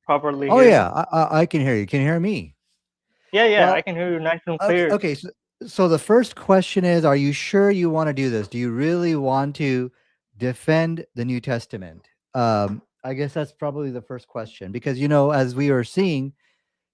properly Oh hear me? yeah, I can hear you. Can you hear me? Yeah, yeah, I Well, can hear you nice and okay, clear. okay. So the first question is, are you sure you want to do this? Do you really want to defend the New Testament? I guess that's probably the first question because as we are seeing,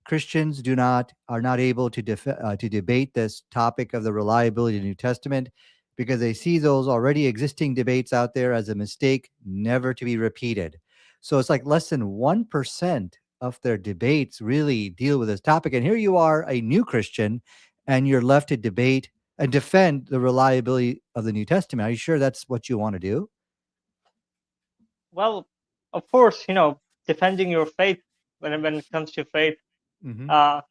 Christians are not able to to debate this topic of the reliability of the New Testament because they see those already existing debates out there as a mistake, never to be repeated. So it's like less than 1% of their debates really deal with this topic. And here you are, a new Christian, and you're left to debate and defend the reliability of the New Testament. Are you sure that's what you want to do? Well, of course, defending your faith when it comes to faith, Hmm. uh,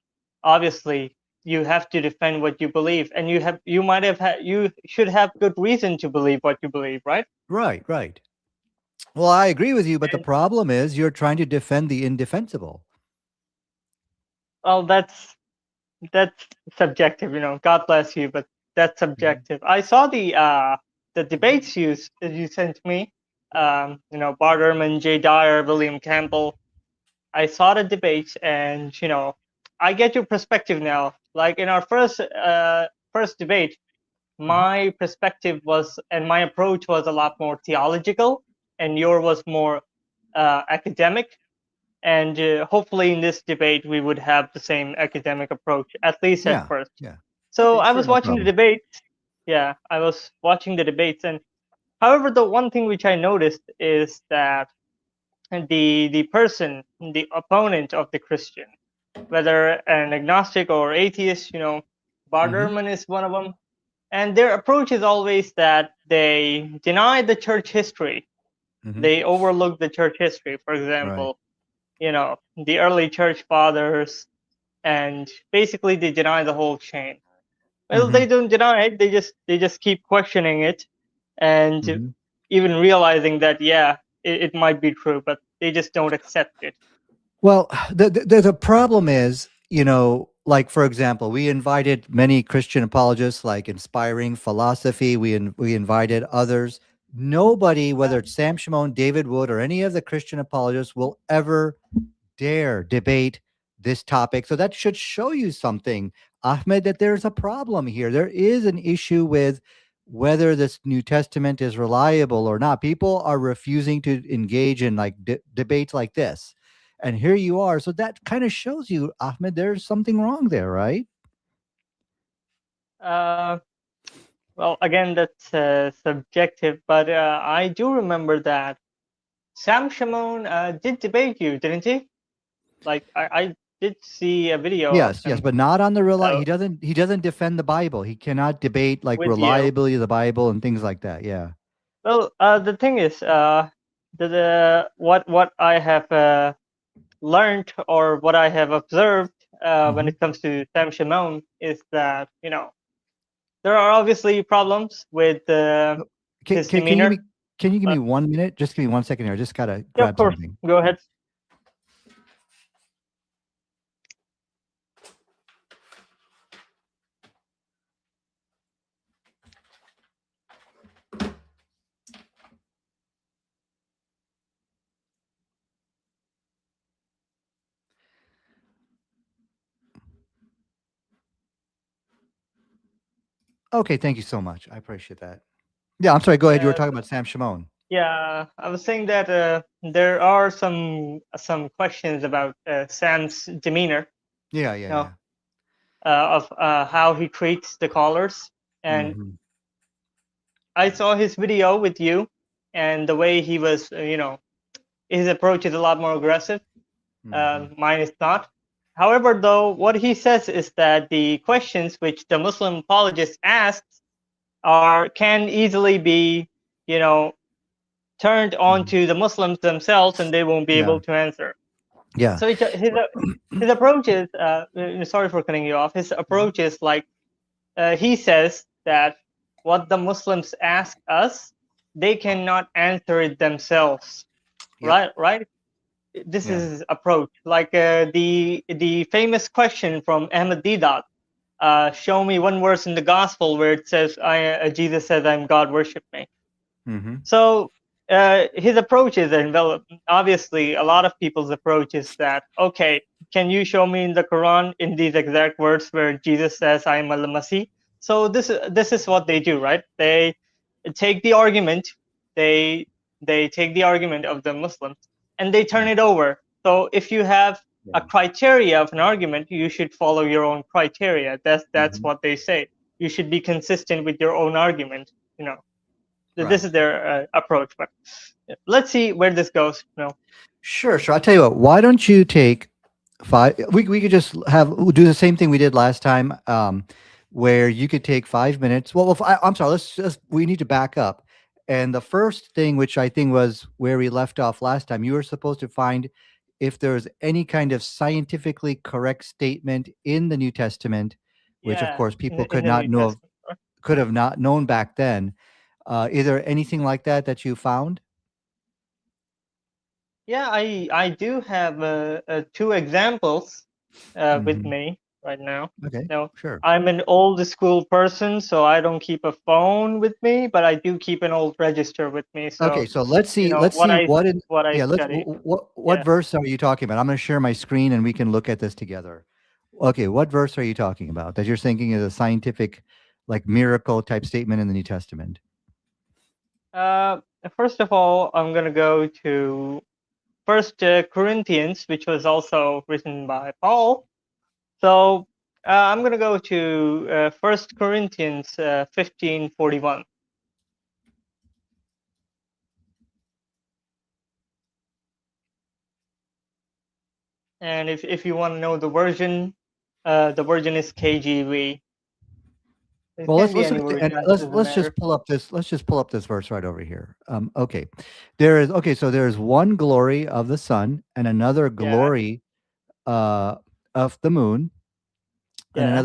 obviously you have to defend what you believe, and you should have good reason to believe what you believe, right? Right, right. Well, I agree with you, but the And problem is you're trying to defend the indefensible. well, that's subjective, God bless you, but that's Mhm. subjective. I saw the debates you sent me. Bart Ehrman, Jay Dyer, William Campbell. I saw the debates, and I get your perspective now. Like in our first debate, Mhm. my perspective was and my approach was a lot more theological, and yours was more academic. And hopefully, in this debate, we would have the same academic approach, at least at Yeah, first. yeah. So Okay, I sure, was no watching the problem. debates. Yeah, I was watching the debates, and however, the one thing which I noticed is that the person, the opponent of the Christian, whether an agnostic or atheist, Bart Mhm, Ehrman is one of them, and their approach is always that they deny the church history. mhm. They overlook the church history. For Right. example, the early church fathers, and basically they deny the whole chain. Well, Mhm, they don't deny it. They just keep questioning it, and mhm. even realizing that yeah, it might be true, but they just don't accept it. Well, the problem is, like for example, we invited many Christian apologists, like Inspiring Philosophy. We invited others. Nobody, Yeah. whether it's Sam Shimon, David Wood, or any of the Christian apologists, will ever dare debate this topic. So that should show you something, Ahmed, that there's a problem here. There is an issue with whether this New Testament is reliable or not. People are refusing to engage in like debates like this. And here you are. So that kind of shows you, Ahmed, there's something wrong there, right? Uh, well, again, that's subjective, but I do remember that Sam Shimon did debate you, didn't he? Like I did see a video of Yes, yes, him but not on the uh, he doesn't defend the Bible. He cannot debate like with you. reliability of the Bible and things like that. Yeah. Well, the thing is, what I have learned or what I have observed when Hmm. it comes to Sam Shimon is that there are obviously problems with Can, his can, can you give me demeanor. can you give me But 1 minute? Just give me 1 second here. I just gotta yeah, of grab course, something. go ahead. Okay, thank you so much. I appreciate that. Yeah, I'm sorry. Go ahead. You were Yeah, talking about Sam Shimon. yeah. I was saying that there are some questions about Sam's demeanor, Yeah, yeah, you know, yeah. of how he treats the callers. And Hmm. I saw his video with you, and the way he was, his approach is a lot more aggressive. Hmm. Mine is not. However, though, what he says is that the questions which the Muslim apologist asks can easily be, you know, turned Hmm. onto the Muslims themselves, and they won't be Yeah, able to answer. yeah. So his approach is, sorry for cutting you off. His Mhm. approach is like he says that what the Muslims ask us, they cannot answer it themselves. Yep. Right. This Yeah. is his approach. Like the famous question from Ahmed Didat. Show me one verse in the gospel where it says, Jesus says, I'm God, worship me." Hmm. So his approach is enveloped. Obviously, a lot of people's approach is that, okay, can you show me in the Quran in these exact words where Jesus says, "I am al-Masih"? So this is what they do, right? They take the argument, they they take the argument of the Muslims and they turn Mm. it over. So if you have Yeah. a criteria of an argument, you should follow your own criteria. That's Hmm. what they say. You should be consistent with your own argument. You know, this Right. is their approach. But let's see where this goes. Sure, sure. I'll tell you what. Why don't you take five? We could just have we'll do the same thing we did last time, where you could take 5 minutes. Well, I'm sorry. Let's just we need to back up. And the first thing, which I think was where we left off last time, you were supposed to find if there's any kind of scientifically correct statement in the New Testament, which of Yeah, course people in could the not New know of, Testament. Right? could have not known back then. Is there anything like that that you found? Yeah, I do have two examples with Hmm. me right now. Okay, Now, sure. I'm an old school person, so I don't keep a phone with me, but I do keep an old register with me. Okay, So, so let's see. Let's what see I what in what I yeah. Let's study. what Yeah. verse are you talking about? I'm going to share my screen and we can look at this together. Okay, what verse are you talking about that you're thinking is a scientific, like miracle type statement in the New Testament? Uh, First of all, I'm gonna go to First Corinthians, which was also written by Paul. So I'm going to go to 1 Corinthians 15:41. And if you want to know the version is KGV. It Well, can be let's any look at and version, doesn't let's matter. just pull up this. Let's just pull up this verse right over here. Okay, there is okay. So there is one glory of the sun and another Yeah, glory uh, of the moon and yeah,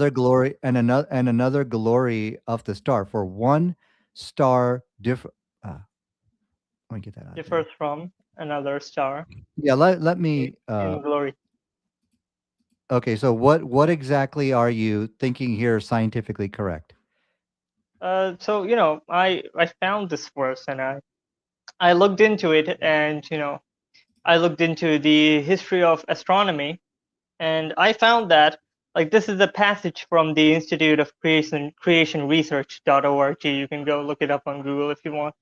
another glory of the star. For one star differ. Let me get that out differs there. from another star Yeah, let i- me. in glory. Okay, so what exactly are you thinking here scientifically correct? So I found this verse and I looked into it, and I looked into the history of astronomy. And I found that, like, this is a passage from the Institute of Creation Research.org. You can go look it up on Google if you want.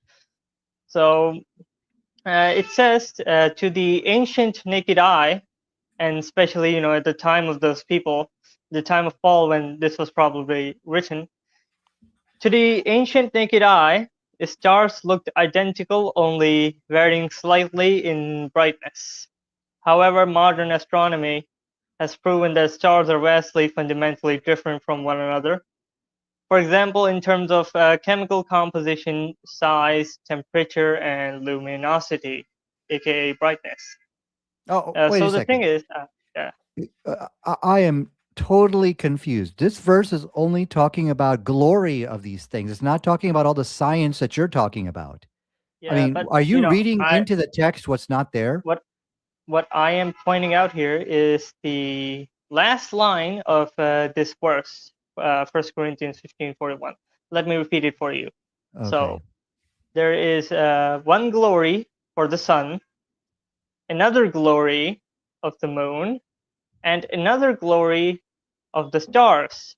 So it says, to the ancient naked eye, and especially at the time of those people, the time of Paul when this was probably written, to the ancient naked eye, the stars looked identical, only varying slightly in brightness. However, modern astronomy has proven that stars are vastly fundamentally different from one another. For example, in terms of chemical composition, size, temperature, and luminosity, aka brightness. Wait a So the thing second. is, yeah, I am totally confused. This verse is only talking about glory of these things. It's not talking about all the science that you're talking about. I yeah, mean, but are you reading I into the text what's not there? what what I am pointing out here is the last line of this verse, 1 Corinthians 15:41. Let me repeat it for you. So Okay. there is one glory for the sun, another glory of the moon, and another glory of the stars.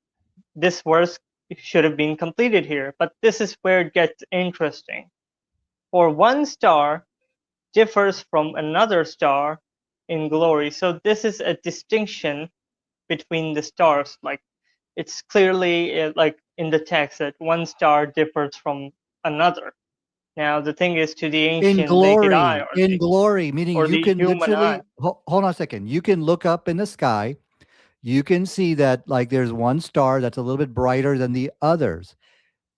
This verse should have been completed here, but this is where it gets interesting. For one star differs from another star in glory. So this is a distinction between the stars. Like, it's clearly like in the text that one star differs from another. Now the thing is, to the ancient naked eye, In glory, meaning or you the can human eye. literally hold on a second. You can look up in the sky. You can see that like there's one star that's a little bit brighter than the others.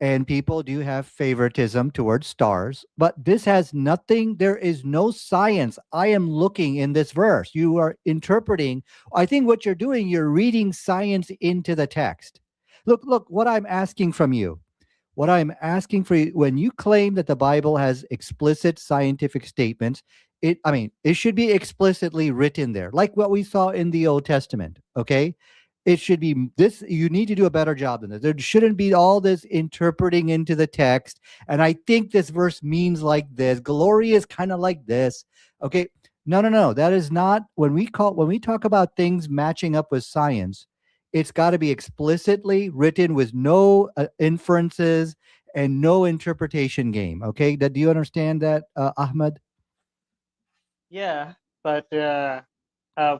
And people do have favoritism towards stars, but this has nothing. There is no science. I am looking in this verse. You are interpreting. I think what you're doing, you're reading science into the text. Look, what I'm asking from you. What I'm asking for you, when you claim that the Bible has explicit scientific statements, it should be explicitly written there, like what we saw in the Old Testament. Okay. it should be this. You need to do a better job than this. There shouldn't be all this interpreting into the text. And I think this verse means like this. Glory is kind of like this. Okay. No, no, no. That is not when we talk about things matching up with science, it's got to be explicitly written with no inferences and no interpretation game. Okay. Do you understand that, Ahmed? Yeah, but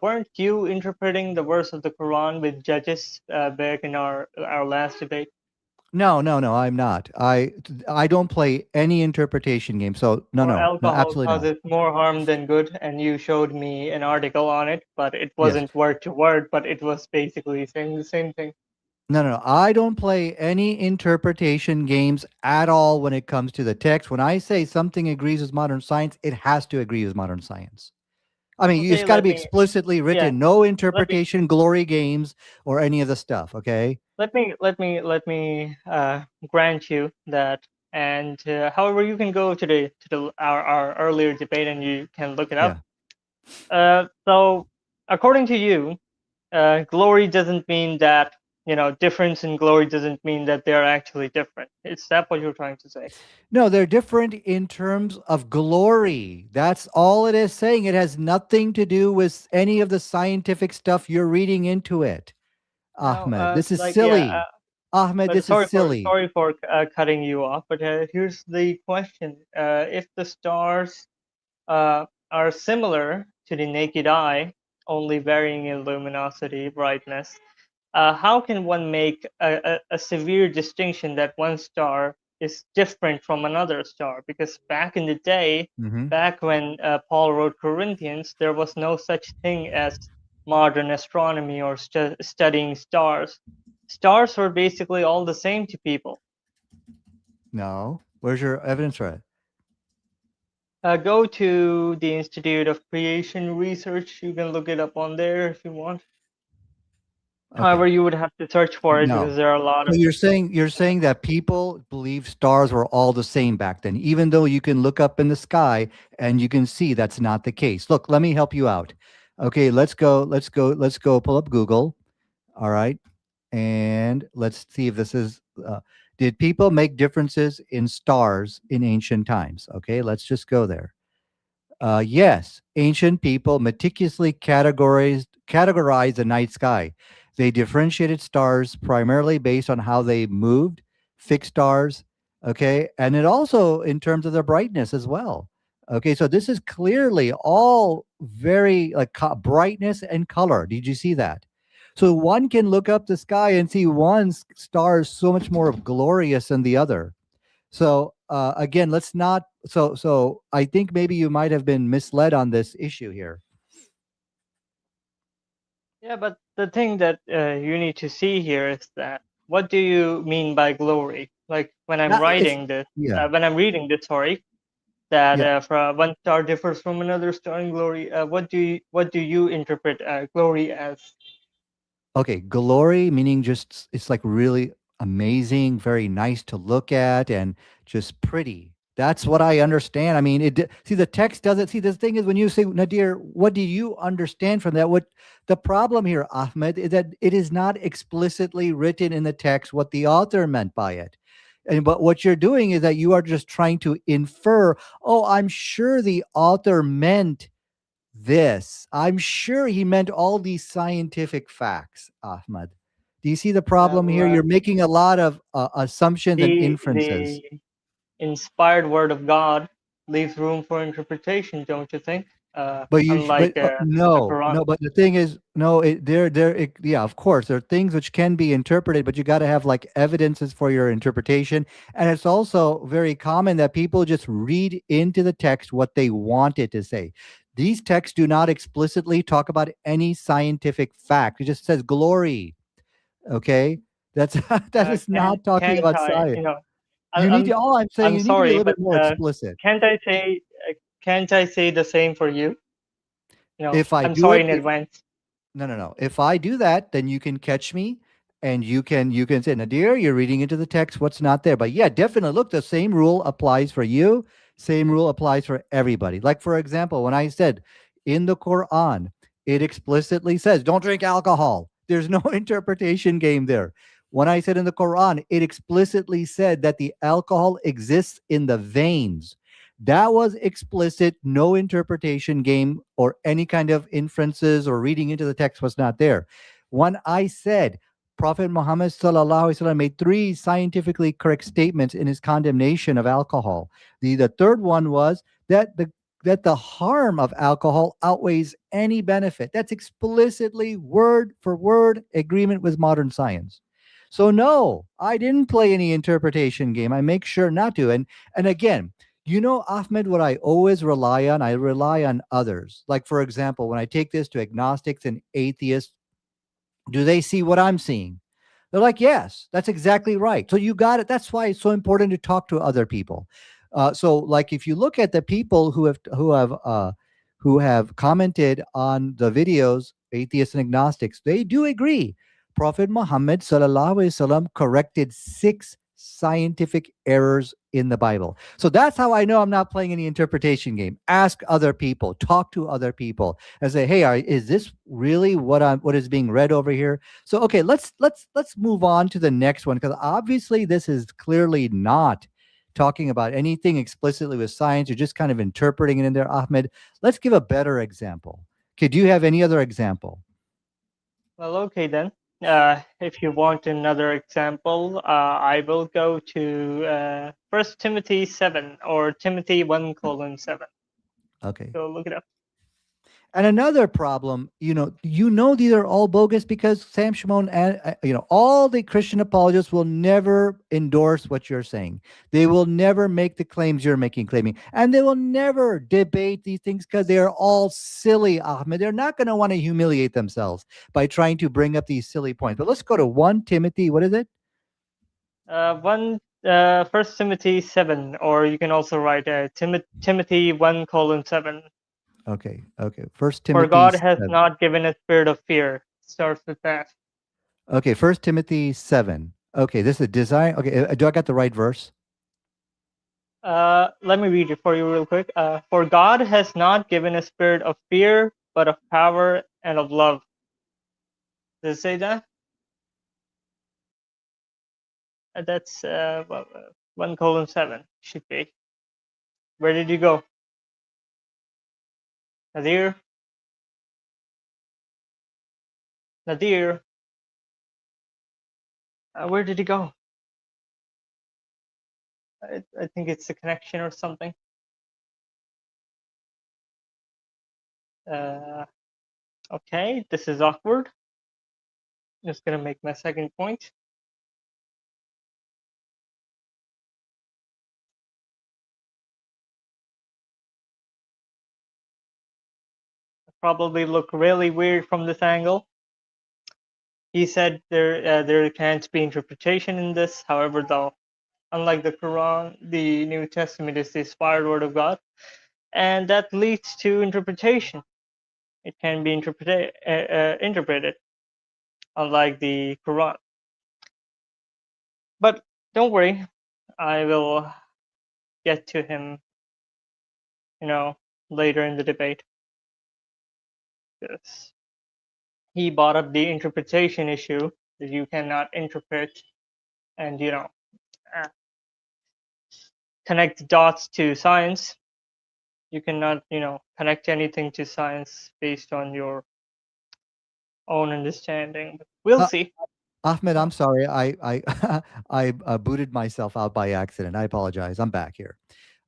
weren't you interpreting the verse of the Quran with judges back in our last debate? No, no, no, I'm not. I don't play any interpretation game. So no, Or no, no, alcohol absolutely not. causes more harm than good, and you showed me an article on it, but it Yes. wasn't word to word, but it was basically saying the same thing. No, no, no. I don't play any interpretation games at all when it comes to the text. When I say something agrees with modern science, it has to agree with modern science. I mean, it's Okay, got to be explicitly yeah, written. No let me interpretation, glory games, or any of the stuff. Okay. let me grant you that. And however, you can go to our earlier debate and you can look it up. Yeah. So according to you, glory doesn't mean that, difference in glory doesn't mean that they're actually different. Is that what you're trying to say? No, they're different in terms of glory. That's all it is saying. It has nothing to do with any of the scientific stuff you're reading into it. Now, Ahmed, this is like, yeah, silly. Ahmed, but this is sorry for silly. cutting you off. But here's the question: if the stars uh, are similar to the naked eye, only varying in luminosity, brightness, how can one make a severe distinction that one star is different from another star? Because back in the day, Hmm. back when Paul wrote Corinthians, there was no such thing as modern astronomy or studying stars. Stars were basically all the same to people. No. Where's your evidence for it? Go to the Institute of Creation Research. You can look it up on there if you want. However, Okay. you would have to search for it No. because there are a lot So of. you're saying that people believe stars were all the same back then, even though you can look up in the sky and you can see that's not the case. Look, let me help you out. Okay, let's go pull up Google. All right. And let's see if this is did people make differences in stars in ancient times? Okay, let's just go there. Yes, ancient people meticulously categorized the night sky. They differentiated stars primarily based on how they moved, fixed stars, okay, and it also in terms of their brightness as well. Okay, so this is clearly all very like brightness and color. Did you see that? So one can look up the sky and see one star is so much more glorious than the other. So again, let's not. So I think maybe you might have been misled on this issue here. Yeah, but the thing that you need to see here is that what do you mean by glory? Like It's yeah, when I'm reading this, sorry, that yeah. from one star differs from another star in glory. What do you interpret glory as? Okay, glory meaning just it's like really amazing, very nice to look at, and just pretty. That's what I understand. I mean, see the text doesn't see the thing is when you say Nadir, what do you understand from that? What the problem here, Ahmed, is that it is not explicitly written in the text what the author meant by it. And but what you're doing is that you are just trying to infer, oh, I'm sure the author meant this. I'm sure he meant all these scientific facts, Ahmad. Do you see the problem Well, here? You're making a lot of assumptions and the inferences. inspired word of God leaves room for interpretation, don't you think? But Unlike the no, Quran. no. But the thing is, no. Yeah, of course, there are things which can be interpreted, but you got to have like evidences for your interpretation. And it's also very common that people just read into the text what they want it to say. These texts do not explicitly talk about any scientific fact. It just says glory. Okay, that's that is not talking Can't about I? science. I, You need I'm to. All I'm saying, I'm you need to be a sorry, little but bit more explicit. uh, can't I say the same for you? If I I'm do sorry it, in advance. no, no, no. If I do that, then you can catch me and you can say, Nadir, you're reading into the text what's not there. But yeah, definitely look, the same rule applies for you. Same rule applies for everybody. Like for example, when I said in the Quran, it explicitly says, don't drink alcohol. There's no interpretation game there. When I said in the Quran, it explicitly said that the alcohol exists in the veins. That was explicit, no interpretation game or any kind of inferences or reading into the text was not there. When I said Prophet Muhammad sallallahu alaihi wasallam made three scientifically correct statements in his condemnation of alcohol. The third one was that the harm of alcohol outweighs any benefit. That's explicitly word for word agreement with modern science. So no, I didn't play any interpretation game. I make sure not to. And again, Ahmed, what I always rely on, I rely on others. Like for example, when I take this to agnostics and atheists, do they see what I'm seeing? They're like, yes, that's exactly right. So you got it. That's why it's so important to talk to other people. So, like, if you look at the people who have commented on the videos, atheists and agnostics, they do agree. Prophet Muhammad sallallahu alaihi wasallam corrected 6 scientific errors in the Bible. So that's how I know I'm not playing any interpretation game. Ask other people, talk to other people, and say, "Hey, is this really what is being read over here?" So okay, let's move on to the next one because obviously this is clearly not talking about anything explicitly with science. You're just kind of interpreting it in there, Ahmed. Let's give a better example. Okay, do you have any other example? Well, okay then. If you want another example, I will go to First Timothy 7 or Timothy 1:7. Okay. So look it up. And another problem, these are all bogus because Sam Shimon and all the Christian apologists will never endorse what you're saying. They will never make the claims you're claiming, and they will never debate these things because they are all silly, Ahmed. They're not going to want to humiliate themselves by trying to bring up these silly points. But let's go to 1 Timothy. What is it? First Timothy 7, or you can also write Timothy 1:7. Okay. First For Timothy God has 7. not given a spirit of fear. Starts with that. Okay, First Timothy 7. Okay, this is a design. Okay, do I got the right verse? Let me read it for you real quick. For God has not given a spirit of fear, but of power and of love. Does it say that? That's 1:7 should be. Where did you go? Nadir? Nadir? Where did he go? I think it's a connection or something. Uh, okay, this is awkward. Just gonna make my second point. Probably look really weird from this angle. He said there can't be interpretation in this. However, though, unlike the Quran, the New Testament is the inspired word of God, and that leads to interpretation. It can be interpreted, unlike the Quran. But don't worry, I will get to him, you know, later in the debate. Yes. He brought up the interpretation issue that you cannot interpret and uh, connect dots to science. You cannot connect anything to science based on your own understanding. But we'll Uh, see. Ahmed, Uh, I'm sorry. I booted myself out by accident. I apologize. I'm back here.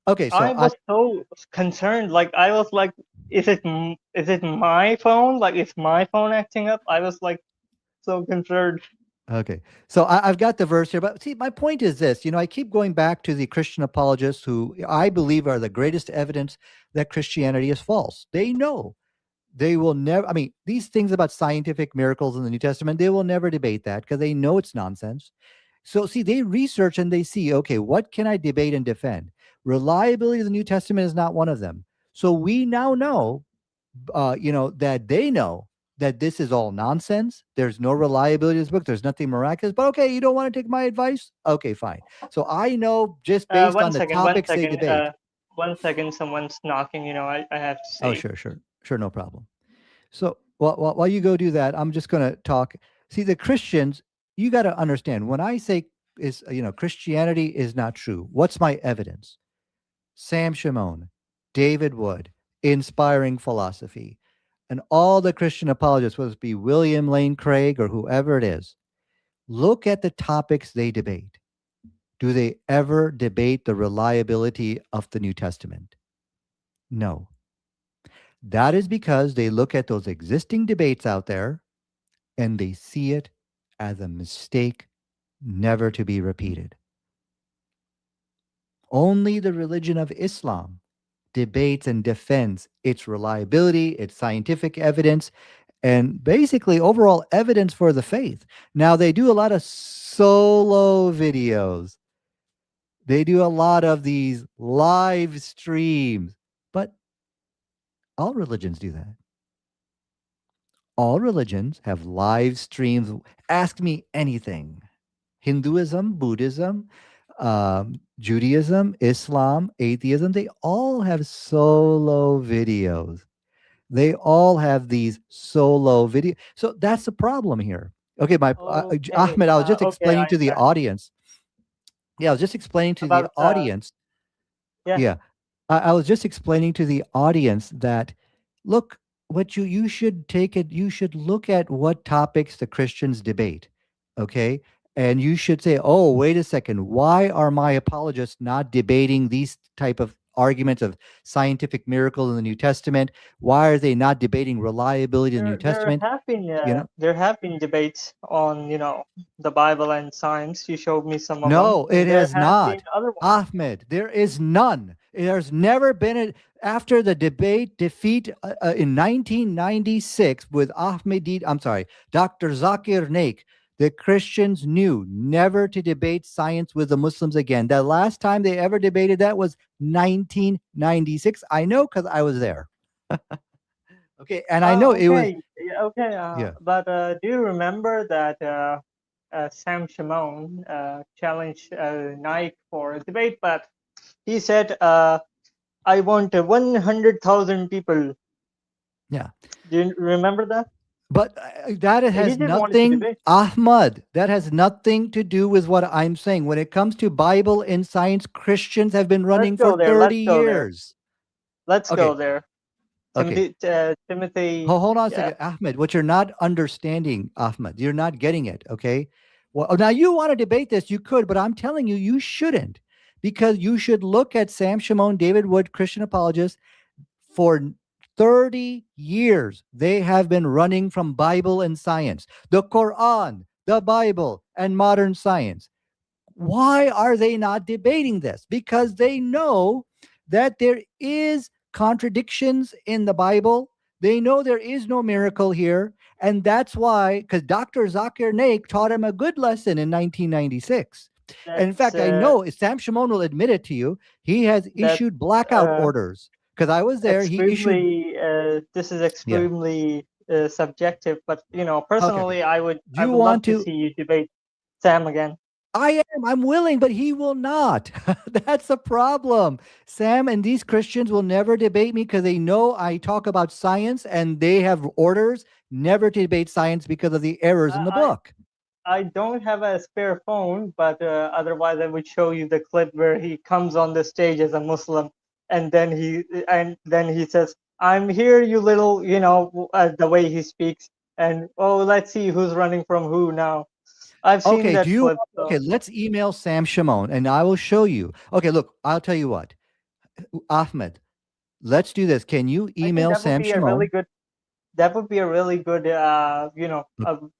Okay, I so I was so concerned. Like I was like, is it my phone? Like is my phone acting up? I was like so concerned. okay, so I've got the verse here, but see, my point is this. I keep going back to the Christian apologists who I believe are the greatest evidence that Christianity is false. They know. They will never, I mean, these things about scientific miracles in the New Testament, they will never debate that because they know it's nonsense. So, see, they research and they see, okay, what can I debate and defend? Reliability of the New Testament is not one of them. So, we now know, that they know that this is all nonsense. There's no reliability in this book. There's nothing miraculous. But okay, you don't want to take my advice? Okay, fine. So, I know just based One on the second, one topics they second, debate. 1 second. Someone's knocking. I have to Oh, see. sure. No problem. So, while you go do that, I'm just going to talk. See, the Christians, you got to understand when I say is, Christianity is not true. What's my evidence? Sam Shimon, David Wood, inspiring philosophy, and all the Christian apologists, whether it be William Lane Craig or whoever it is, look at the topics they debate. Do they ever debate the reliability of the New Testament? No. That is because they look at those existing debates out there and they see it as a mistake never to be repeated. Only the religion of Islam debates and defends its reliability, its scientific evidence, and basically overall evidence for the faith. Now, they do a lot of solo videos, they do a lot of these live streams, but all religions do that. All religions have live streams. Ask me anything. Hinduism, Buddhism, Judaism, Islam, atheism, they all have solo videos. They all have these solo video. So that's the problem here. Okay, Okay, Ahmed, I was just okay, explaining I to the understand. audience. Yeah, I was just explaining to the About audience. yeah, Yeah, I was just explaining to the audience that look, what you should take it. You should look at what topics the Christians debate. Okay, and you should say, oh, wait a second, why are my apologists not debating these type of arguments of scientific miracles in the New Testament? Why are they not debating reliability in the New Testament? You know, there have been debates on the Bible and science. You showed me some of them, no, it and there has have been not. other ones. Ahmed, there is none. There's never been a, after the debate defeat in 1996 with I'm sorry, Dr. Zakir Naik, the Christians knew never to debate science with the Muslims again. The last time they ever debated that was 1996. I know because I was there. Okay, and I know it was, Okay, yeah, okay. yeah. But do you remember that Sam Shimon challenged Nike for a debate? But he said, "I want 100,000 people." Yeah. Do you remember that? But that He has didn't want to nothing, debate. Ahmad, that has nothing to do with what I'm saying. When it comes to Bible and science, Christians have been Let's running for go there. 30 Let's go there. years. Let's go Okay, there. okay. Timothy. Hold on a Yeah, second. Ahmed, what you're not understanding, Ahmed, you're not getting it. Okay. Well, now you want to debate this, you could, but I'm telling you, you shouldn't because you should look at Sam Shimon, David Wood, Christian apologists. For 30 years, they have been running from Bible and science, the Quran, the Bible, and modern science. Why are they not debating this? Because they know that there is contradictions in the Bible. They know there is no miracle here. And that's why, because Dr. Zakir Naik taught him a good lesson in 1996. And in that's fact, I know Sam Shimon will admit it to you. He has that's issued blackout uh, orders. Because I was there, he issued, extremely. This is yeah. extremely subjective. But Okay, okay. personally, Do I you would love want to to? see you debate Sam again. I'm willing, but he will not. That's the problem. Sam and these Christians will never debate me because they know I talk about science and they have orders never to debate science because of the errors in the I, book. I don't have a spare phone, but otherwise I would show you the clip where he comes on the stage as a Muslim, and then he says, "I'm here, you little," the way he speaks, and oh, let's see who's running from who now. I've seen Okay, that clip, okay, so let's email Sam Shimon and I will show you. Okay, look, I'll tell you what. Ahmed, let's do this. Can you I think email Sam Shimon? that would be a really good a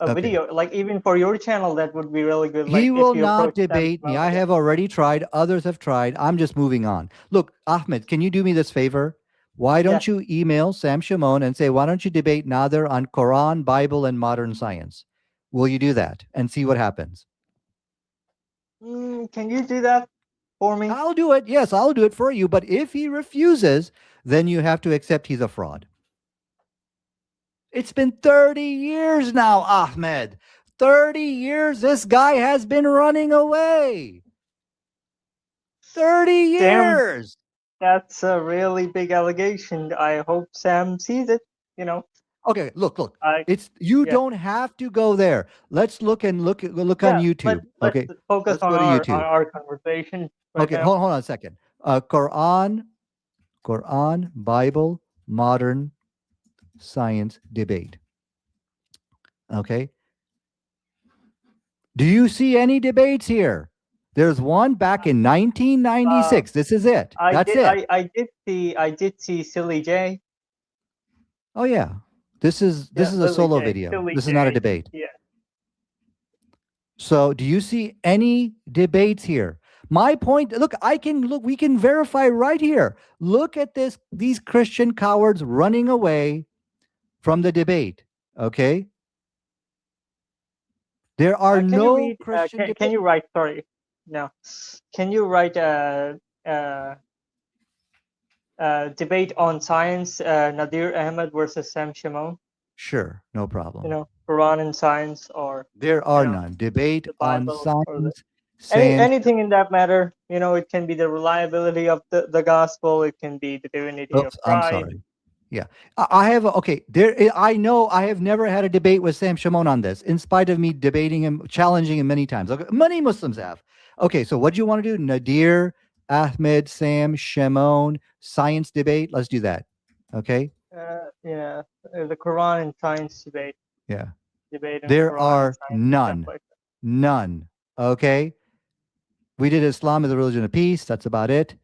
Okay. video, like even for your channel that would be really good, like He if will you not approach Sam debate me. Shimon I again. have already tried. Others have tried. I'm just moving on. Look, Ahmed, can you do me this favor? Why Yeah. don't you email Sam Shimon and say, why don't you debate Nader on Quran, Bible, and modern science? Will you do that and see what happens? Can you do that for me? I'll do it. Yes, I'll do it for you. But if he refuses, then you have to accept he's a fraud. It's been 30 years now, Ahmed. 30 years this guy has been running away. 30 Damn, years. that's a really big allegation. I hope Sam sees it, you know. Okay, look. I It's you yeah don't have to go there. Let's look on yeah. YouTube. Let's Okay, focus let's go to on YouTube. our conversation right Okay, now. hold on a second. Quran Bible modern science debate. Okay, do you see any debates here? There's one back in Uh, 1996. This is it. That's it. I did see Silly J. Oh yeah, this Yeah, is a Lily solo J. video. Silly This is not a J. debate. Yeah. So, do you see any debates here? My point, look, we can verify right here. Look at these Christian cowards running away from the debate. Okay? There are Can you no read? Christian Can debates. you write? Sorry, no. Can you write uh, debate on science? Nadir Ahmed versus Sam Shimon. Sure, no problem. Quran and science, or There you are know, none. Debate the on Bible, or the science, science. anything in that matter. It can be the reliability of the gospel. It can be the divinity of Oops, I'm Christ. sorry. Yeah, I have okay. I know I have never had a debate with Sam Shimon on this, in spite of me debating him, challenging him many times. Okay, many Muslims have. Okay, so what do you want to do? Nadir, Ahmed, Sam, Shimon, science debate. Let's do that. Okay. Yeah, the Quran and science Yeah. debate on There Quran and are science, stuff none, like that. none. Okay. We did Islam as a religion of peace. That's about it.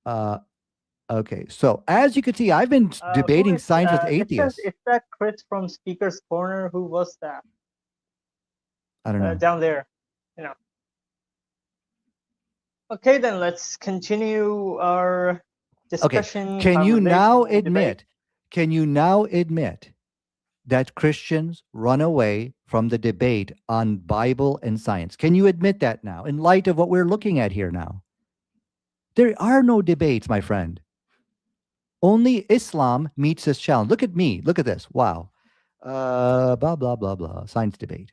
Uh, okay. So as you can see, I've been Who debating is science with it says atheists. it's that Chris from Speaker's Corner? Who was that? I don't know. Down there, you know. Okay, then let's continue our Okay. discussion, Can you now conversation, debate. admit? Can you now admit that Christians run away from the debate on Bible and science? Can you admit that now, in light of what we're looking at here now? There are no debates, my friend. Only Islam meets this challenge. Look at me. Look at this. Wow. Blah, blah, blah, blah. Science debate.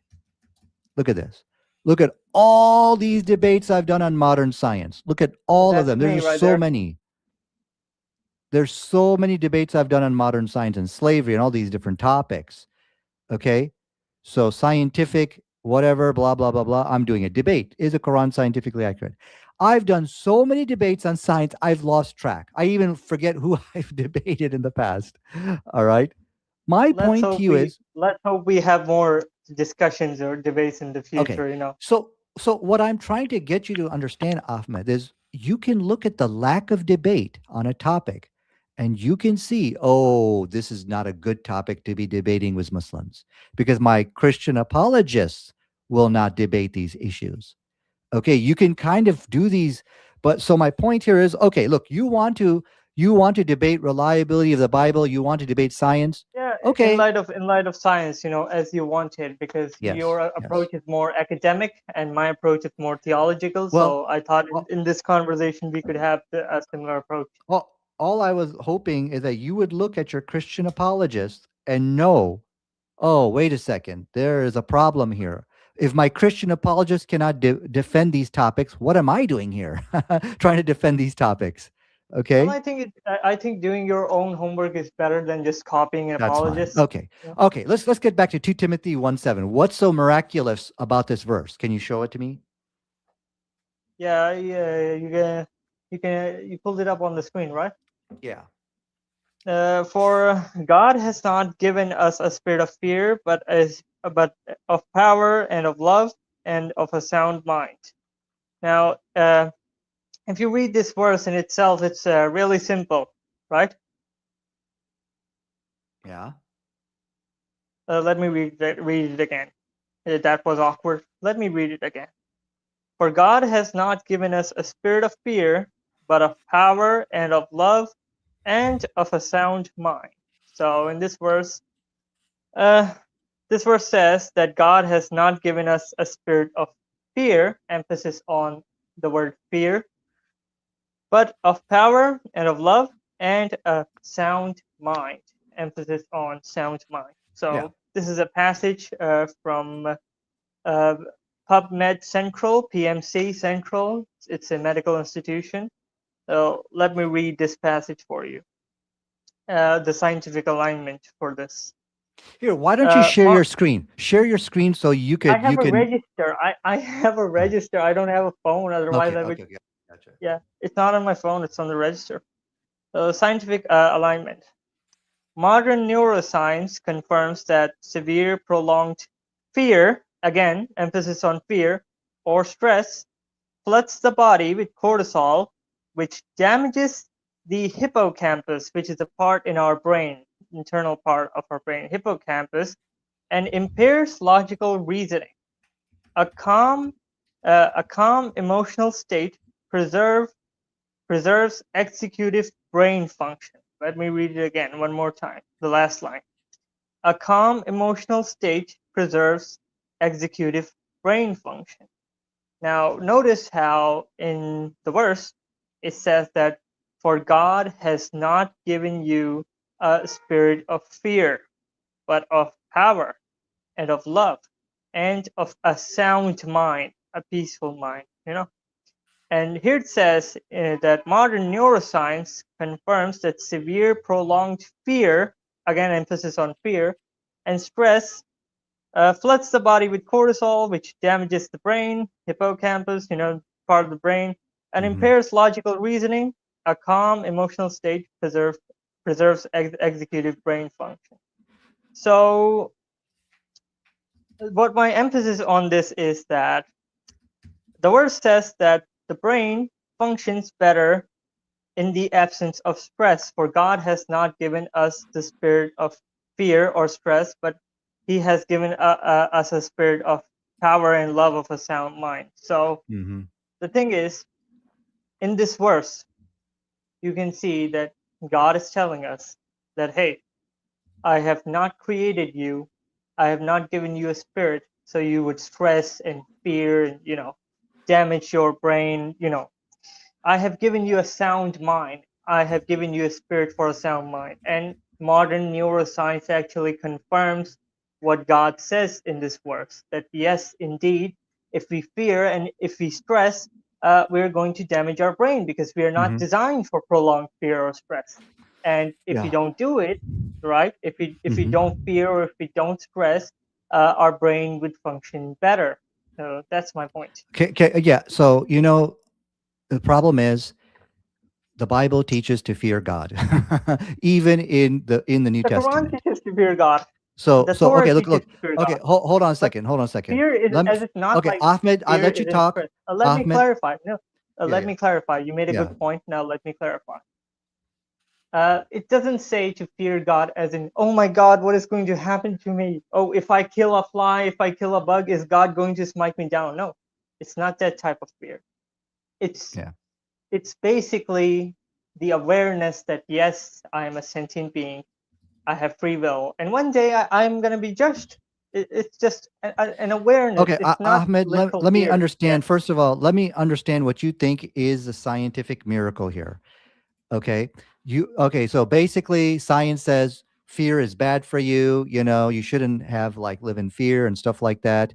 Look at this. Look at all these debates I've done on modern science. Look at all of That's them. There's me just right so there. many. There's so many debates I've done on modern science and slavery and all these different topics. Okay. So scientific, whatever, blah, blah, blah, blah. I'm doing a debate. Is the Quran scientifically accurate? I've done so many debates on science, I've lost track. I even forget who I've debated in the past. All right. My point to you is Let's hope we have more discussions or debates in the okay. future. So what I'm trying to get you to understand, Ahmed, is you can look at the lack of debate on a topic and you can see, oh, this is not a good topic to be debating with Muslims because my Christian apologists will not debate these issues. Okay, you can kind of do these, but so my point here is, okay, look, you want to debate reliability of the Bible, you want to debate science. Yeah, Okay. in light of science, as you wanted, because Yes. your Yes. approach is more academic and my approach is more theological. Well, So I thought well, in this conversation we could have a similar approach. well, all I was hoping is that you would look at your Christian apologist and know, oh, wait a second, there is a problem here. If my Christian apologist cannot defend these topics, what am I doing here trying to defend these topics? Well, Okay. I think doing your own homework is better than just copying an That's fine. apologist. Okay. Okay. Let's get back to 2 Timothy 1:7. What's so miraculous about this verse? Can you show it to me? Yeah, you pulled it up on the screen, right? Yeah. For God has not given us a spirit of fear, but of power and of love and of a sound mind. Now, if you read this verse in itself, it's really simple, right? Yeah. Let me read it again. That was awkward. Let me read it again. For God has not given us a spirit of fear, but of power and of love and of a sound mind. So in uh, this verse says that God has not given us a spirit of fear, emphasis on the word fear, but of power and of love and a sound mind, emphasis on sound mind. Yeah. So this is a passage from uh, PubMed Central, PMC Central. It's a medical institution. So let me read this passage for you. The scientific alignment for this. Here, why don't you share Mar- your screen? Share your screen so I you have a can. register. I have a Oh, register. I don't have a phone. Otherwise, okay, I would. okay, okay, gotcha. Yeah, it's not on my phone. It's on the register. Scientific alignment. Modern neuroscience confirms that severe prolonged fear, again, emphasis on fear, or stress, floods the body with cortisol, which damages the hippocampus, which is a part in our brain, internal part of our brain, hippocampus, and impairs logical reasoning. A calm, a calm emotional state preserve, preserves executive brain function. Let me read it again one more time, the last line. A calm emotional state preserves executive brain function. Now, notice how in the verse it says that for God has not given you a spirit of fear, but of power and of love and of a sound mind, a peaceful mind, you know. And here it says that modern neuroscience confirms that severe prolonged fear, again emphasis on fear, and stress floods the body with cortisol, which damages the brain, hippocampus, part of the brain, and Hmm. impairs logical reasoning. A calm emotional state preserves executive brain function. So, what my emphasis on this is that the verse says that the brain functions better in the absence of stress, for God has not given us the spirit of fear or stress, but He has given us a spirit of power and love of a sound mind. So Hmm. the thing is, in this verse, you can see that God is telling us that, hey, I have not created you, I have not given you a spirit so you would stress and fear and, damage your brain, I have given you a sound mind. I have given you a spirit for a sound mind. And modern neuroscience actually confirms what God says in this verse that yes, indeed, if we fear and if we stress, we're going to damage our brain because we are not Hmm. designed for prolonged fear or stress. And if we Yeah. don't do it, right, if we Hmm. don't fear or if we don't stress, our brain would function better. So that's my point. Okay, yeah. So the problem is the Bible teaches to fear God, even in the New The Quran Testament. teaches to fear God. So The so Torah okay, teaches look. to fear Okay, God. hold on a But second. Hold on a second. fear is Let me. as it's not Okay, like Ahmed, I fear let you isn't talk. stress. Let me Ahmed, clarify. No, yeah, let yeah, me clarify. You made a yeah. good point. Now let me clarify. It doesn't say to fear God as in, oh my God, what is going to happen to me? Oh, if I kill a fly, if I kill a bug, is God going to smite me down? No, it's not that type of fear. It's Yeah. it's basically the awareness that yes, I am a sentient being. I have free will, and one day I'm gonna be judged. It's just an awareness. Okay, It's not Ahmed, literal let me fear. Yeah, understand. First of all, let me understand what you think is the scientific miracle here. Okay. Okay, so basically science says fear is bad for you, you shouldn't have like live in fear and stuff like that.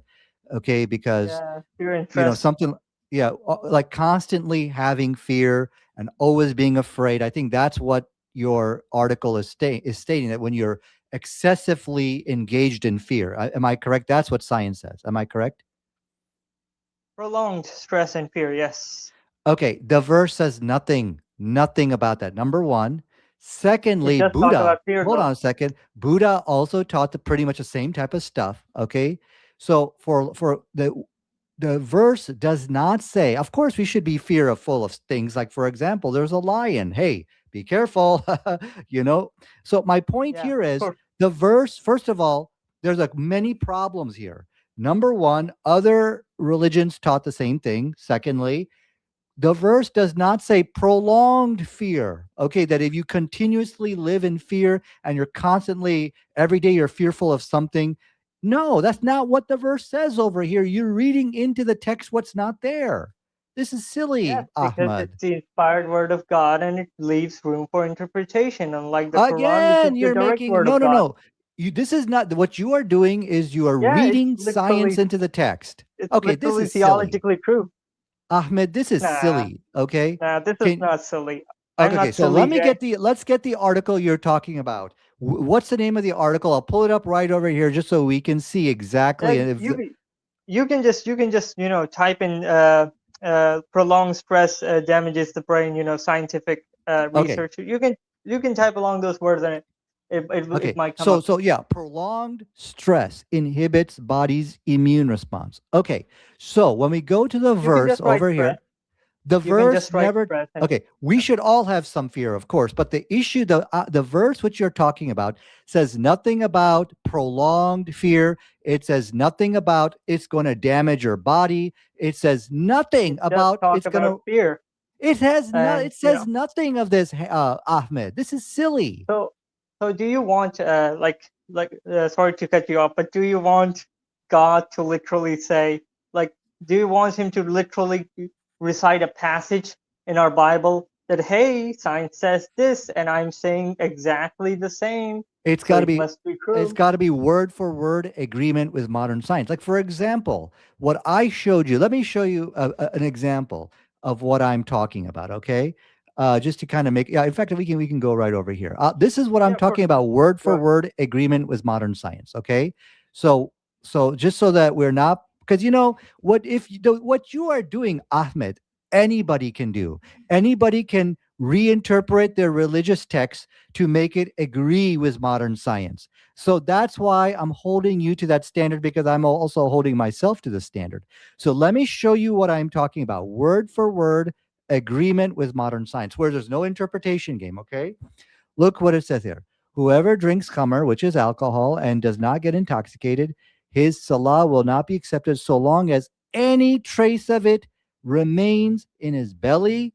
Okay, because yeah, fear and stress. something, yeah, like constantly having fear and always being afraid. I think that's what your article is stating, that when you're excessively engaged in fear. Am I correct? That's what science says. Am I correct? Prolonged stress and fear. Yes, Okay, the verse says nothing about that. Number one. it Secondly, does talk Buddha, about fear hold though. on a second. Buddha also taught pretty much the same type of stuff. Okay. So for the verse does not say, of course, we should be fearful of things. Like, for example, there's a lion. Hey, be careful. you know. So my point Yeah, here of is course. the verse, first of all, there's like many problems here. Number one, other religions taught the same thing. Secondly, the verse does not say prolonged fear. Okay, that if you continuously live in fear and you're constantly, every day, you're fearful of something. No, that's not what the verse says over here. You're reading into the text what's not there. This is Yes, silly, because Ahmad. it's the inspired word of God and it leaves room for interpretation, unlike the Quran, which is Again, the you're direct making, word no, of no, God. no. This is not what you are doing, is you are Yeah, it's reading science literally into the text. it's Okay, this literally is silly. theologically true. Ahmed, this is Nah, silly. Okay. nah, this is Can not silly. I'm Okay, not so silly, Jay. let's get the article you're talking about. What's the name of the article? I'll pull it up right over here just so we can see exactly. And Like if you can just type in prolonged stress damages the brain, scientific okay, research. You can type along those words, and it okay. might come So up. so yeah, prolonged stress inhibits body's immune response. Okay. So when we go to the You can verse just write over stress. here, the You can verse just write never. stress, and Okay, we should all have some fear, of course, but the verse which you're talking about says nothing about prolonged fear. It says nothing about it's going to damage your body. It says nothing it does about talk it's going about to. fear. It has no. And It says nothing of this, Ahmed. This is silly. so do you want sorry to cut you off, but do you want God to literally say, like, do you want him to literally recite a passage in our Bible that, hey, science says this and I'm saying exactly the same, It's so got to it be must be it's true? got to be word for word agreement with modern science. Like for example, what I showed you. Let me show you an example of what I'm talking about. Okay, just to kind of make. Yeah, in fact, we can go right over here. This is what I'm Yeah, of course. talking about. Word Go for ahead. word agreement with modern science. Okay, so just so that we're not, because what you are doing, Ahmed. Anybody can do. Anybody can reinterpret their religious texts to make it agree with modern science. So that's why I'm holding you to that standard, because I'm also holding myself to the standard. So let me show you what I'm talking about, word for word agreement with modern science, where there's no interpretation game. Okay. Look what it says here. Whoever drinks khamr, which is alcohol, and does not get intoxicated, his salah will not be accepted so long as any trace of it remains in his belly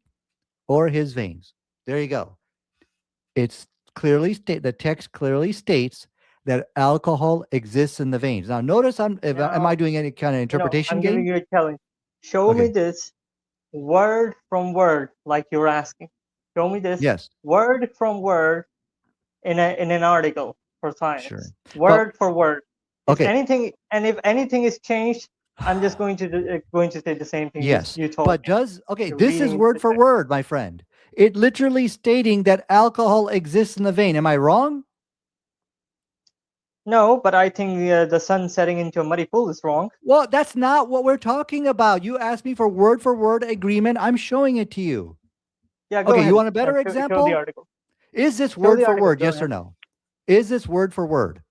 or his veins. There you go. It's the text clearly states that alcohol exists in the veins. Now, notice am I Now, doing any kind of interpretation I'm giving game? you a challenge. Show me Okay. this word from word, like you're asking. Show me this Yes. word from word in an article for Sure. science, But word for word. okay. If anything is changed, I'm just going to say the same thing Yes. you told But me. does okay, You're this is reading into word the for text. word, my friend. It literally stating that alcohol exists in the vein. Am I wrong? No, but I think the sun setting into a muddy pool is wrong. Well, that's not what we're talking about. You asked me for word agreement. I'm showing it to you. Yeah, go Okay, you ahead. want a better Show the example? article. Is this Show word the for article. word? Go Yes or ahead. no? Is this word for word?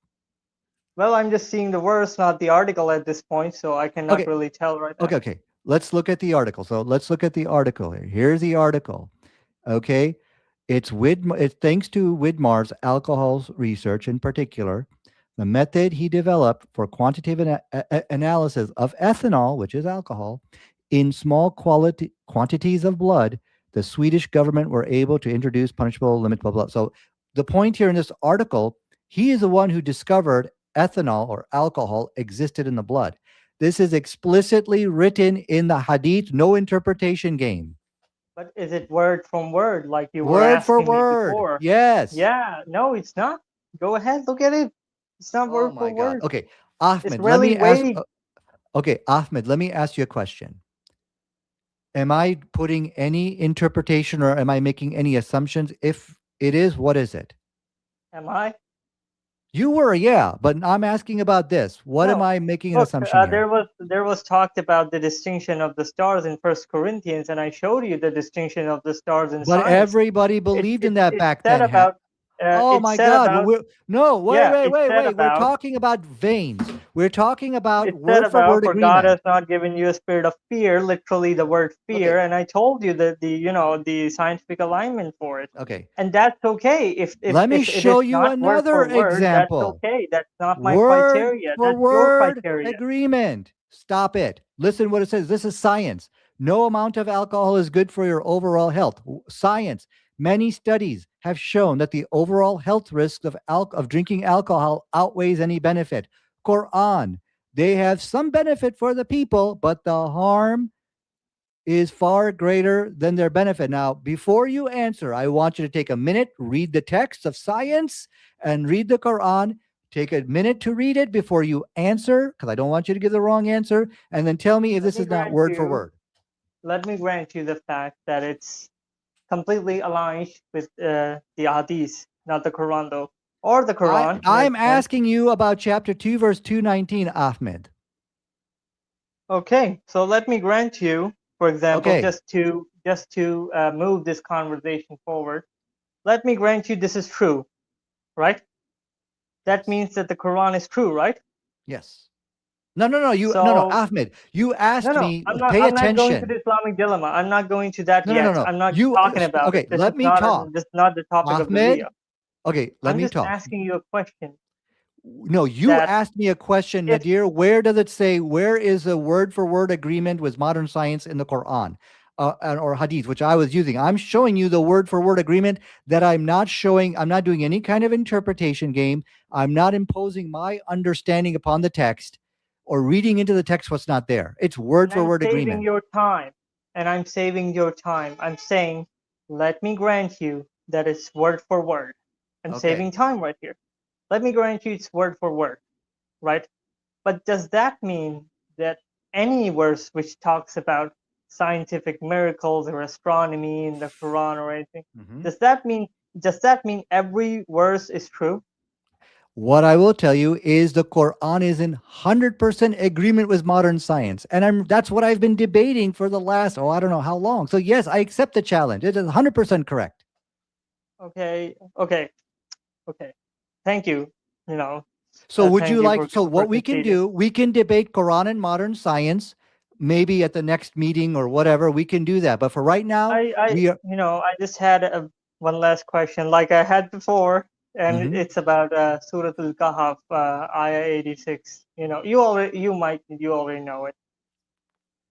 Well, I'm just seeing the verse, not the article at this point, so I cannot Okay, really tell right now. okay. Let's look at the article. So let's look at the article here. Here's the article. Okay. It's thanks to Widmar's alcohol's research in particular, the method he developed for quantitative analysis of ethanol, which is alcohol, in small quantities of blood, the Swedish government were able to introduce punishable limit, blah, blah. So the point here in this article, he is the one who discovered ethanol or alcohol existed in the blood. This is explicitly written in the hadith, no interpretation game. But is it word from word, like you were Word for asking me word. before? Yes. Yeah, no, it's not. Go ahead, look at it. It's not Oh word for my God. word. Okay. It's Ahmed, let really me ask. vague. Okay. Ahmed, let me ask you a question. Am I putting any interpretation or am I making any assumptions? If it is, what is it? Am I? You were, yeah, but I'm asking about this. What am No. I making an Look, assumption here? there was talked about the distinction of the stars in First Corinthians, and I showed you the distinction of the stars in But science. everybody It believed in it that it back said then. about Oh it my said God. Well, about no, wait, yeah, wait, it wait, said wait. We're about talking about veins. We're talking about it said word for about word for God has agreement. not given you a spirit of fear, literally the word Okay. fear, and I told you that the scientific alignment for it. Okay. And that's okay. If Let me if it show is you not word another for word, that's example. okay. That's not my Word criteria. for That's your word criteria. agreement. Stop it. Listen what it says. This is science. No amount of alcohol is good for your overall health. Science. Many studies have shown that the overall health risks of drinking alcohol outweighs any benefit. Quran. They have some benefit for the people, but the harm is far greater than their benefit. Now, before you answer, I want you to take a minute, read the text of science and read the Quran. Take a minute to read it before you answer, because I don't want you to give the wrong answer. And then tell me if Let this me is not grant word for you word. let me grant you the fact that it's completely aligned with the hadith, not the Quran, though. or the Quran. I'm Makes sense. asking you about chapter 2, verse 219, Ahmed. Okay, so let me grant you, for example, Okay. just to move this conversation forward. Let me grant you this is true, right? That Yes. means that the Quran is true, right? Yes. No, no, no. No, So Ahmed. You no, asked no, me. I'm not. Pay I'm not going to attention. the Islamic dilemma. I'm not going to that No, no, no, yet. no. I'm not You talking about it. okay? This is Let me not. talk, This is not the topic of the video. Ahmed. Okay, let I'm me just talk. asking you a question No, you that asked me a question, if Nadir. Where does it say? Where is a word for word agreement with modern science in the Quran or Hadith, which I was using? I'm showing you the word for word agreement that I'm not showing. I'm not doing any kind of interpretation game. I'm not imposing my understanding upon the text or reading into the text what's not there. It's word and for I'm word saving agreement. your time, and I'm saving your time. I'm saying, let me grant you that it's word for word. I'm Okay. saving time right here. Let me grant you it's word for word, right? But does that mean that any verse which talks about scientific miracles or astronomy in the Quran or anything, Mhm. does that mean does that mean every verse is true? What I will tell you is the Quran is in 100% agreement with modern science. And that's what I've been debating for the last, oh, I don't know how long. So, yes, I accept the challenge. It is 100% correct. Okay, okay, okay. Thank you. You know, So, would thank you you like, so for what we can conceding. do, we can debate Quran and modern science. Maybe at the next meeting or whatever, we can do that. But for right now, we are. I just had one last question, like I had before, and Mhm. it's about Surah Al-Kahf, Ayah 86. You already know it.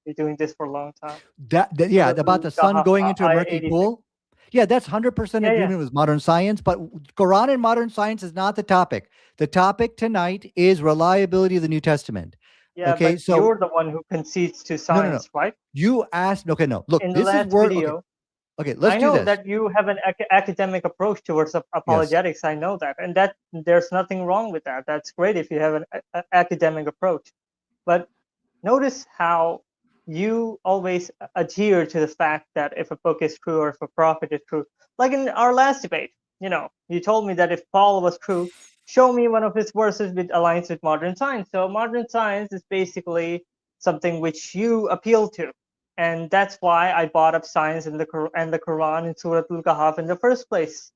You're doing this for a long time. Yeah, Surah about the sun Al-Kahf, going into a Ayah murky 86. pool. Yeah, that's 100% Yeah, yeah, agreement with modern science, but Quran and modern science is not the topic. The topic tonight is reliability of the New Testament. yeah. Okay, But so you're the one who concedes to no, no, no. science, right? You asked, okay, no. Look, In the this is last word, okay. video, Okay, let's I do know this. that you have an academic approach towards Yes. apologetics. I know that, and that there's nothing wrong with that. That's great if you have an academic approach. But notice how you always adhere to the fact that if a book is true or if a prophet is true. Like in our last debate, you told me that if Paul was true, show me one of his verses which aligns with modern science. So modern science is basically something which you appeal to. And that's why I brought up science in the Quran in Surah Al-Kahf in the first place.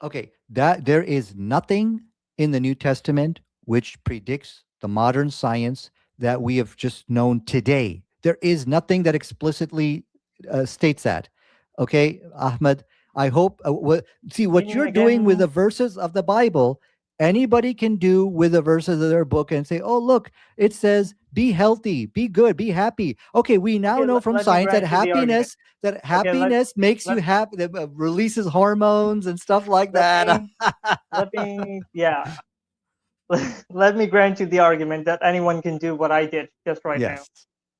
Okay, that there is nothing in the New Testament which predicts the modern science that we have just known today. There is nothing that explicitly states that. Okay, Ahmed, I hope see what Meaning you're doing with the again, verses of the Bible. Anybody can do with the verses of their book and say, "Oh, look, it says be healthy, be good, be happy." Okay, we now okay, know from let me science grant you the argument. that Okay, happiness makes you let happy, releases hormones and stuff like let that. me yeah, let me grant you the argument that anyone can do what I did just right now. Yes.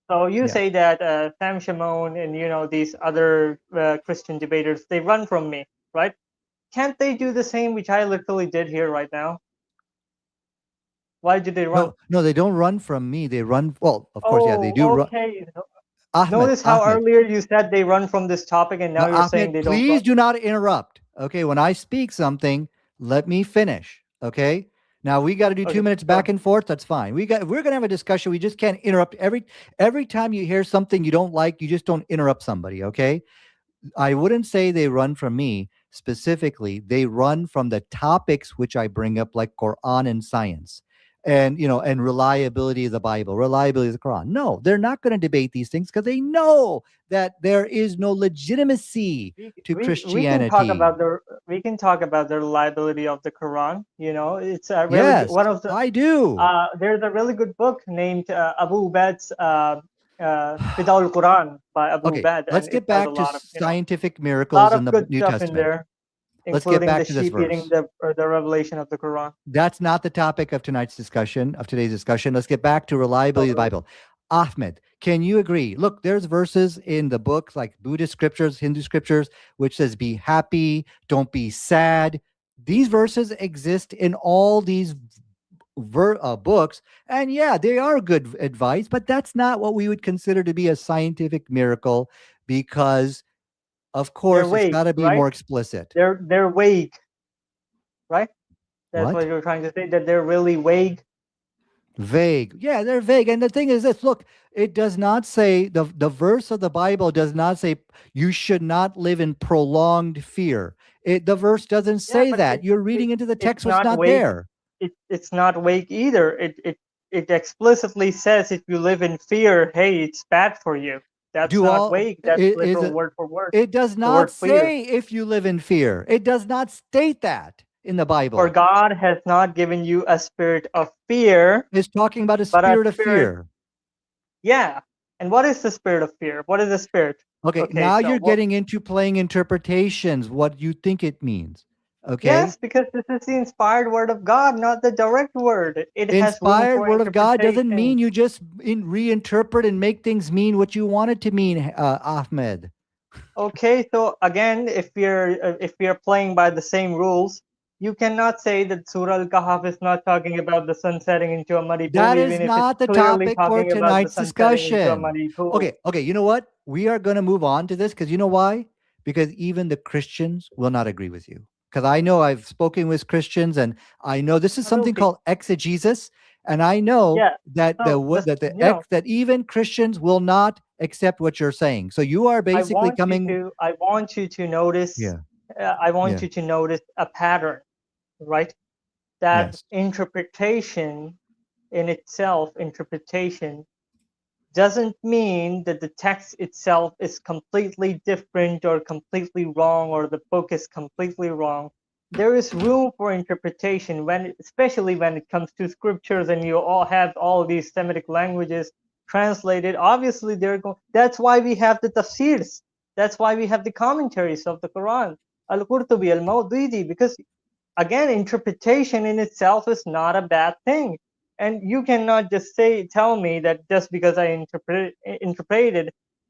So you Yes. say that Sam Shimon and these other Christian debaters, they run from me, right? Can't they do the same which I literally did here right now? Why do they run? No, no, they don't run from me. They run. Well, of course, yeah, they Oh, do run. okay. Ahmed, Notice how Ahmed. earlier you said they run from this topic and No, now you're saying Ahmed, they don't run. please do not interrupt. Okay, when I speak something, let me finish. Okay. Now we got to do Okay, 2 minutes go back ahead. and forth. That's fine. We're gonna have a discussion. We just can't interrupt every time you hear something you don't like. You just don't interrupt somebody. Okay. I wouldn't say they run from me specifically. They run from the topics which I bring up, like Quran and science, and and reliability of the Bible, reliability of the Quran. No, they're not going to debate these things because they know that there is no legitimacy to We can talk Christianity. about the reliability of the Quran. It's a really good, Yes, one of the I do. there's a really good book named Abu Ubad's Bidal Quran by Abu Okay, Ubad, let's and it get has a back to lot of scientific lot miracles in of the good New stuff in Testament. there, Let's get including the back to this sheep eating verse. the revelation of the Quran. That's not the topic of tonight's discussion, of today's discussion. Let's get back to Oh, reliability of the really? Bible. Ahmed, can you agree? Look, there's verses in the books like Buddhist scriptures, Hindu scriptures, which says be happy, don't be sad. These verses exist in all these books. And yeah, they are good advice, but that's not what we would consider to be a scientific miracle because, of They're course, it's vague, got to be right? more explicit. They're vague, right? That's what What? you're trying to say, that they're really vague. Vague. Yeah, they're vague. And the thing is this, look, it does not say the verse of the Bible does not say you should not live in prolonged fear. The verse doesn't Yeah, say but that. You're reading into the it's text what's not not vague. there. It's not vague either. It explicitly says if you live in fear, hey, it's bad for you. That's Do not all vague. That's is literal it word for word. it does The not word fear. say if you live in fear. It does not state that in the For Bible. God has not given you a spirit of fear, It's talking about a but a spirit of spirit. fear. Yeah. And what is the spirit of fear? What is the spirit? Okay, Okay, now so you're what? getting into playing interpretations, what you think it means. Okay? Yes, because this is the inspired word of God, not the direct word. It has room Inspired for word of God doesn't interpretation. mean you just reinterpret and make things mean what you want it to mean, Ahmed. Okay, so again, if we're playing by the same rules, you cannot say that Surah Al-Kahf is not talking about the sun setting into a muddy pool, That is even if it's not the clearly topic for talking about the tonight's sun setting into a discussion. muddy pool. Okay, you know what? We are going to move on to this because you know why? Because even the Christians will not agree with you. Because I know I've spoken with Christians and I know this is something Absolutely. called exegesis, and I know Yeah. that So this, that even Christians will not accept what you're saying. So you are basically coming. I want you to notice, Yeah. I want Yeah. you to notice a pattern, right? That Yes. interpretation in itself, interpretation doesn't mean that the text itself is completely different or completely wrong or the book is completely wrong. There is room for interpretation when, especially when it comes to scriptures and you all have all these Semitic languages translated. Obviously, that's why we have the tafsirs. That's why we have the commentaries of the Quran. Al-Qurtubi, Al-Mawdudi, because again, interpretation in itself is not a bad thing. And you cannot just tell me that just because I interpreted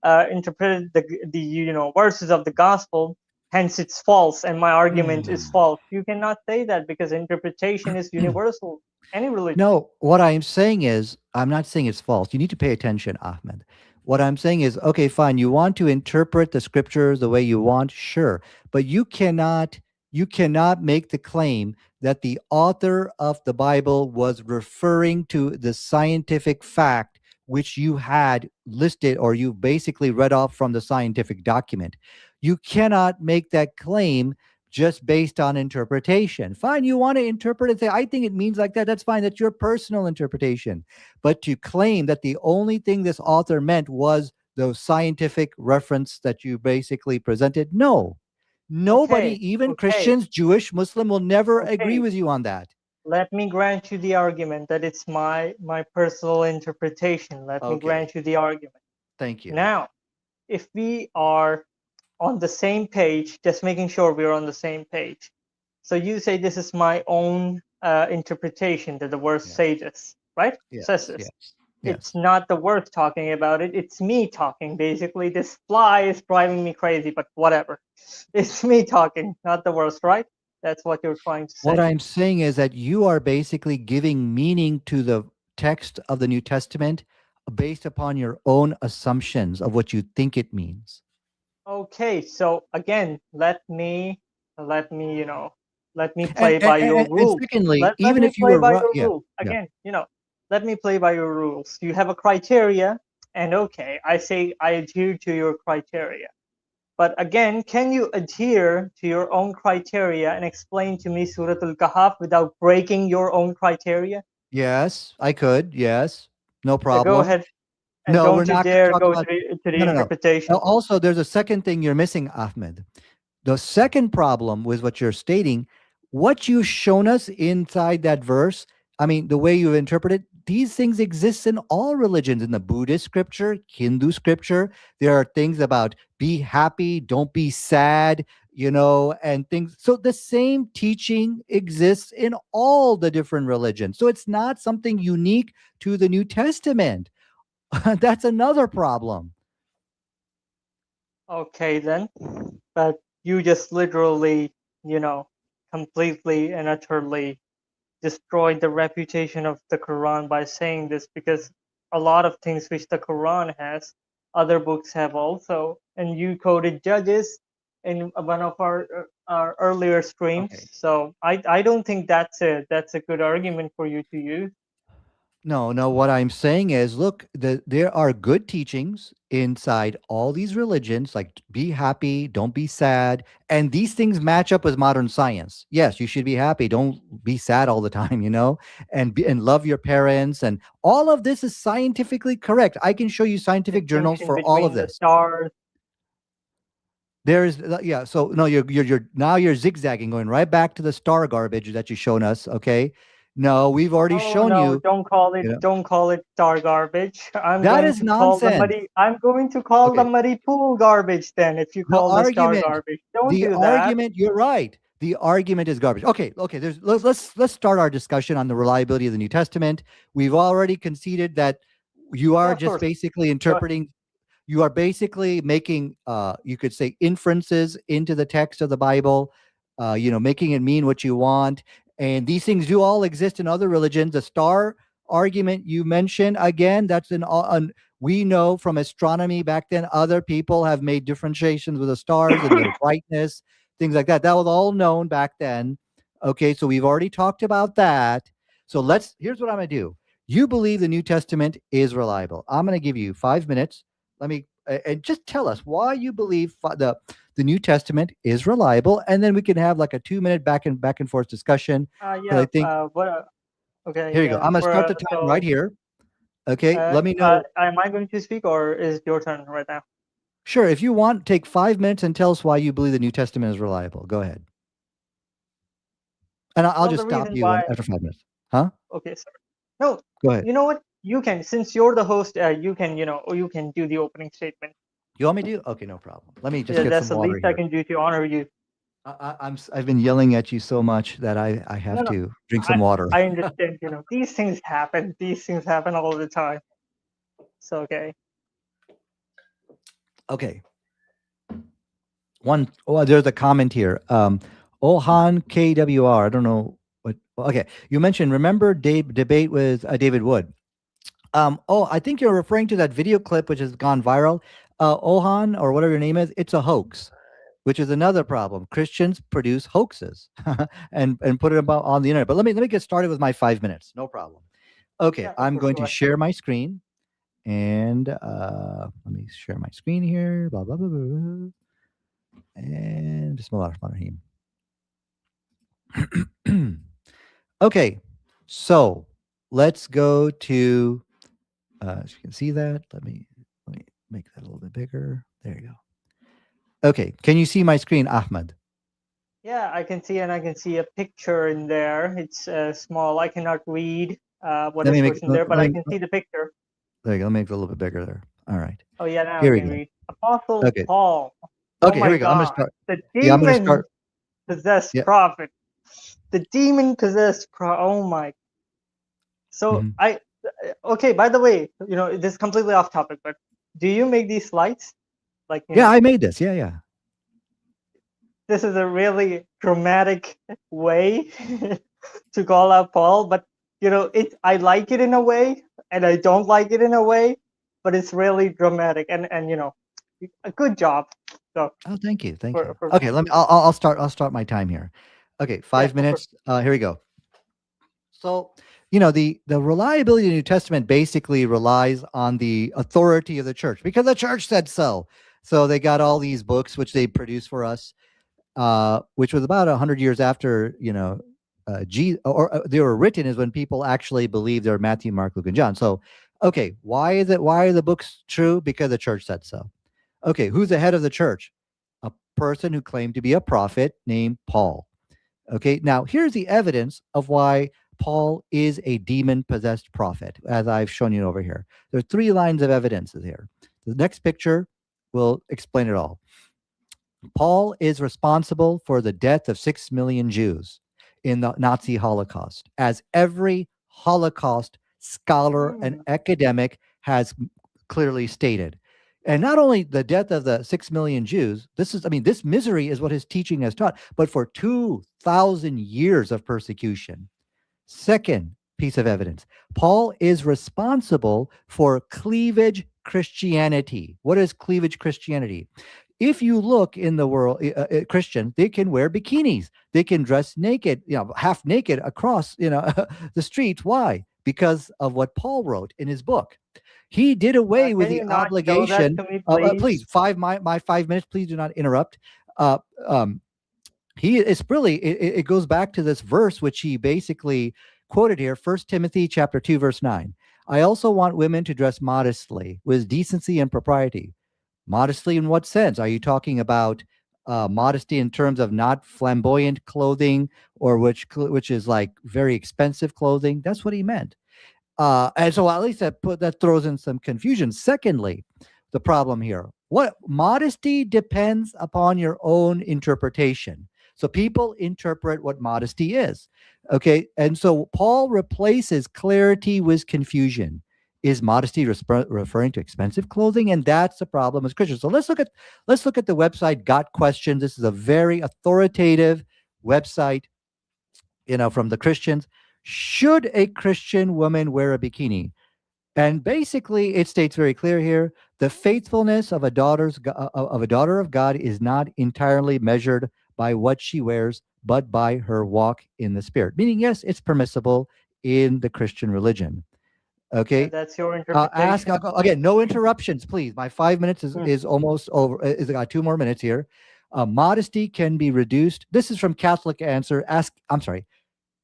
the verses of the gospel, hence it's false, and my argument is Hmm. false. You cannot say that because interpretation is universal. Any religion. No, what I'm saying is, I'm not saying it's false. You need to pay attention, Ahmed. What I'm saying is, okay, fine. You want to interpret the scriptures the way you want, sure, but you cannot make the claim that the author of the Bible was referring to the scientific fact which you had listed or you basically read off from the scientific document. You cannot make that claim just based on interpretation. Fine, you want to interpret it, say, I think it means like that. That's fine. That's your personal interpretation. But to claim that the only thing this author meant was the scientific reference that you basically presented, no. Nobody, Okay, even okay, Christians, Jewish, Muslim, will never agree okay. with you on that. Let me grant you the argument that it's my personal interpretation. Let me Okay. grant you the argument. Thank you. Now, if we are on the same page, just making sure we're on the same page. So you say this is my own interpretation that the verse Yeah. say this, right? Says Yes. this. Yes. It's Yes. not the verse talking about it. It's me talking. Basically, this fly is driving me crazy, but whatever. It's me talking, not the verse, right? That's what you're trying to What say. I'm saying is that you are basically giving meaning to the text of the New Testament based upon your own assumptions of what you think it means. Okay, so again, let me, let me And play and, by your and rules. secondly, Let even me if you play were by right, your yeah, rules. yeah, Again, let me play by your rules. You have a criteria, and okay, I say I adhere to your criteria. But again, can you adhere to your own criteria and explain to me Surah Al-Kahf without breaking your own criteria? yes, I could, yes, no Yeah, go problem. ahead. And No, we're don't you not going to dare talk go to about. the No, no, no. interpretation. Also, there's a second thing you're missing, Ahmed. The second problem with what you're stating, what you've shown us inside that verse, I mean, the way you interpret it, these things exist in all religions. In the Buddhist scripture, Hindu scripture, there are things about be happy, don't be sad, and things. So the same teaching exists in all the different religions. So it's not something unique to the New Testament. That's another problem. Okay, then. But you just literally, you know, completely and utterly destroyed the reputation of the Quran by saying this, because a lot of things which the Quran has, other books have also. And you quoted Judges in one of our our earlier streams. Okay. So I don't think that's a good argument for you to use. No, no, what I'm saying is, look, there are good teachings inside all these religions, like be happy, don't be sad. And these things match up with modern science. Yes, you should be happy, don't be sad all the time, and love your parents. And all of this is scientifically correct. I can show you scientific journals Distinction for all of between the this. stars. There is yeah. So no, you're now you're zigzagging, going right back to the star garbage that you've shown us. Okay, no, we've already Oh shown no, you. don't call it You know don't call it star garbage. that is nonsense. I'm going to call the Okay, muddy pool garbage then if you the call the star argument, garbage. Don't do that. you're right. The argument is garbage. Okay, okay. Let's start our discussion on the reliability of the New Testament. We've already conceded that you Yeah, are of just course. basically Go interpreting, you are basically making you could say inferences into the text of the Bible, making it mean what you want. And these things do all exist in other religions. The star argument you mentioned, again, that's we know from astronomy back then, other people have made differentiations with the stars and their brightness, things like that. That was all known back then. Okay, so we've already talked about that. So here's what I'm going to do. You believe the New Testament is reliable. I'm going to give you 5 minutes. Let me and just tell us why you believe the New Testament is reliable, and then we can have like a 2 minute back and forth discussion. Because I yeah, think what okay, here you go. yeah. I'm gonna For start the time right here. Okay, let me know. am I going to speak or is it your turn right now? Sure, if you want, take 5 minutes and tell us why you believe the New Testament is reliable. Go ahead, and I'll Well, just the stop reason you why after 5 minutes. Huh? okay, sorry. No, Go ahead. you know what? You can since you're the host, you can, you can do the opening statement. You want me to? Okay, no problem. Let me just Yeah, get that's some the water least I here. can do to honor you. I've been yelling at you so much that I No, have no, to drink some I water. I understand. These things happen. These things happen all the time. So okay. Okay. There's a comment here. Ohan KWR. I don't know what. Okay, you mentioned. Remember debate with David Wood. I think you're referring to that video clip which has gone viral. Ohan or whatever your name is, it's a hoax, which is another problem. Christians produce hoaxes and put it about on the internet. But let me get started with my 5 minutes. No problem. Okay, Yeah, of I'm course. going Go to ahead. share my screen and let me share my screen here. Blah blah blah blah. Blah. And Bismillahirrahmanirrahim. Okay, so let's go to. As you can see that, let me make that a little bit bigger. There you go. Okay, can you see my screen, Ahmed? Yeah, I can see and I can see a picture in there. It's small. I cannot read what Let me is make. written there, but I can see the picture. There you go. Let me make it a little bit bigger there. All right. Oh yeah, now I Here we can go. read. Apostle Okay. Paul. Oh Okay. Here my we go. I'm gonna God, start. the Yeah, I'm gonna demon start. possessed Yeah. prophet. The demon possessed prophet. Oh my. So Mhm. okay. By the way, this is completely off topic, but do you make these slides? Like Yeah, I made this. Yeah, yeah. this is a really dramatic way to call out Paul, but I like it in a way, and I don't like it in a way, but it's really dramatic, and a good job. So Oh, thank you, thank you. for Okay, let me. I'll start. I'll start my time here. Okay, yeah, five of course. minutes. Here we go. So, the reliability of the New Testament basically relies on the authority of the church because the church said so. So they got all these books which they produce for us, which was about 100 years after they were written is when people actually believed they were Matthew, Mark, Luke, and John. So, okay, why is it? Why are the books true? Because the church said so. Okay, who's the head of the church? A person who claimed to be a prophet named Paul. Okay, now here's the evidence of why Paul is a demon possessed prophet, as I've shown you over here. There are 3 lines of evidence here. The next picture will explain it all. Paul is responsible for the death of 6 million Jews in the Nazi Holocaust, as every Holocaust scholar and Mm, academic has clearly stated. And not only the death of the 6 million Jews, this misery is what his teaching has taught, but for 2,000 years of persecution. Second piece of evidence, Paul is responsible for cleavage Christianity. What is cleavage Christianity? if you look in the world, Christian, they can wear bikinis. They can dress naked, half naked across, the streets. Why? Because of what Paul wrote in his book. He did away with Can the you not show that obligation. to me, Please, please? my 5 minutes. Please do not interrupt. Uh, um, he it's really it goes back to this verse which he basically quoted here, First Timothy chapter 2 verse 9. I also want women to dress modestly with decency and propriety. Modestly in what sense? Are you talking about modesty in terms of not flamboyant clothing, or which is like very expensive clothing? That's what he meant. And so at least that throws in some confusion. Secondly, the problem here, what modesty depends upon your own interpretation. So people interpret what modesty is. Okay. And so Paul replaces clarity with confusion. Is modesty referring to expensive clothing? And that's the problem as Christians. So let's look at the website Got Questions. This is a very authoritative website, from the Christians. Should a Christian woman wear a bikini? And basically, it states very clear here: the faithfulness of a daughter of God is not entirely measured by what she wears, but by her walk in the Spirit. Meaning, yes, it's permissible in the Christian religion. And Okay. that's your Ask interpretation. again. No interruptions, please. My 5 minutes is, Hmm. is almost over. Is got 2 more minutes here. Modesty can be reduced. This is from Catholic Answer. I'm sorry,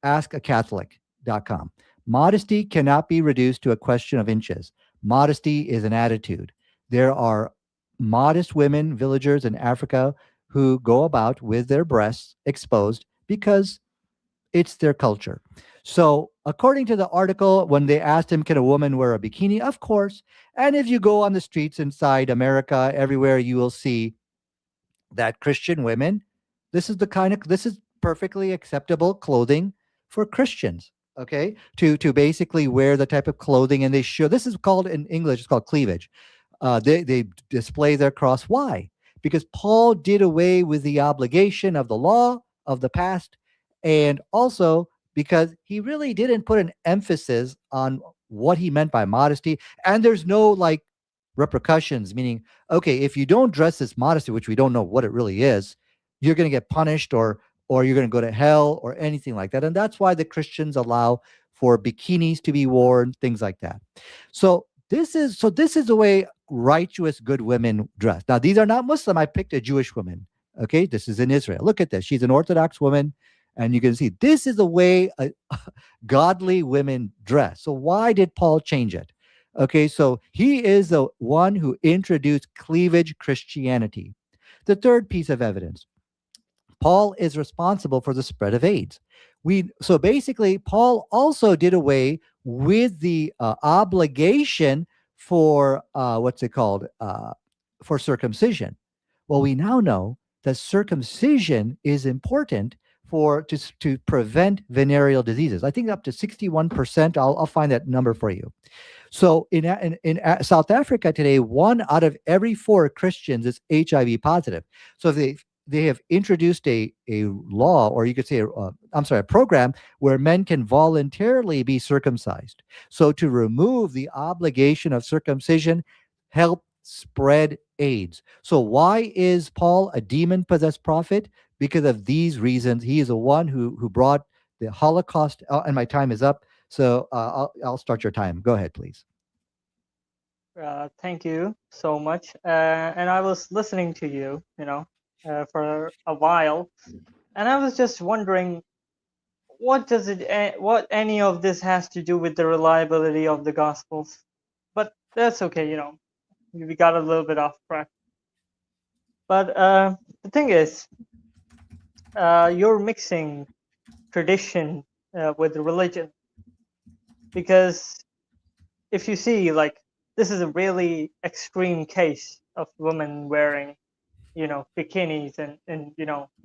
askacatholic.com. Modesty cannot be reduced to a question of inches. Modesty is an attitude. There are modest women, villagers in Africa, who go about with their breasts exposed because it's their culture. So, according to the article, when they asked him, can a woman wear a bikini? Of course. And if you go on the streets inside America, everywhere you will see that Christian women, this is perfectly acceptable clothing for Christians. Okay, to basically wear the type of clothing, and they show, this is called, in English, it's called cleavage. They display their cross. Why? Because Paul did away with the obligation of the law of the past, and also because he really didn't put an emphasis on what he meant by modesty. And there's no like repercussions, meaning, okay, if you don't dress this modesty, which we don't know what it really is, you're going to get punished, or you're going to go to hell, or anything like that. And that's why the Christians allow for bikinis to be worn, things like that. So this is the way righteous good women dress. Now these are not Muslim. I picked a Jewish woman. Okay, this is in Israel. Look at this. She's an Orthodox woman, and you can see this is the way godly women dress. So why did Paul change it? Okay, so he is the one who introduced cleavage Christianity. The third piece of evidence: Paul is responsible for the spread of AIDS. So basically, Paul also did away with the obligation for what's it called, for circumcision. Well, we now know that circumcision is important to prevent venereal diseases. I think up to 61%. I'll find that number for you. So in South Africa today, 1 out of every 4 Christians is HIV positive. So they have introduced a law, or you could say, a program where men can voluntarily be circumcised. So to remove the obligation of circumcision, help spread AIDS. So why is Paul a demon possessed prophet? Because of these reasons. He is the one who brought the Holocaust. And my time is up. So I'll start your time. Go ahead, please. Thank you so much. And I was listening to you, for a while, and I was just wondering, what any of this has to do with the reliability of the Gospels? But that's okay, we got a little bit off track. But the thing is, you're mixing tradition with religion, because if you see, like, this is a really extreme case of women wearing, bikinis and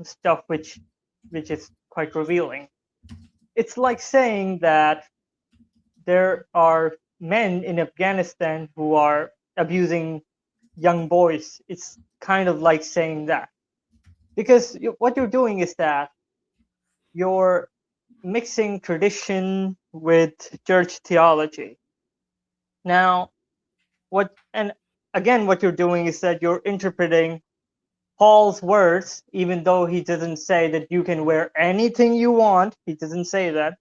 stuff which is quite revealing. It's like saying that there are men in Afghanistan who are abusing young boys. It's kind of like saying that, because what you're doing is that you're mixing tradition with church theology. Now, what you're doing is that you're interpreting Paul's words, even though he doesn't say that you can wear anything you want, he doesn't say that.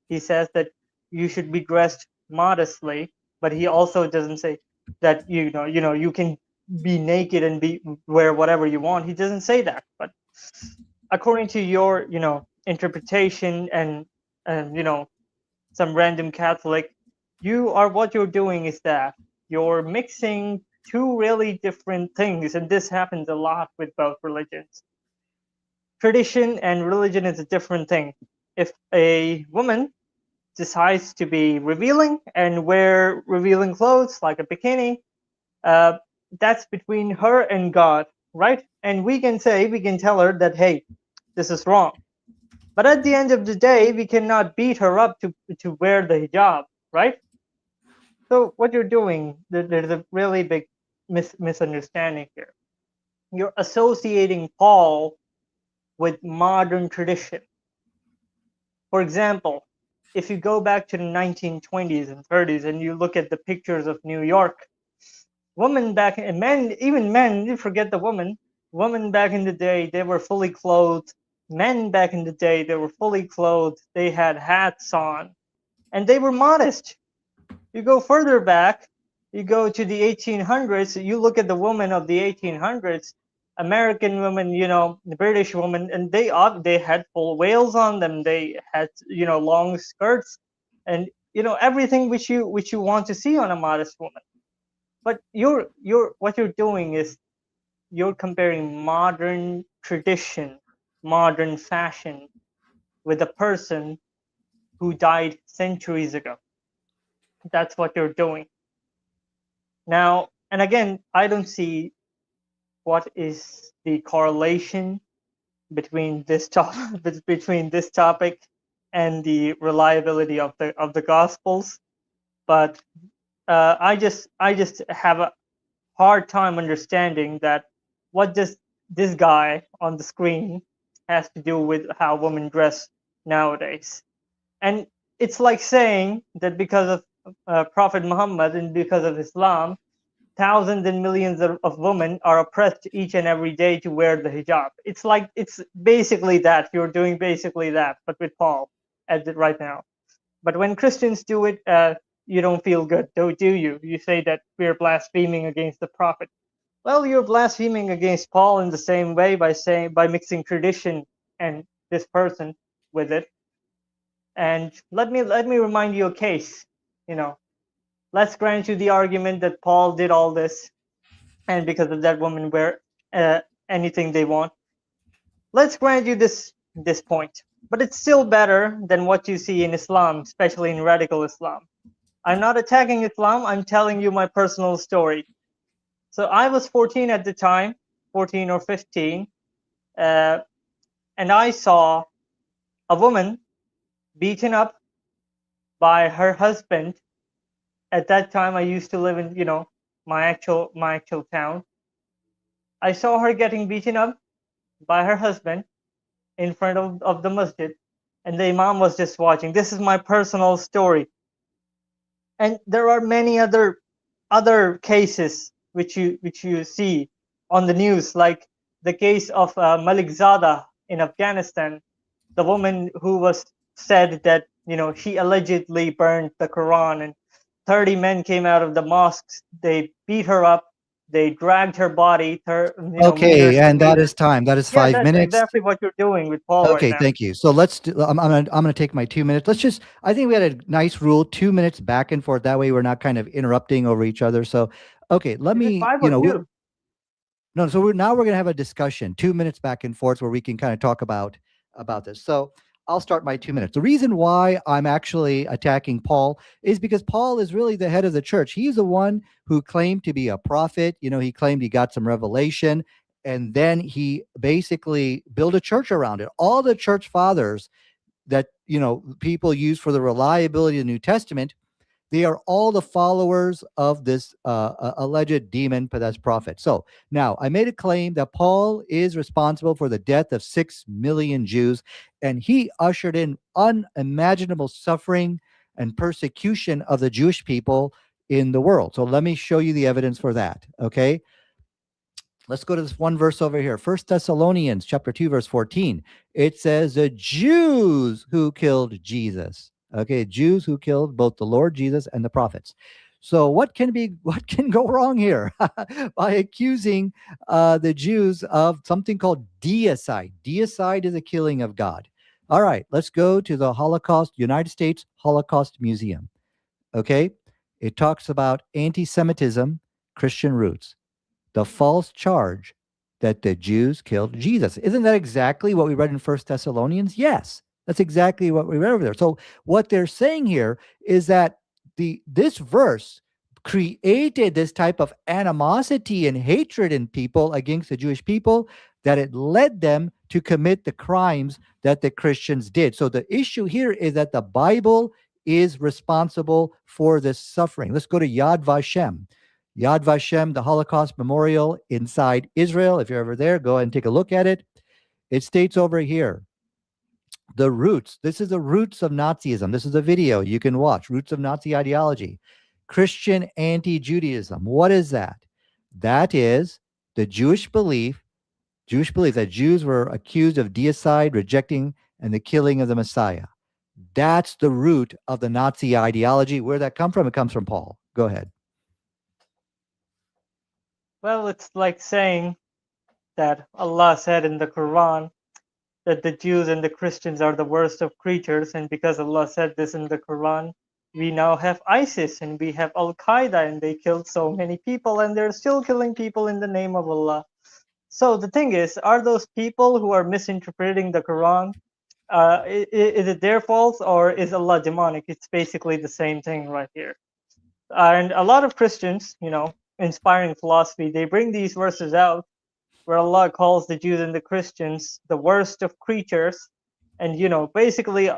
He says that you should be dressed modestly, but he also doesn't say that you can be naked and be wear whatever you want. He doesn't say that. But according to your interpretation and some random Catholic, what you're doing is that you're mixing two really different things, and this happens a lot with both religions. Tradition and religion is a different thing. If a woman decides to be revealing and wear revealing clothes like a bikini, uh, that's between her and God, right? And we can tell her that, hey, this is wrong. But at the end of the day, we cannot beat her up to wear the hijab, right? So what you're doing, there's a really big misunderstanding here. You're associating Paul with modern tradition. For example, if you go back to the 1920s and 30s and you look at the pictures of New York, women back and men, even men, you forget the women. Women back in the day, they were fully clothed. Men back in the day, they were fully clothed. They had hats on, and they were modest. You go further back, you go to the 1800s, you look at the women of the 1800s, American women, the British women, and they had full veils on them. They had long skirts, and everything which you want to see on a modest woman. But what you're doing is you're comparing modern tradition, modern fashion with a person who died centuries ago. That's what you're doing. Now, and again, I don't see what is the correlation between this topic between this topic and the reliability of the Gospels, but I just have a hard time understanding that what does this guy on the screen has to do with how women dress nowadays. And it's like saying that because of Prophet Muhammad and because of Islam, thousands and millions of women are oppressed each and every day to wear the hijab. It's basically that you're doing basically that, but with Paul as it right now. But when Christians do it, you don't feel good, do you? You say that we're blaspheming against the prophet. Well, you're blaspheming against Paul in the same way by mixing tradition and this person with it. And let me remind you a case. You know, let's grant you the argument that Paul did all this and because of that women wear anything they want. Let's grant you this point, but it's still better than what you see in Islam, especially in radical Islam. I'm not attacking Islam. I'm telling you my personal story. So I was 14 at the time, 14 or 15, uh, and I saw a woman beaten up by her husband. At that time, I used to live in my actual town. I saw her getting beaten up by her husband in front of the masjid, and the imam was just watching. This is my personal story, and there are many other cases which you see on the news, like the case of Malik Zada in Afghanistan, the woman who was said that she allegedly burned the Quran, and 30 men came out of the mosques. They beat her up. They dragged her body, Okay, meters and and that meters. is time. That is Yeah, 5 minutes. exactly what you're doing with Paul right Okay, now. thank you. So let's do, I'm gonna take my 2 minutes. Let's just I think we had a nice rule, 2 minutes back and forth. That way we're not kind of interrupting over each other. So okay, let Is it me, five or two? no, so we're gonna have a discussion, 2 minutes back and forth where we can kind of talk about this. So I'll start my 2 minutes. The reason why I'm actually attacking Paul is because Paul is really the head of the church. He's the one who claimed to be a prophet. He claimed he got some revelation, and then he basically built a church around it. All the church fathers that people use for the reliability of the New Testament, they are all the followers of this alleged demon possessed prophet. So now I made a claim that Paul is responsible for the death of 6 million Jews, and he ushered in unimaginable suffering and persecution of the Jewish people in the world. So let me show you the evidence for that. Okay. Let's go to this one verse over here. First Thessalonians chapter 2, verse 14. It says the Jews who killed Jesus. Okay, Jews who killed both the Lord Jesus and the prophets. So what can go wrong here by accusing the Jews of something called deicide? Deicide is a killing of God. All right, let's go to the Holocaust, United States Holocaust Museum. Okay, it talks about anti-Semitism, Christian roots, the false charge that the Jews killed Jesus. Isn't that exactly what we read in First Thessalonians? Yes, that's exactly what we read over there. So what they're saying here is that this verse created this type of animosity and hatred in people against the Jewish people that it led them to commit the crimes that the Christians did. So the issue here is that the Bible is responsible for this suffering. Let's go to Yad Vashem. Yad Vashem, the Holocaust Memorial inside Israel. If you're ever there, go ahead and take a look at it. It states over here the roots. This is the roots of Nazism. This is a video you can watch. Roots of Nazi ideology. Christian anti Judaism. What is that? That is the Jewish belief that Jews were accused of deicide, rejecting, and the killing of the Messiah. That's the root of the Nazi ideology. Where that come from? It comes from Paul. Go ahead. Well, it's like saying that Allah said in the Quran that the Jews and the Christians are the worst of creatures, and because Allah said this in the Quran, we now have ISIS and we have Al Qaeda, and they killed so many people, and they're still killing people in the name of Allah. So the thing is, are those people who are misinterpreting the Quran, is it their fault or is Allah demonic? It's basically the same thing right here. And a lot of Christians, inspiring philosophy, they bring these verses out where Allah calls the Jews and the Christians the worst of creatures. And, basically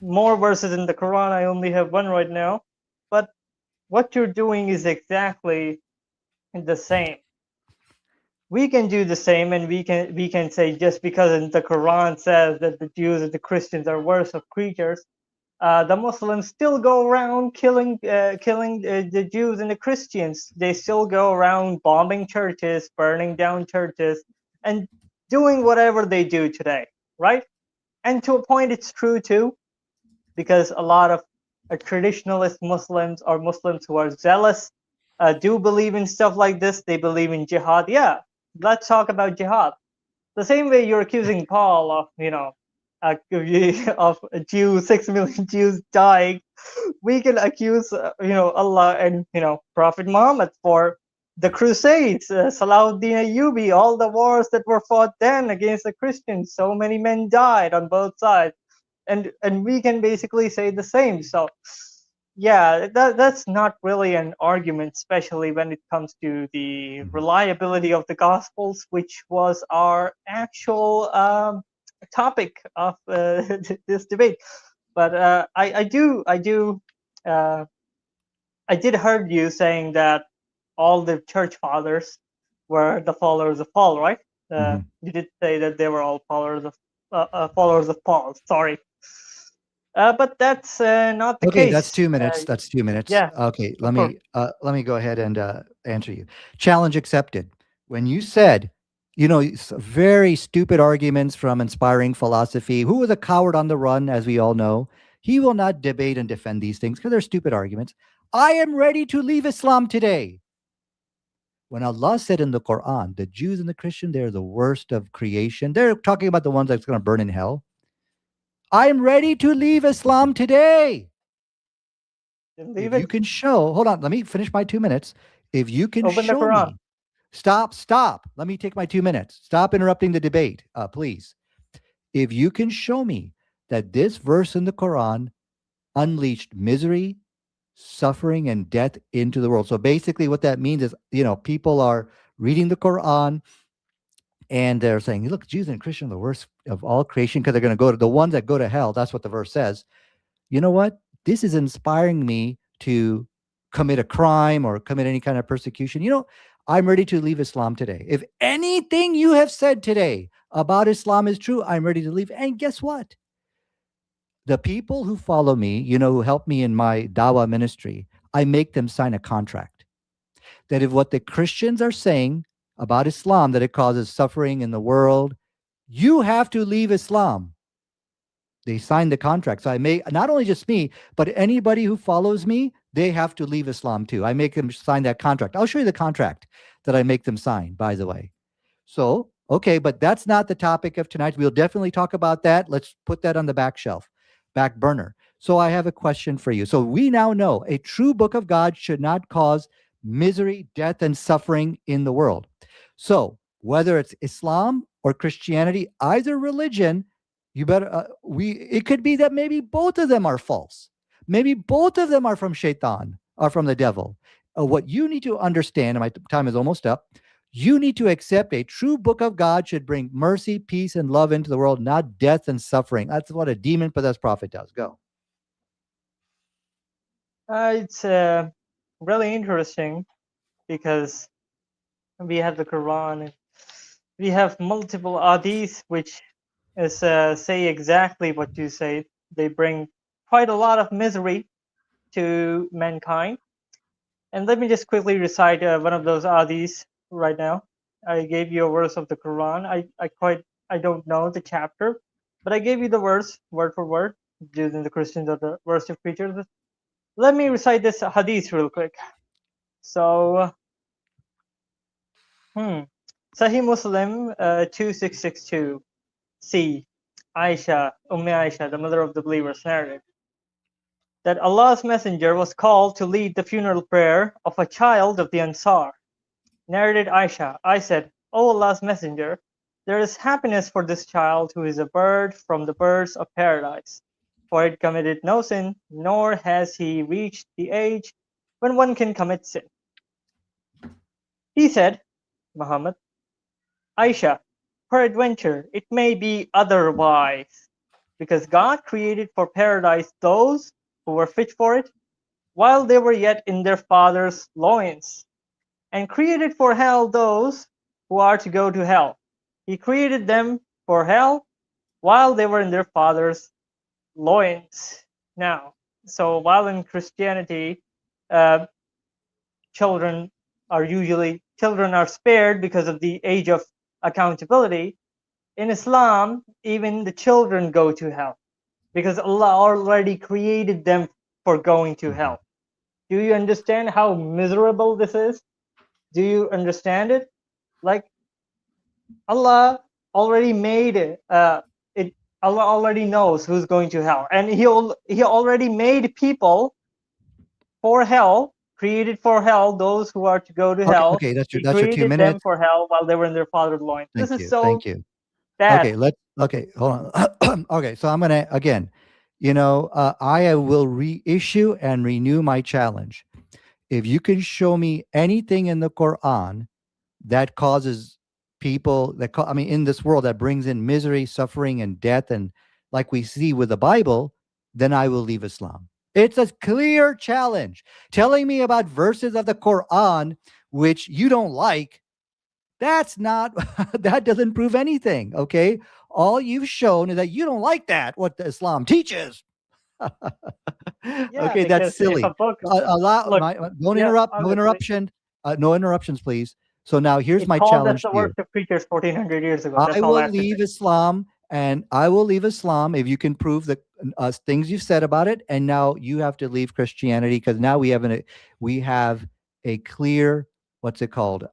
more verses in the Quran. I only have one right now. But what you're doing is exactly the same. We can do the same, and we can say just because in the Quran says that the Jews and the Christians are worse of creatures, the Muslims still go around killing the Jews and the Christians. They still go around bombing churches, burning down churches, and doing whatever they do today, right? And to a point, it's true too, because a lot of traditionalist Muslims or Muslims who are zealous do believe in stuff like this. They believe in jihad. Yeah, let's talk about jihad. The same way you're accusing Paul of, of Jews, 6 million Jews dying, we can accuse, Allah and, Prophet Muhammad for the Crusades, Salahuddin Ayyubi, all the wars that were fought then against the Christians. So many men died on both sides, and we can basically say the same. So yeah, that's not really an argument, especially when it comes to the Mhm. reliability of the Gospels, which was our actual topic of this debate. But uh, I did heard you saying that all the church fathers were the followers of Paul, right? Mhm. You did say that they were all followers of Paul. Sorry, but that's not the Okay, that's case. 2 minutes, that's 2 minutes. Yeah, Okay, of course. let me go ahead and, answer you. Challenge accepted. When you said, very stupid arguments from inspiring philosophy, who was a coward on the run, as we all know, he will not debate and defend these things because 'cause they're stupid arguments. I am ready to leave Islam today. When Allah said in the Quran, the Jews and the Christian, they're the worst of creation, they're talking about the ones that's gonna burn in hell. I am ready to leave Islam today. Leave If you it. can show, hold on, let me finish my 2 minutes. If you can Open the show Quran. me, stop. Let me take my 2 minutes. Stop interrupting the debate, please. If you can show me that this verse in the Quran unleashed misery, suffering, and death into the world. So basically, what that means is, people are reading the Quran and they're saying, look, Jews and Christians are the worst of all creation because they're going to go to the ones that go to hell. That's what the verse says. You know what? This is inspiring me to commit a crime or commit any kind of persecution. I'm ready to leave Islam today. If anything you have said today about Islam is true, I'm ready to leave. And guess what? The people who follow me, who help me in my dawah ministry, I make them sign a contract that if what the Christians are saying about Islam that it causes suffering in the world, you have to leave Islam. They signed the contract. So I make not only just me, but anybody who follows me, they have to leave Islam too. I make them sign that contract. I'll show you the contract that I make them sign, by the way. So, okay, but that's not the topic of tonight. We'll definitely talk about that. Let's put that on the back shelf, back burner. So, I have a question for you. So, we now know a true book of God should not cause misery, death, and suffering in the world. So, whether it's Islam or Christianity, either religion, you better, it could be that maybe both of them are false. Maybe both of them are from Shaitan, are from the devil. What you need to understand, and my time is almost up, you need to accept a true book of God should bring mercy, peace, and love into the world, not death and suffering. That's what a demon possessed prophet does. Go. It's really interesting because we have the Quran, and we have multiple hadiths which say exactly what you say. They bring quite a lot of misery to mankind. And let me just quickly recite one of those hadiths right now. I gave you a verse of the Quran. I don't know the chapter, but I gave you the verse word for word. Jews and the Christians are the worst of creatures. Let me recite this hadith real quick. So, Sahih Muslim 2662. C. Aisha, the mother of the believers, narrated that Allah's Messenger was called to lead the funeral prayer of a child of the Ansar. Narrated Aisha, I said, O Allah's Messenger, there is happiness for this child who is a bird from the birds of paradise. For he committed no sin, nor has he reached the age when one can commit sin. He said, Muhammad, Aisha, peradventure it may be otherwise, because God created for paradise those who were fit for it, while they were yet in their father's loins, and created for hell those who are to go to hell. He created them for hell while they were in their father's loins. Now, so while in Christianity, uh, children children are spared because of the age of accountability. In Islam, even the children go to hell because Allah already created them for going to Mhm. hell. Do you understand how miserable this is? Do you understand it? Like Allah already made it. Allah already knows who's going to hell, and He already made people for hell, created for hell those who are to go to Okay, hell. okay, He that's your two created them minutes. for hell while they were in their father's loins. This Thank is you, so thank you. bad. Okay, hold on. Okay, so I'm gonna again, I will reissue and renew my challenge. If you can show me anything in the Quran that causes I mean, in this world that brings in misery, suffering, and death, and like we see with the Bible, then I will leave Islam. It's a clear challenge. Telling me about verses of the Quran which you don't like, that's not, that doesn't prove anything. Okay. All you've shown is that you don't like that, what the Islam teaches. Yeah, Okay, that's because if a silly. book, Allow look, my, don't yeah, interrupt, no obviously, interruption, no interruptions, please. So now here's it my called us challenge the to you. worst of creatures 1400 years ago. I That's all I will have to say. leave Islam, and I will leave Islam if you can prove the things you've said about it. And now you have to leave Christianity because now we have a clear, what's it called,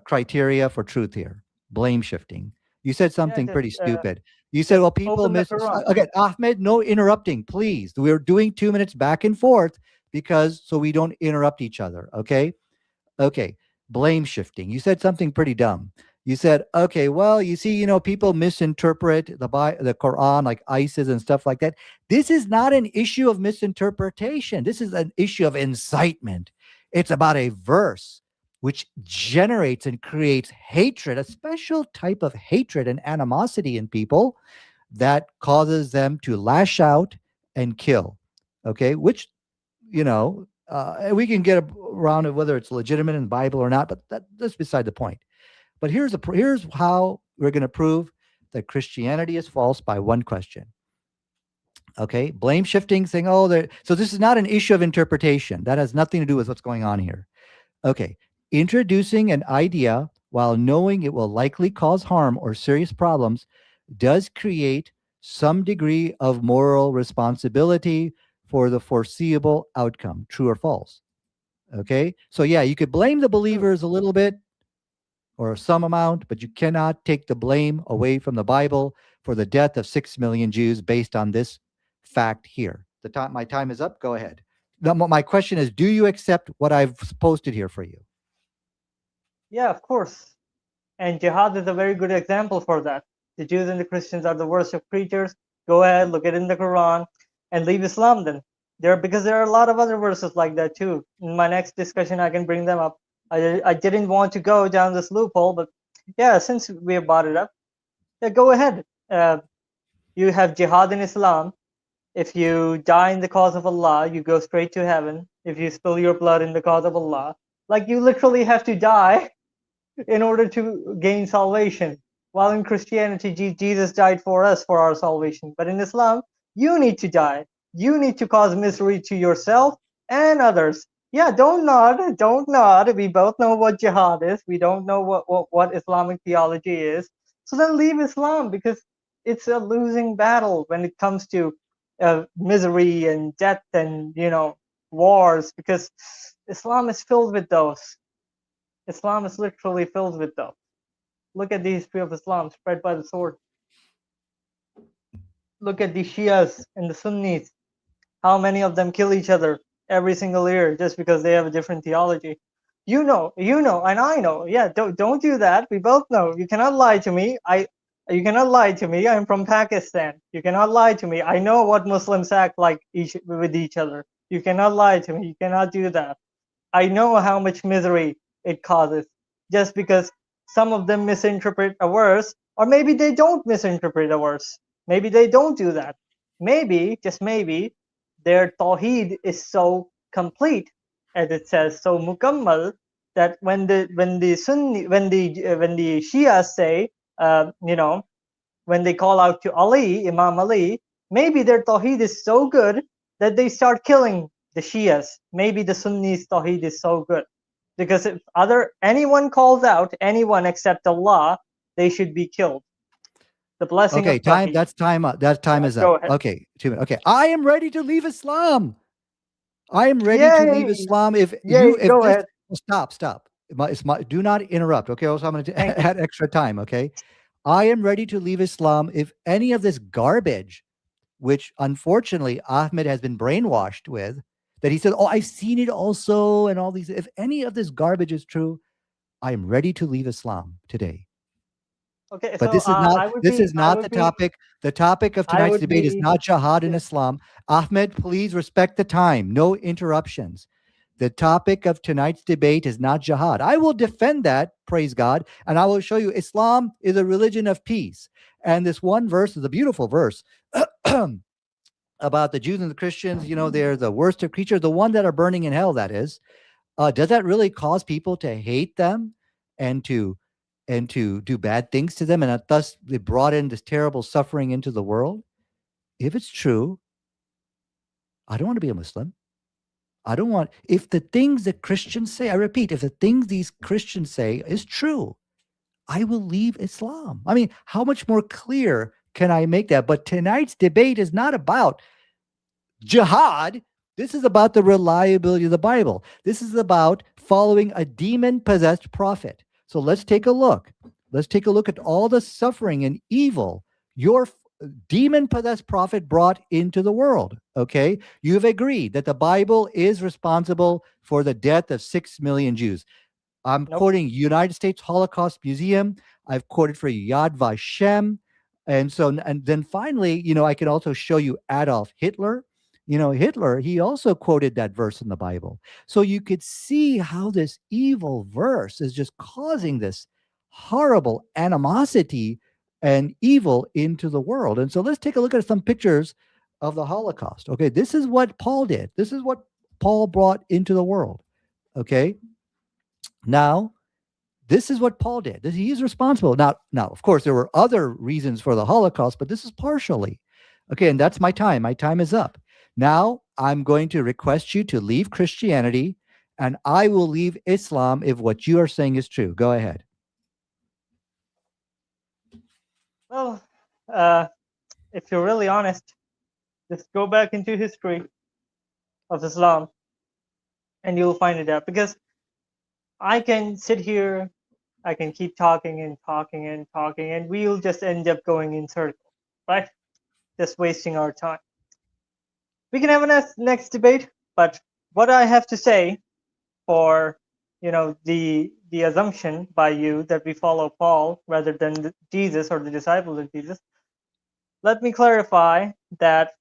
criteria for truth here. Blame shifting. You said Yeah, something pretty stupid. You said, just well, people open the miss. Quran. Again, Ahmed, no interrupting, please. We're doing 2 minutes back and forth because so we don't interrupt each other. Okay. Okay, blame shifting. You said something pretty dumb. You said, okay, well, you see, people misinterpret the Quran, like ISIS and stuff like that. This is not an issue of misinterpretation. This is an issue of incitement. It's about a verse which generates and creates hatred, a special type of hatred and animosity in people that causes them to lash out and kill. Okay, which we can get around it whether it's legitimate in the Bible or not, but that's beside the point. But here's how we're going to prove that Christianity is false by one question. Okay, blame shifting, saying, "Oh, so this is not an issue of interpretation. That has nothing to do with what's going on here." Okay, introducing an idea while knowing it will likely cause harm or serious problems, does create some degree of moral responsibility for the foreseeable outcome. True or false? Okay. So, yeah, you could blame the True. believers a little bit or some amount, but you cannot take the blame away from the Bible for the death of 6 million Jews based on this fact here. My time is up. Go ahead. Now, my question is, do you accept what I've posted here for you? Yeah, of course. And jihad is a very good example for that. The Jews and the Christians are the worst of creatures. Go ahead, look it in the Quran, and leave Islam then. Because there are a lot of other verses like that too. In my next discussion, I can bring them up. I didn't want to go down this loophole, but yeah, since we have brought it up, yeah, go ahead. You have jihad in Islam. If you die in the cause of Allah, you go straight to heaven. If you spill your blood in the cause of Allah, like you literally have to die in order to gain salvation. While in Christianity, Jesus died for us for our salvation. But in Islam, you need to die. You need to cause misery to yourself and others. Yeah, don't nod. Don't nod. We both know what jihad is. We don't know what Islamic theology is. So then leave Islam because it's a losing battle when it comes to misery and death and, wars, because Islam is filled with those. Islam is literally filled with them. Look at the history of Islam spread by the sword. Look at the Shias and the Sunnis. How many of them kill each other every single year just because they have a different theology? And I know. Yeah, don't do that. We both know. You cannot lie to me. You cannot lie to me. I'm from Pakistan. You cannot lie to me. I know what Muslims act like with each other. You cannot lie to me. You cannot do that. I know how much misery it causes just because some of them misinterpret a verse, or maybe they don't misinterpret a verse. Maybe they don't do that. Maybe, just maybe, their tawheed is so complete, as it says, so mukammal, that when the Sunni when the Shia say, when they call out to Ali, Imam Ali, maybe their tawheed is so good that they start killing the Shias. Maybe the Sunnis' tawheed is so good. Because if anyone calls out anyone except Allah, they should be killed. The blessing Okay, of time. tawheed. That's time. That time Yeah, is up. go ahead. Okay, 2 minutes. Okay, I am ready to leave Islam. I am ready to leave Yay! Islam. Yay, If go this, ahead. stop. Do not interrupt. Okay, also I'm going Thank to you. add extra time. Okay, I am ready to leave Islam if any of this garbage, which unfortunately Ahmed has been brainwashed with, that he said, "Oh, I've seen it also," and all these. If any of this garbage is true, I am ready to leave Islam today. Okay, But so this is not I would this be, is I not the would be, topic. The topic of I tonight's would debate is be, not jihad in yeah, Islam. Ahmed, please respect the time. No interruptions. The topic of tonight's debate is not jihad. I will defend that, praise God, and I will show you Islam is a religion of peace. And this one verse is a beautiful verse about the Jews and the Christians. They're the worst of creatures, the one that are burning in hell, that is. Does that really cause people to hate them and to do bad things to them, and thus they brought in this terrible suffering into the world? If it's true, I don't want to be a Muslim. I don't want, if the things that Christians say, I repeat, if the things these Christians say is true, I will leave Islam. I mean, how much more clear can I make that? But tonight's debate is not about jihad. This is about the reliability of the Bible. This is about following a demon possessed prophet. So let's take a look. Let's take a look at all the suffering and evil your demon possessed prophet brought into the world. Okay. You've agreed that the Bible is responsible for the death of 6 million Jews. I'm nope. quoting United States Holocaust Museum. I've quoted for Yad Vashem. And then finally, I can also show you Adolf Hitler. Hitler, he also quoted that verse in the Bible. So you could see how this evil verse is just causing this horrible animosity and evil into the world. And so let's take a look at some pictures of the Holocaust. Okay, this is what Paul did. This is what Paul brought into the world. Okay, now, this is what Paul did. He is responsible. Now, of course, there were other reasons for the Holocaust, but this is partially. Okay, and that's my time. My time is up. Now, I'm going to request you to leave Christianity, and I will leave Islam if what you are saying is true. Go ahead. Well, uh, if you're really honest, just go back into history of Islam and you'll find it out. Because I can sit here, I can keep talking and talking and talking, and we'll just end up going in circles, right? Just wasting our time. We can have a next debate, but what I have to say for the assumption by you that we follow Paul rather than Jesus or the disciples of Jesus, let me clarify that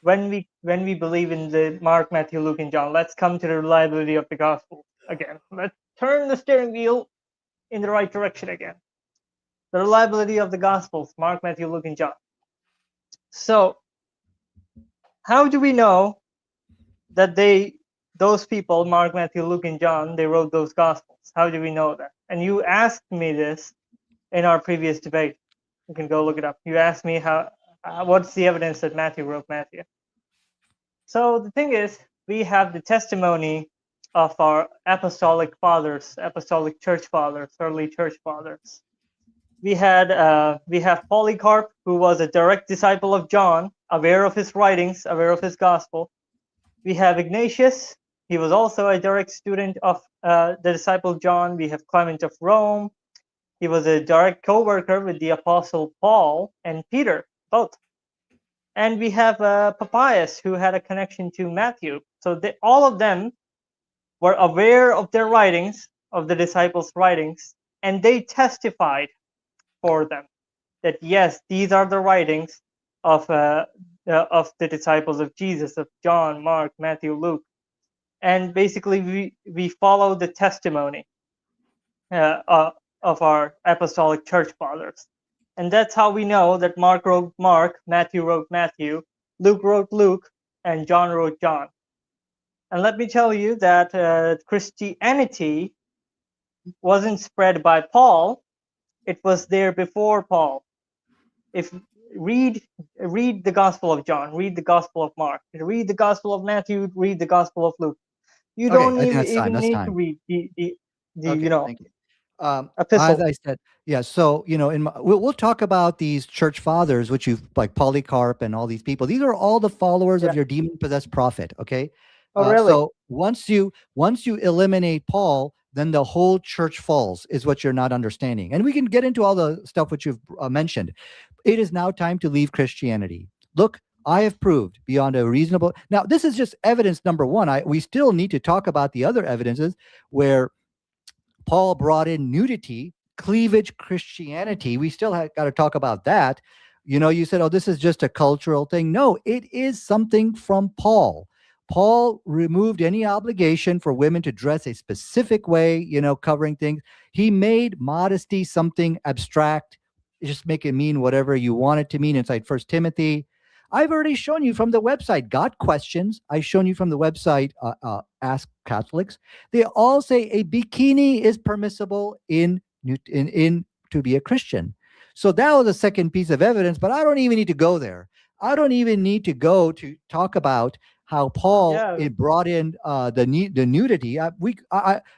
when we believe in the Mark, Matthew, Luke, and John, let's come to the reliability of the gospel again. Let's turn the steering wheel in the right direction again. The reliability of the gospels, Mark, Matthew, Luke, and John. So how do we know that those people, Mark, Matthew, Luke, and John, they wrote those gospels? How do we know that? And you asked me this in our previous debate. You can go look it up. You asked me what's the evidence that Matthew wrote Matthew. So the thing is, we have the testimony of our apostolic fathers, apostolic church fathers, early church fathers. We have Polycarp, who was a direct disciple of John, aware of his writings, aware of his gospel. We have Ignatius. He was also a direct student of the disciple John. We have Clement of Rome. He was a direct co-worker with the apostle Paul and Peter, both. And we have Papias, who had a connection to Matthew. So all of them were aware of their writings, of the disciples' writings, and they testified for them that yes, these are the writings of the disciples of Jesus, of John, Mark, Matthew, Luke. And basically, we follow the testimony of our apostolic church fathers. And that's how we know that Mark wrote Mark, Matthew wrote Matthew, Luke wrote Luke, and John wrote John. And let me tell you that Christianity wasn't spread by Paul, it was there before Paul. If read the Gospel of John, read the Gospel of Mark, read the Gospel of Matthew, read the Gospel of Luke. You Okay, don't I think even that's time. even That's need to time. read the Okay, thank you. As epistle. I said, yeah. So we'll talk about these church fathers, which you've like Polycarp and all these people. These are all the followers of Yeah. your demon possessed prophet. Okay, Oh, really? so once you eliminate Paul, then the whole church falls. Is what you're not understanding. And we can get into all the stuff which you've mentioned. It is now time to leave Christianity. Look. I have proved beyond a reasonable. Now, this is just evidence number one. We still need to talk about the other evidences where Paul brought in nudity, cleavage Christianity. We still got to talk about that. You said, oh, this is just a cultural thing. No, it is something from Paul. Paul removed any obligation for women to dress a specific way, covering things. He made modesty something abstract, just make it mean whatever you want it to mean inside First Timothy. I've already shown you from the website, Got Questions. I've shown you from the website, Ask Catholics. They all say a bikini is permissible in to be a Christian. So that was a second piece of evidence, but I don't even need to go there. I don't even need to go to talk about how Paul Yeah. it brought in the nudity, We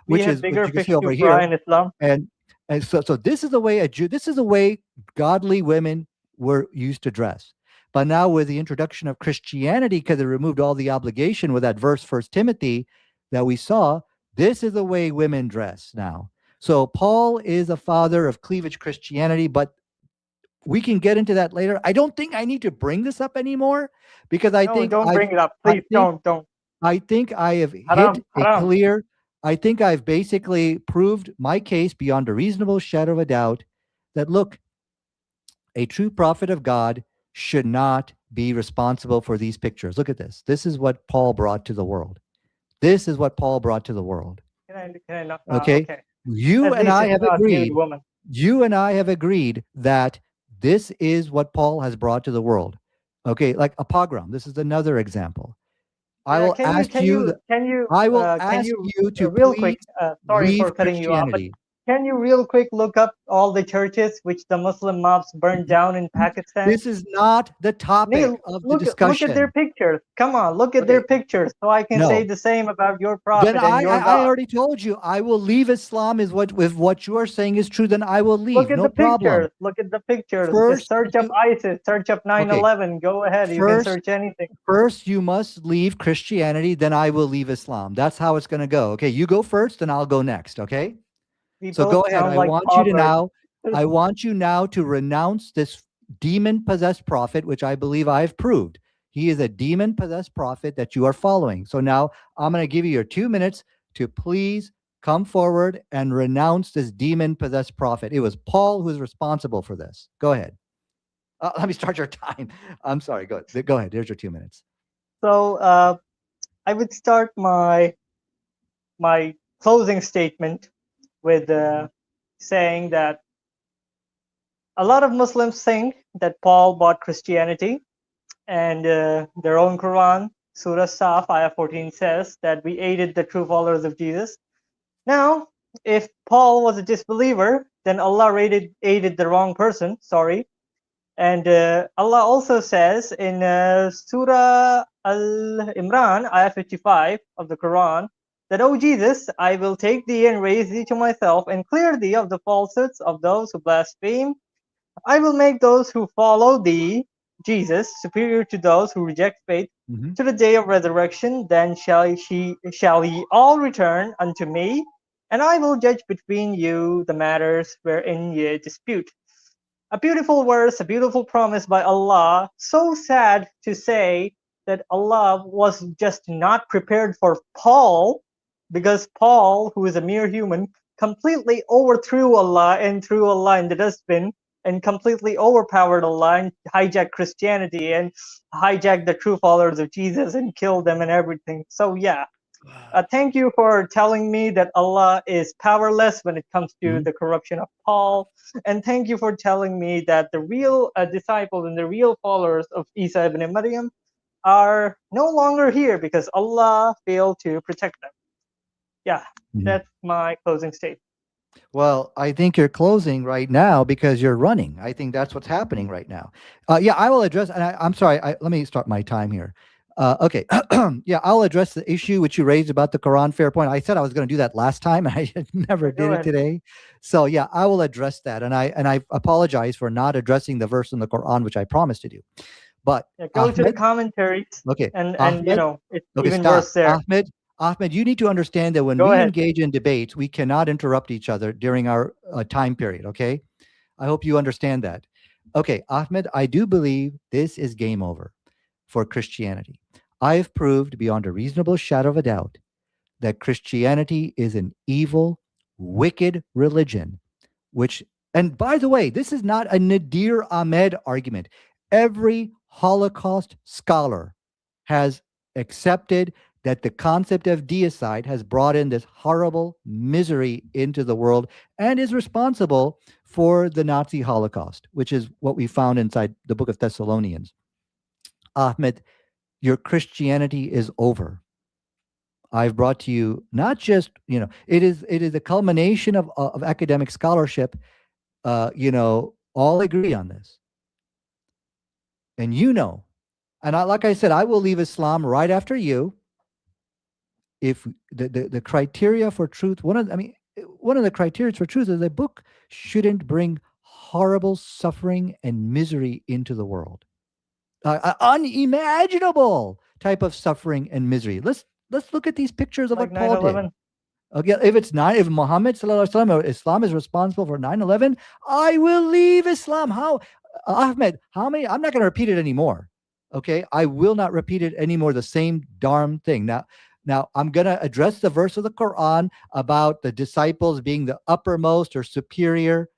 which have is what bigger you can see fish to over fry here, in Islam. and so this is the way this is the way godly women were used to dress. But now with the introduction of Christianity, because it removed all the obligation with that verse, First Timothy, that we saw, this is the way women dress now. So Paul is a father of cleavage Christianity, but we can get into that later. I don't think I need to bring this up anymore because No, don't bring it up. I Please think don't. I think I have Haram, hit a haram. clear. I think I've basically proved my case beyond a reasonable shadow of a doubt that look, a true prophet of God should not be responsible for these pictures. Look at this. This is what Paul brought to the world. This is what Paul brought to the world. Can I not? Okay. Okay. You At and least I it's have not nude agreed. woman. You and I have agreed that this is what Paul has brought to the world. Okay. Like a pogrom. This is another example. I Yeah. will ask you that I will Can ask you you to real please quick? Sorry leave for cutting you off, but Christianity. can you real quick look up all the churches which the Muslim mobs burned down in Pakistan? This is not the topic Neil, of the look at their discussion. pictures. Come on, look at their Okay, pictures, so I can say no. the same about your Then prophet and your I God. already told you I will leave Islam is what if what you are saying is true, then I will Look leave. at No the problem. pictures. Look at the pictures. Just First search up you ISIS. Search up okay. 9/11. Go ahead. You can First search anything. first you must leave Christianity, then I will leave Islam. That's how it's going to go. Okay, you go first, then I'll go next, okay? We So go both ahead. sound like paupers. I want you now to renounce this demon possessed prophet, which I believe I've proved. He is a demon possessed prophet that you are following. So now I'm going to give you your 2 minutes to please come forward and renounce this demon possessed prophet. It was Paul who's responsible for this. Go ahead. Let me start your time. I'm sorry. Go ahead. There's your 2 minutes. So I would start my closing statement with saying that a lot of Muslims think that Paul bought Christianity, and their own Quran, Surah Saf, Ayah 14 says that we aided the true followers of Jesus. Now, if Paul was a disbeliever, then Allah aided the wrong person. Sorry. And Allah also says in Surah Al Imran, Ayah 55 of the Quran, that, O Jesus, I will take thee and raise thee to myself and clear thee of the falsehoods of those who blaspheme. I will make those who follow thee, Jesus, superior to those who reject faith Mhm. to the day of resurrection. Then shall ye all return unto me, and I will judge between you the matters wherein ye dispute. A beautiful verse, a beautiful promise by Allah. So sad to say that Allah was just not prepared for Paul, because Paul, who is a mere human, completely overthrew Allah and threw Allah in the dustbin and completely overpowered Allah and hijacked Christianity and hijacked the true followers of Jesus and killed them and everything. So, yeah, thank you for telling me that Allah is powerless when it comes to Mhm. the corruption of Paul. And thank you for telling me that the real disciples and the real followers of Isa ibn Maryam are no longer here because Allah failed to protect them. Yeah, Mhm. that's my closing statement. Well, I think you're closing right now because you're running. I think that's what's happening right now. Yeah, I will address, and I'm sorry, let me start my time here. Okay. Yeah, I'll address the issue which you raised about the Quran. Fair point. I said I was going to do that last time, and I never Yeah, did go it ahead. today. So yeah, I will address that, and I apologize for not addressing the verse in the Quran which I promised to do. But Yeah, go to the Ahmed, commentaries, okay, and Ahmed, it's okay, even stop. worse there. Ahmed, you need to understand that when Go we ahead. engage in debates, we cannot interrupt each other during our time period. Okay. I hope you understand that. Okay, Ahmed, I do believe this is game over for Christianity. I have proved beyond a reasonable shadow of a doubt that Christianity is an evil, wicked religion which, and by the way, this is not a Nadir Ahmed argument. Every Holocaust scholar has accepted that the concept of deicide has brought in this horrible misery into the world and is responsible for the Nazi Holocaust, which is what we found inside the book of Thessalonians. Ahmed, your Christianity is over. I've brought to you not just, it is a culmination of academic scholarship, all agree on this. And and like I said, I will leave Islam right after you. If the criteria for truth, one of the criteria for truth is a book shouldn't bring horrible suffering and misery into the world. Unimaginable type of suffering and misery. Let's look at these pictures of Like what Paul did. 9/11. Okay, if Muhammad sallallahu alaihi wasallam or Islam is responsible for 9/11, I will leave Islam. How, Ahmed? How many? I'm not going to repeat it anymore. Okay, I will not repeat it anymore. The same darn thing. Now I'm going to address the verse of the Quran about the disciples being the uppermost or superior.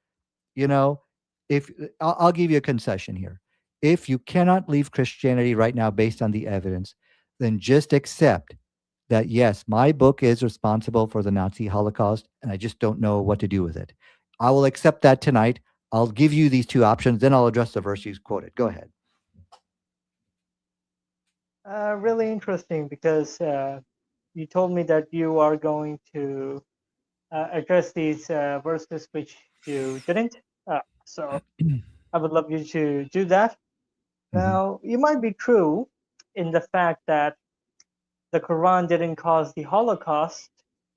You know, if I'll give you a concession here. If you cannot leave Christianity right now based on the evidence, then just accept that yes, my book is responsible for the Nazi Holocaust, and I just don't know what to do with it. I will accept that tonight. I'll give you these two options, then I'll address the verse you quoted. Go ahead. Really interesting because you told me that you are going to address these verses which you didn't. So I would love you to do that. Mhm. Now, you might be true in the fact that the Quran didn't cause the Holocaust,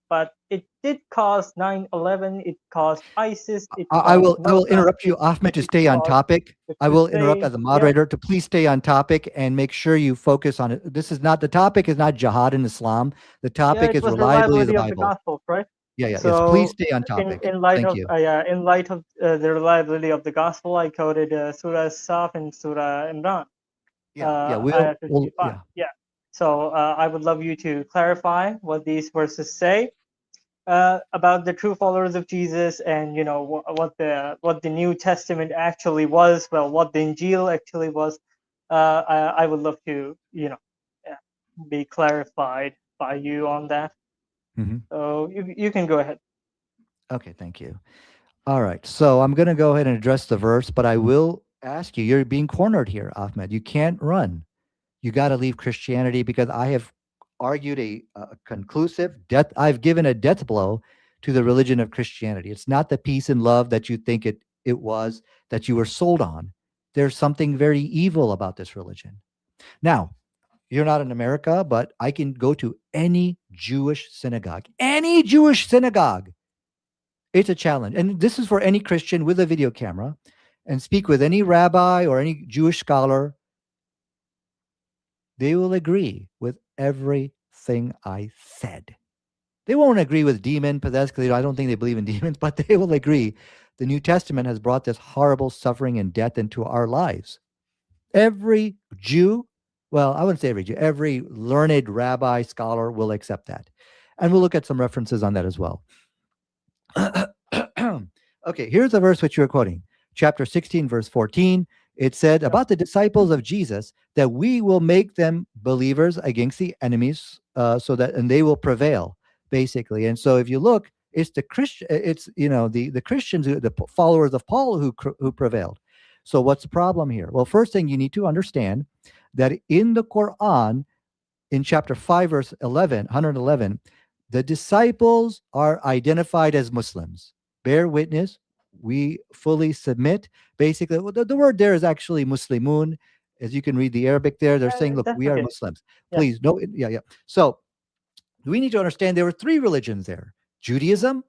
but it did cause 9/11. It caused ISIS, it caused I will Mecca, interrupt you, Ahmed, to it stay on caused topic. the I will interrupt Crusade. as a Yeah, moderator to please stay on topic and make sure you focus on it. This is not the topic is not jihad in Islam. The yeah, topic it is was the reliability of the reliability of the Bible. gospel, right? Yeah, yeah. Yes, please So, stay on topic. in light Thank of you. in light of the reliability of the gospel, I quoted Surah Saf and Surah Imran, Yeah, yeah. ayah We'll 55. yeah. Yeah. So I would love you to clarify what these verses say about the true followers of Jesus, and what the New Testament actually was. Well, what the Injil actually was. I would love to uh, be clarified by you on that. Mhm. So you can go ahead. Okay, thank you. All right. So I'm going to go ahead and address the verse, but I will ask you, you're being cornered here, Ahmed. You can't run. You got to leave Christianity because I have argued a conclusive death. I've given a death blow to the religion of Christianity. It's not the peace and love that you think it was that you were sold on. There's something very evil about this religion. Now, you're not in America, but I can go to any Jewish synagogue. Any Jewish synagogue. It's a challenge. And this is for any Christian with a video camera and speak with any rabbi or any Jewish scholar. They will agree with everything I said. They won't agree with demon possessed because I don't think they believe in demons, but they will agree the New Testament has brought this horrible suffering and death into our lives. Every Jew, well, I wouldn't say every Jew, every learned rabbi, scholar will accept that. And we'll look at some references on that as well. Okay, here's the verse which you're quoting. Chapter 16, verse 14. It said Yep. about the disciples of Jesus that we will make them believers against the enemies, so that and they will prevail, basically. And so if you look, it's the Christian, it's the Christians, the followers of Paul who prevailed. So what's the problem here? Well, first thing you need to understand that in the Quran, in chapter 5 verse 111, the disciples are identified as Muslims. Bear witness, we fully submit. Basically, well, the word there is actually Muslimun. As you can read the Arabic there, they're saying, Yeah, look, that's we are okay. Muslims. Yeah. Please, no, yeah, yeah. So we need to understand there were three religions there: Judaism,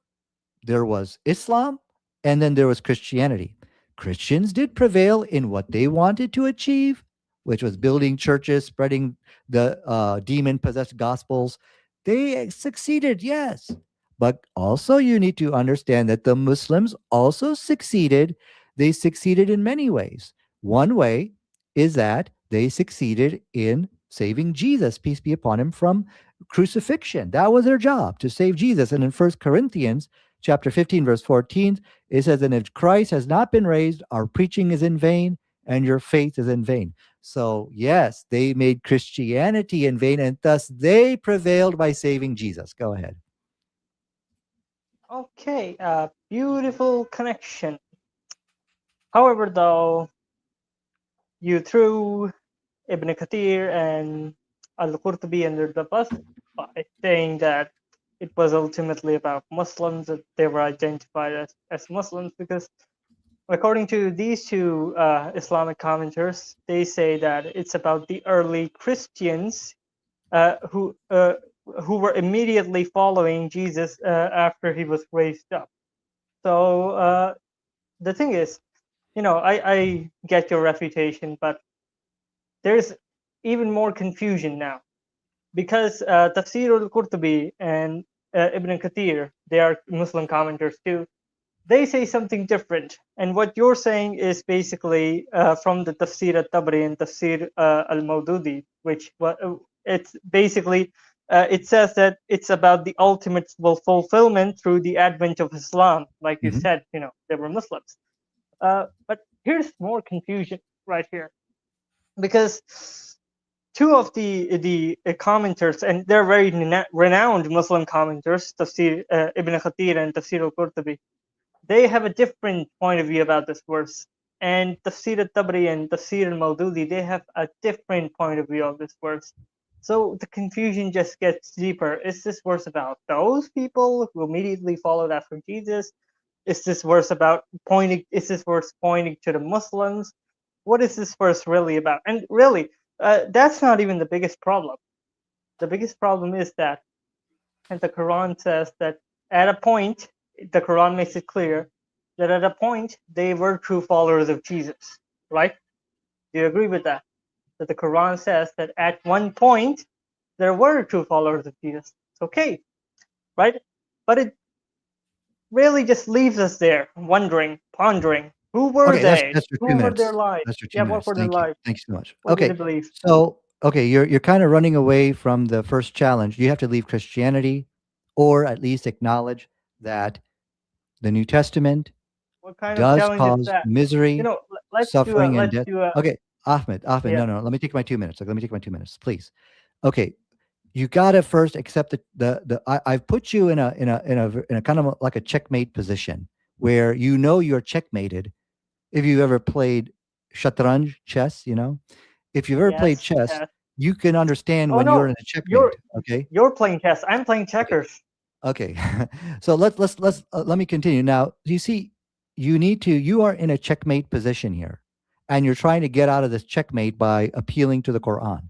there was Islam, and then there was Christianity. Christians did prevail in what they wanted to achieve, which was building churches, spreading the demon possessed gospels. They succeeded, yes. But also, you need to understand that the Muslims also succeeded. They succeeded in many ways. One way is that they succeeded in saving Jesus, peace be upon him, from crucifixion. That was their job, to save Jesus. And in First Corinthians chapter 15, verse 14, it says, and if Christ has not been raised, our preaching is in vain and your faith is in vain. So, yes, they made Christianity in vain, and thus they prevailed by saving Jesus. Go ahead. Okay. Beautiful connection. However, though, you threw Ibn Kathir and Al-Qurtubi under the bus by saying that it was ultimately about Muslims, that they were identified as Muslims, because according to these two Islamic commenters, they say that it's about the early Christians uh, who uh, who were immediately following Jesus after he was raised up. So the thing is, I get your refutation, but there's even more confusion now, because Tafsir al-Qurtubi and Ibn Kathir, they are Muslim commenters too. They say something different, and what you're saying is basically from the Tafsir al-Tabari and Tafsir al-Mawdudi, which it's basically it says that it's about the ultimate fulfillment through the advent of Islam. Like you Mhm. said, they were Muslims. But here's more confusion right here, because two of the commenters, and they're very renowned Muslim commenters, Tafsir Ibn Khatir and Tafsir al-Qurtubi, they have a different point of view about this verse. And Tafsir al-Tabari and Tafsir al-Mawdudi, they have a different point of view of this verse. So the confusion just gets deeper. Is this verse about those people who immediately followed after Jesus? Is this verse about pointing? Is this verse pointing to the Muslims? What is this verse really about? And really, that's not even the biggest problem. The biggest problem is that, and the Quran says that at a point, the Quran makes it clear that at a point they were true followers of Jesus, right? Do you agree with that? That the Quran says that at one point there were true followers of Jesus. It's okay, right? But it really just leaves us there, wondering, pondering, who were Okay, that's they? that's your Who 2 were their minutes. lives? That's your 2 Yeah, what minutes. were their Thank you. lives? Thank you so much. What did they Okay. believe? So, okay, you're kinda running away from the first challenge. You have to leave Christianity or at least acknowledge that the New Testament What kind of does challenge is cause that? misery, Let's do a suffering, and let's death. do a Okay, Ahmed, yeah. no, let me take my 2 minutes. Like, let me take my 2 minutes, please. Okay, you gotta first accept I've put you in a kind of like a checkmate position where you know you're checkmated. If you ever played shatranj, chess, if you've ever played Yes, chess, yes. you can understand Oh when you're no, in a checkmate. you're Okay, you're playing chess. I'm playing okay, checkers. okay. So let me continue. Now, you see, you are in a checkmate position here, and you're trying to get out of this checkmate by appealing to the Quran.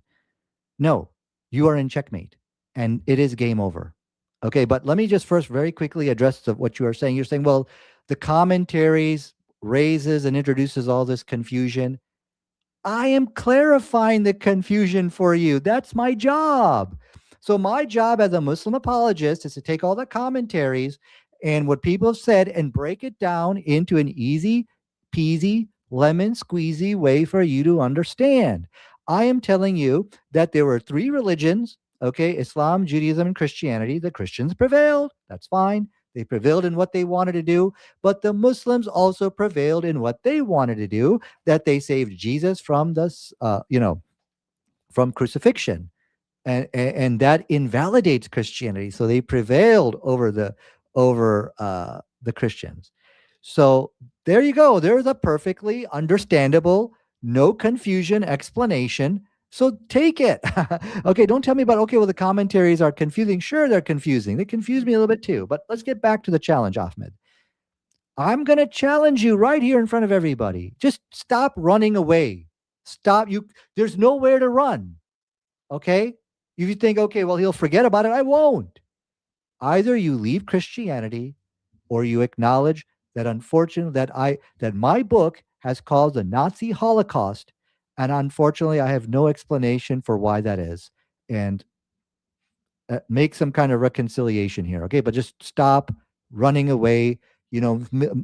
No, you are in checkmate, and it is game over. Okay, but let me just first very quickly address what you are saying. You're saying, well, the commentaries raises and introduces all this confusion. I am clarifying the confusion for you. That's my job. So, my job as a Muslim apologist is to take all the commentaries and what people have said and break it down into an easy peasy, lemon squeezy way for you to understand. I am telling you that there were three religions, okay, Islam, Judaism, and Christianity. The Christians prevailed. That's fine. They prevailed in what they wanted to do, but the Muslims also prevailed in what they wanted to do, that they saved Jesus from from crucifixion, and that invalidates Christianity. So they prevailed over the Christians. So there you go. There's a perfectly understandable, no confusion explanation. So take it. Okay, don't tell me about, okay, well, the commentaries are confusing. Sure, they're confusing. They confuse me a little bit too. But let's get back to the challenge, Ahmed. I'm going to challenge you right here in front of everybody. Just stop running away. Stop. There's nowhere to run. Okay? If you think, okay, well, he'll forget about it, I won't. Either you leave Christianity or you acknowledge that, unfortunately, that my book has caused a Nazi Holocaust, and unfortunately I have no explanation for why that is. And make some kind of reconciliation here, okay? But just stop running away.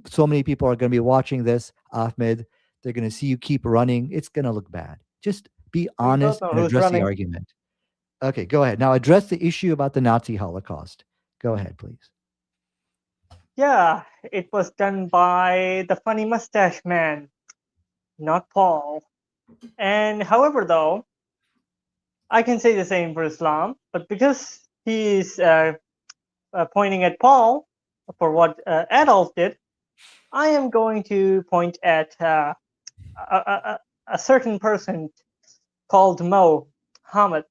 So many people are going to be watching this, Ahmed. They're going to see you keep running. It's going to look bad. Just be We both honest know and who's address the running. argument. Okay, go ahead. Now address the issue about the Nazi Holocaust. Go ahead, please. Yeah, it was done by the funny mustache man, not Paul. And however, though, I can say the same for Islam, but because he's pointing at Paul for what Adolf did, I am going to point at a certain person called Mohammed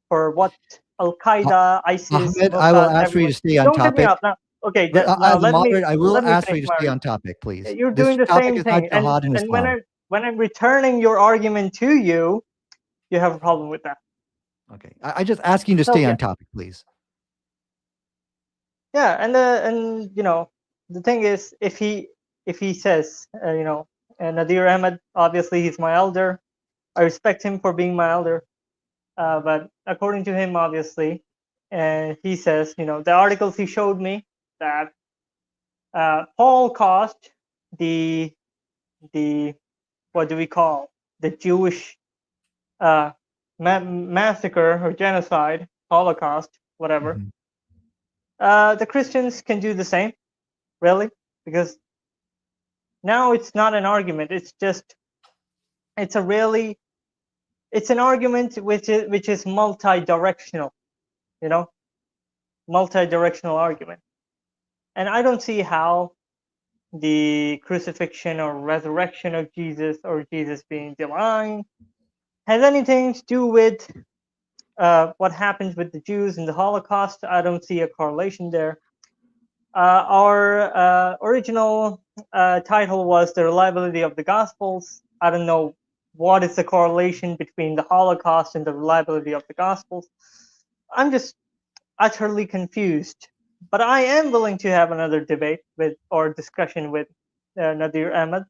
for what Al Ah- Qaeda, ISIS, Ahmed, I will Mossad, ask for you everyone. to stay on Don't cut me topic. off now. Okay, But now as a moderator, I will let me ask for finish you to my stay on argument. topic, please. You're This doing the topic same is not thing, jihad in and Islam. when I'm returning your argument to you, you have a problem with that. Okay, I just asking you to So stay yeah, on topic, please. yeah, and the thing is, if he says and Nadir Ahmed, obviously he's my elder. I respect him for being my elder, but according to him, obviously, and he says, the articles he showed me that Paul caused the the what do we call the Jewish uh, massacre or genocide, Holocaust, whatever. Mhm. The Christians can do the same, really, because now it's not an argument. It's just it's a really it's an argument which is multi-directional, you know, multi-directional argument, and I don't see how the crucifixion or resurrection of Jesus or Jesus being divine has anything to do with what happened with the Jews in the Holocaust. I don't see a correlation there. Our original title was The Reliability of the Gospels. I don't know what is the correlation between the Holocaust and the reliability of the Gospels. I'm just utterly confused. But I am willing to have another debate with or discussion with Nadir Ahmed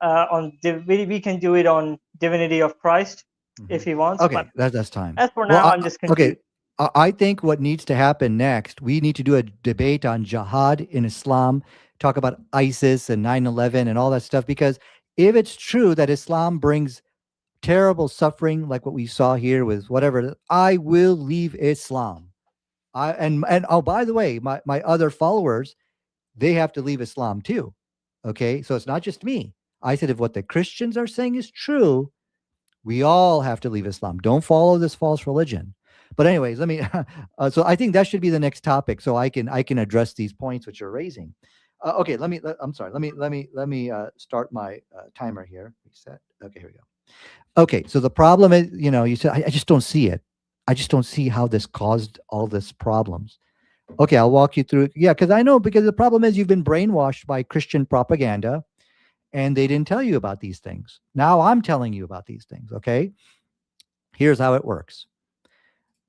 on we can do it on divinity of Christ if Mhm. he wants. But Okay, that's time. as for Well, now, I'm just okay. confused. I think what needs to happen next, we need to do a debate on jihad in Islam, talk about ISIS and 9/11 and all that stuff. Because if it's true that Islam brings terrible suffering, like what we saw here with whatever, I will leave Islam. And oh, by the way, my other followers, they have to leave Islam too. Okay, so it's not just me. I said if what the Christians are saying is true, we all have to leave Islam. Don't follow this false religion. But anyways, let me. So I think that should be the next topic, so I can address these points which you're raising. Okay, I'm sorry. Let me start my timer here. Reset. Okay, here we go. Okay, so the problem is, you said I just don't see it. I just don't see how this caused all this problems. Okay, I'll walk you through. Yeah, because I know, because the problem is you've been brainwashed by Christian propaganda, and they didn't tell you about these things. Now I'm telling you about these things. Okay, here's how it works.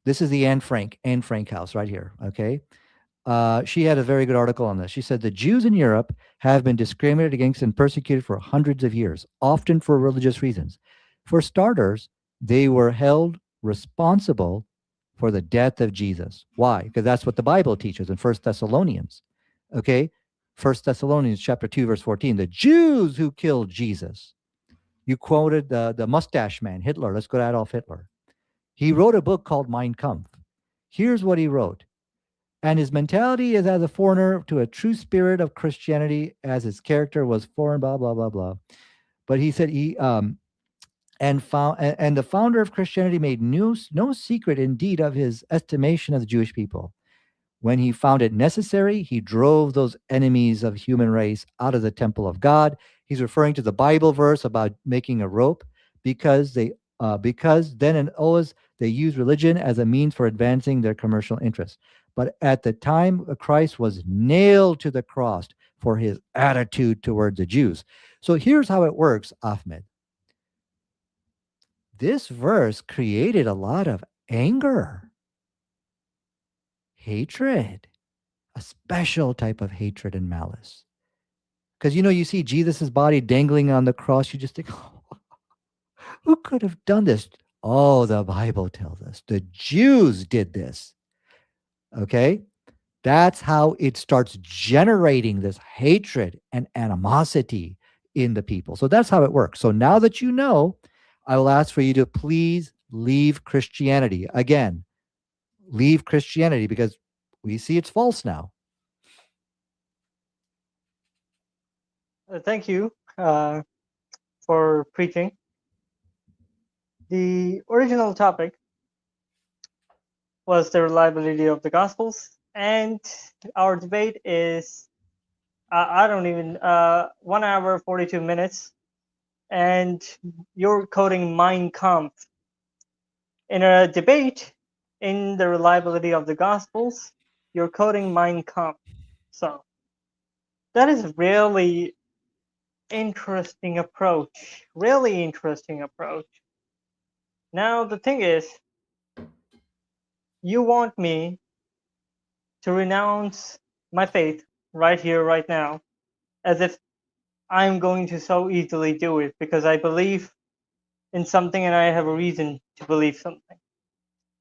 This is the Anne Frank house right here. Okay. She had a very good article on this. She said the Jews in Europe have been discriminated against and persecuted for hundreds of years, often for religious reasons. For starters, they were held responsible for the death of Jesus. Why? Because that's what the Bible teaches in First Thessalonians. Okay. First Thessalonians chapter 2, verse 14. The Jews who killed Jesus. You quoted the mustache man, Hitler. Let's go to Adolf Hitler. He wrote a book called Mein Kampf. Here's what he wrote. And his mentality is as a foreigner to a true spirit of Christianity, as his character was foreign, blah, blah, blah, blah. But he said and the founder of Christianity made no secret indeed of his estimation of the Jewish people. When he found it necessary, he drove those enemies of human race out of the temple of God. He's referring to the Bible verse about making a rope, because then and always they use religion as a means for advancing their commercial interests. But at the time, Christ was nailed to the cross for his attitude towards the Jews. So here's how it works, Ahmed. This verse created a lot of anger, hatred, a special type of hatred and malice. Because you see Jesus's body dangling on the cross, you just think, oh, who could have done this? Oh, the Bible tells us the Jews did this. Okay? That's how it starts generating this hatred and animosity in the people. So that's how it works. So now that you know, I will ask for you to please leave Christianity. Again, leave Christianity, because we see it's false now. Thank you for preaching. The original topic was the reliability of the Gospels, and our debate is I don't even 1 hour 42 minutes, and you're quoting Mein Kampf in a debate in the reliability of the Gospels. You're quoting Mein Kampf, so that is really interesting approach. Really interesting approach. Now the thing is, you want me to renounce my faith right here, right now, as if I'm going to so easily do it because I believe in something and I have a reason to believe something.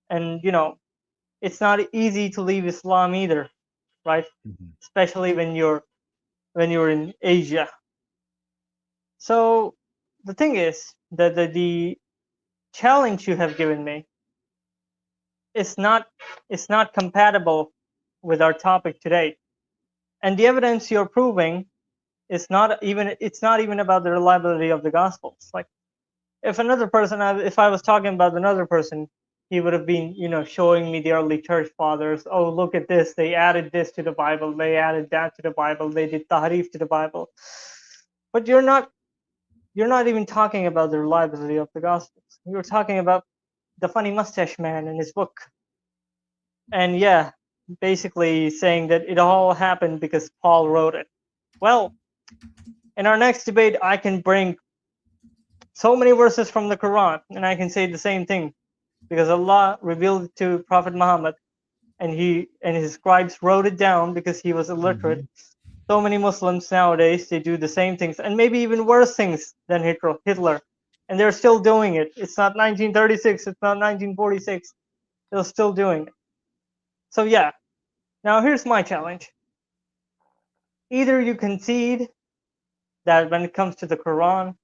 And it's not easy to leave Islam either, right? Mhm. Especially when you're in Asia. So the thing is that the challenge you have given me is not compatible with our topic today. And the evidence you're proving it's not even about the reliability of the gospels. Like if I was talking about another person, he would have been showing me the early church fathers. Oh, look at this, they added this to the Bible, they added that to the Bible, they did tahrif to the Bible. But you're not even talking about the reliability of the gospels. You're talking about the funny mustache man in his book. And yeah, basically saying that it all happened because Paul wrote it. Well, in our next debate, I can bring so many verses from the Quran and I can say the same thing because Allah revealed it to Prophet Muhammad and he and his scribes wrote it down because he was illiterate. Mhm. So many Muslims nowadays they do the same things and maybe even worse things than Hitler, and they're still doing it. It's not 1936, it's not 1946. They're still doing it. So yeah, now here's my challenge. Either you concede that when it comes to the Quran,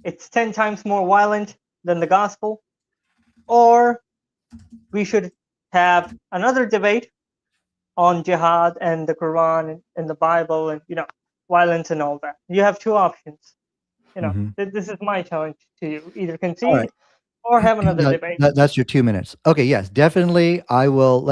it's 10 times more violent than the gospel, or we should have another debate on jihad and the Quran and the Bible and violence and all that. You have two options. Mhm. This is my challenge to you: either All right. concede or have another debate. That's your 2 minutes. Okay, yes, definitely. I will.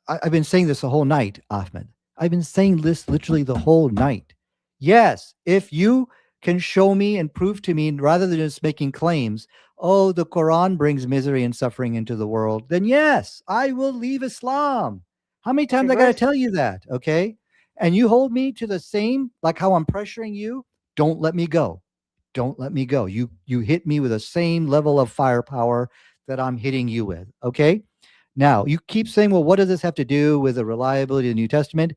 I've been saying this the whole night, Ahmed. I've been saying this literally the whole night. Yes, if you can show me and prove to me, rather than just making claims, oh, the Quran brings misery and suffering into the world, then yes, I will leave Islam. How many Okay, times I got to great. tell you that? Okay. And you hold me to the same, like how I'm pressuring you, don't let me go. Don't let me go. You hit me with the same level of firepower that I'm hitting you with. Okay. Now you keep saying, well, what does this have to do with the reliability of the New Testament?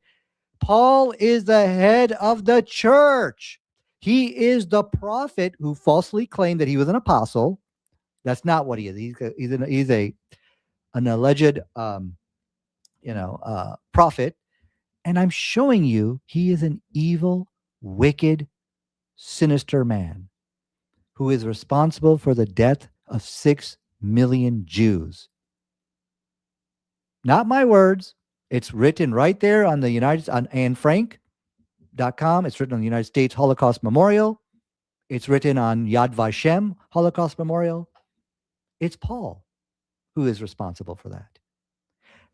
Paul is the head of the church. He is the prophet who falsely claimed that he was an apostle. That's not what he is. He's an alleged prophet. And I'm showing you he is an evil, wicked, sinister man who is responsible for the death of 6 million Jews. Not my words. It's written right there on the United on AnneFrank.com. It's written on the United States Holocaust Memorial. It's written on Yad Vashem Holocaust Memorial. It's Paul who is responsible for that.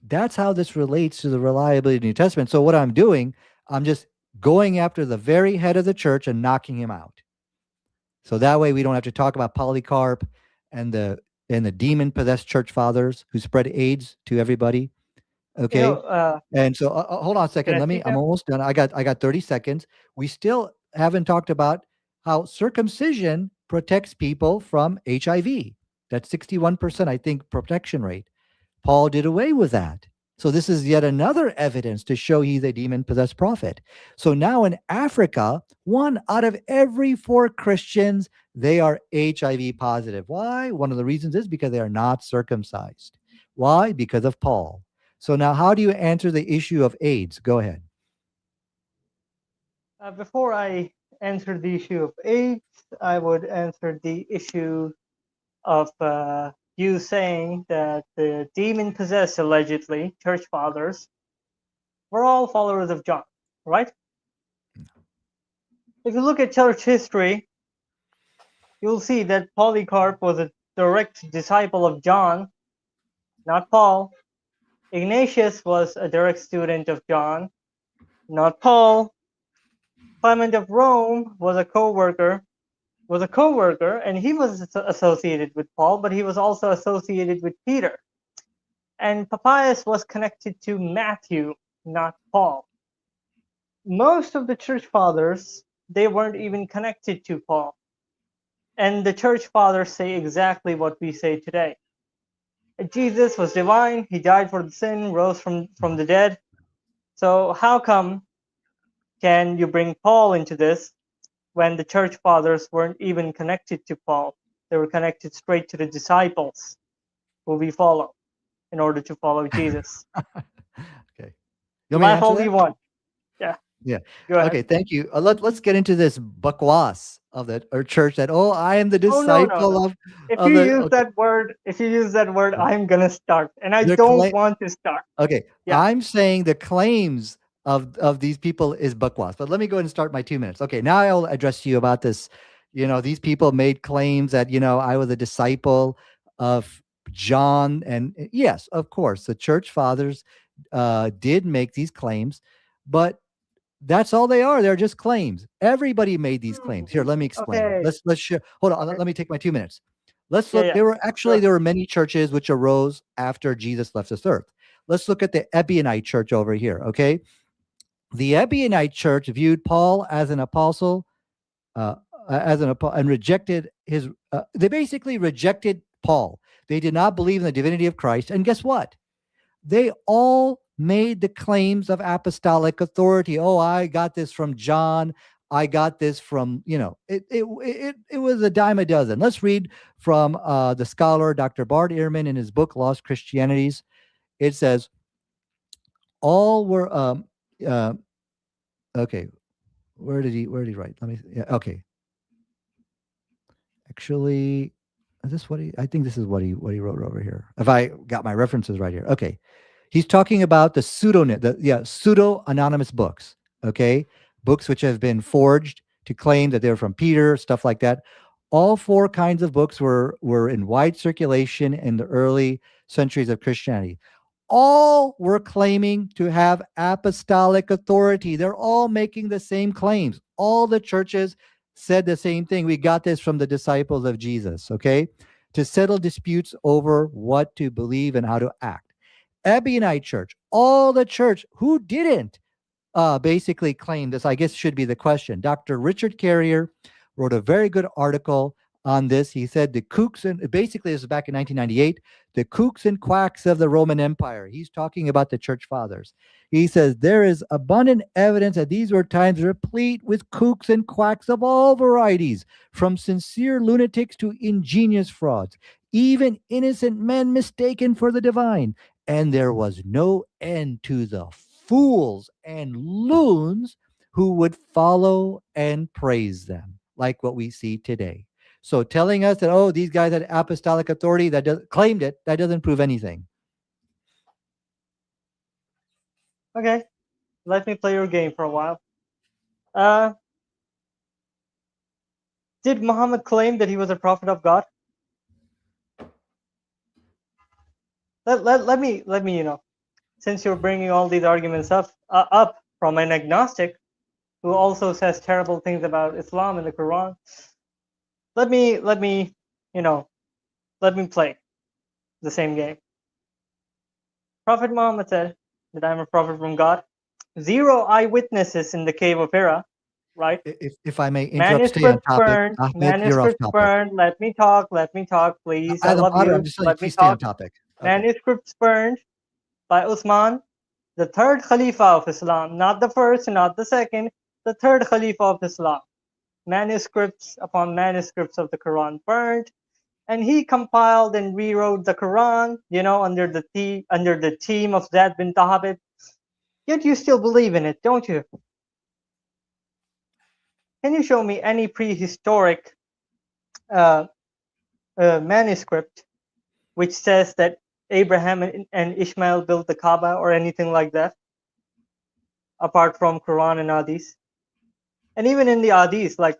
That's how this relates to the reliability of the New Testament. So what I'm doing, I'm just going after the very head of the church and knocking him out. So that way we don't have to talk about Polycarp and the demon possessed church fathers who spread AIDS to everybody. You know, Okay. uh, And so hold on a can second. I speak I'm now? almost done. I got 30 seconds. We still haven't talked about how circumcision protects people from HIV. That's 61%, I think, protection rate. Paul did away with that. So this is yet another evidence to show he's a demon possessed prophet. So now in Africa, 1 out of every 4 Christians, they are HIV positive. Why? One of the reasons is because they are not circumcised. Why? Because of Paul. So now how do you answer the issue of AIDS? Go ahead. Before I answer the issue of AIDS, I would answer the issue of you saying that the demon possessed, allegedly, church fathers were all followers of John, right? If you look at church history, you'll see that Polycarp was a direct disciple of John, not Paul. Ignatius was a direct student of John, not Paul. Clement of Rome was a co-worker, and he was associated with Paul, but he was also associated with Peter. And Papias was connected to Matthew, not Paul. Most of the church fathers, they weren't even connected to Paul. And the church fathers say exactly what we say today. Jesus was divine, he died for the sin, rose from the dead. So how come can you bring Paul into this when the church fathers weren't even connected to Paul? They were connected straight to the disciples who we follow in order to follow Jesus. Okay. You want me to Laugh answer all you that? want. Yeah, Yeah. go ahead. Okay. Thank you. Let's get into this bakwas of the or church that, oh, I am the Oh no, no, no. disciple If you of the, use okay. that word, if you use that word, I'm gonna start, and I They're don't claim want to start. Okay, Yeah. I'm saying the claims of these people is bakwas. But let me go ahead and start my 2 minutes. Okay, now I'll address you about this. These people made claims that I was a disciple of John, and yes, of course, the church fathers did make these claims, but that's all they are. They're just claims. Everybody made these claims. Here, let me explain. Okay. Let's share. Hold on. Okay. Let me take my 2 minutes. Let's Yeah, look. yeah. There Sure. were many churches which arose after Jesus left this earth. Let's look at the Ebionite church over here. Okay, the Ebionite church viewed Paul as an apostle, uh, and rejected his. They basically rejected Paul. They did not believe in the divinity of Christ. And guess what? They all made the claims of apostolic authority. Oh, I got this from John. I got this from, it was a dime a dozen. Let's read from the scholar Dr. Bart Ehrman in his book Lost Christianities. It says all were uh, okay. Where did he write? Let me, yeah, okay. Actually, is this what he? I think this is what he wrote over here. If I got my references right here, okay. He's talking about the pseudo anonymous books. Okay, books which have been forged to claim that they're from Peter, stuff like that. All four kinds of books were in wide circulation in the early centuries of Christianity. All were claiming to have apostolic authority. They're all making the same claims. All the churches said the same thing. We got this from the disciples of Jesus, okay? To settle disputes over what to believe and how to act. Ebionite church, all the church who didn't basically claim this, I guess should be the question. Dr. Richard Carrier wrote a very good article on this. He said the kooks, and basically this is back in 1998, the kooks and quacks of the Roman Empire. He's talking about the church fathers. He says there is abundant evidence that these were times replete with kooks and quacks of all varieties, from sincere lunatics to ingenious frauds, even innocent men mistaken for the divine. And there was no end to the fools and loons who would follow and praise them, like what we see today. So telling us that, oh, these guys had apostolic authority that claimed it, that doesn't prove anything. Okay. Let me play your game for a while. Uh, did Muhammad claim that he was a prophet of God? Let me, since you're bringing all these arguments up from an agnostic who also says terrible things about Islam and the Quran, let me, you know, let me play the same game. Prophet Muhammad said that I'm a prophet from God. Zero eyewitnesses in the cave of Hira, right? If I may interrupt, stay on Manuscripts topic. burned, Ahmed, you're off manuscripts topic. burned. Let me talk, please. I Adam, love I'm you. just telling you, Let me please stay on talk. topic. Okay. Manuscripts burned by Uthman, the third Khalifa of Islam, not the first, not the second, the third Khalifa of Islam. Manuscripts upon manuscripts of the Quran burned, and he compiled and rewrote the Quran, under the team of Zaid bin Thabit. Yet you still believe in it, don't you? Can you show me any prehistoric uh, manuscript which says that Abraham and Ishmael built the Kaaba or anything like that, apart from Quran and Hadith? And even in the Hadith, like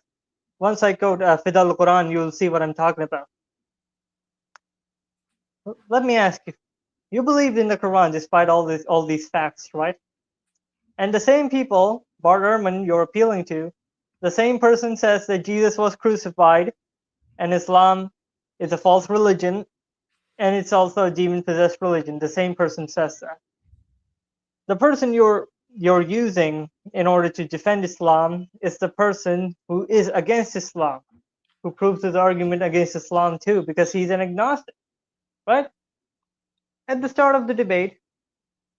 once I quote Fidal Quran, you'll see what I'm talking about. Let me ask you: you believed in the Quran despite all these facts, right? And the same people, Bart Ehrman, you're appealing to, the same person says that Jesus was crucified and Islam is a false religion and it's also a demon possessed religion. The same person says that. The person you're using in order to defend Islam is the person who is against Islam, who proves his argument against Islam too, because he's an agnostic, right? At the start of the debate,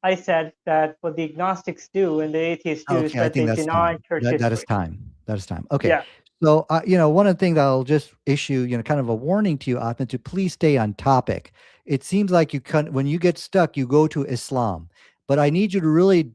I said that what the agnostics do and the atheists do is Okay, I that think they that's deny time. church That is history. time. That is time. Okay. Yeah. So, one of the things I'll just issue, kind of a warning to you, Ahmed, to please stay on topic. It seems like when you get stuck, you go to Islam, but I need you to really,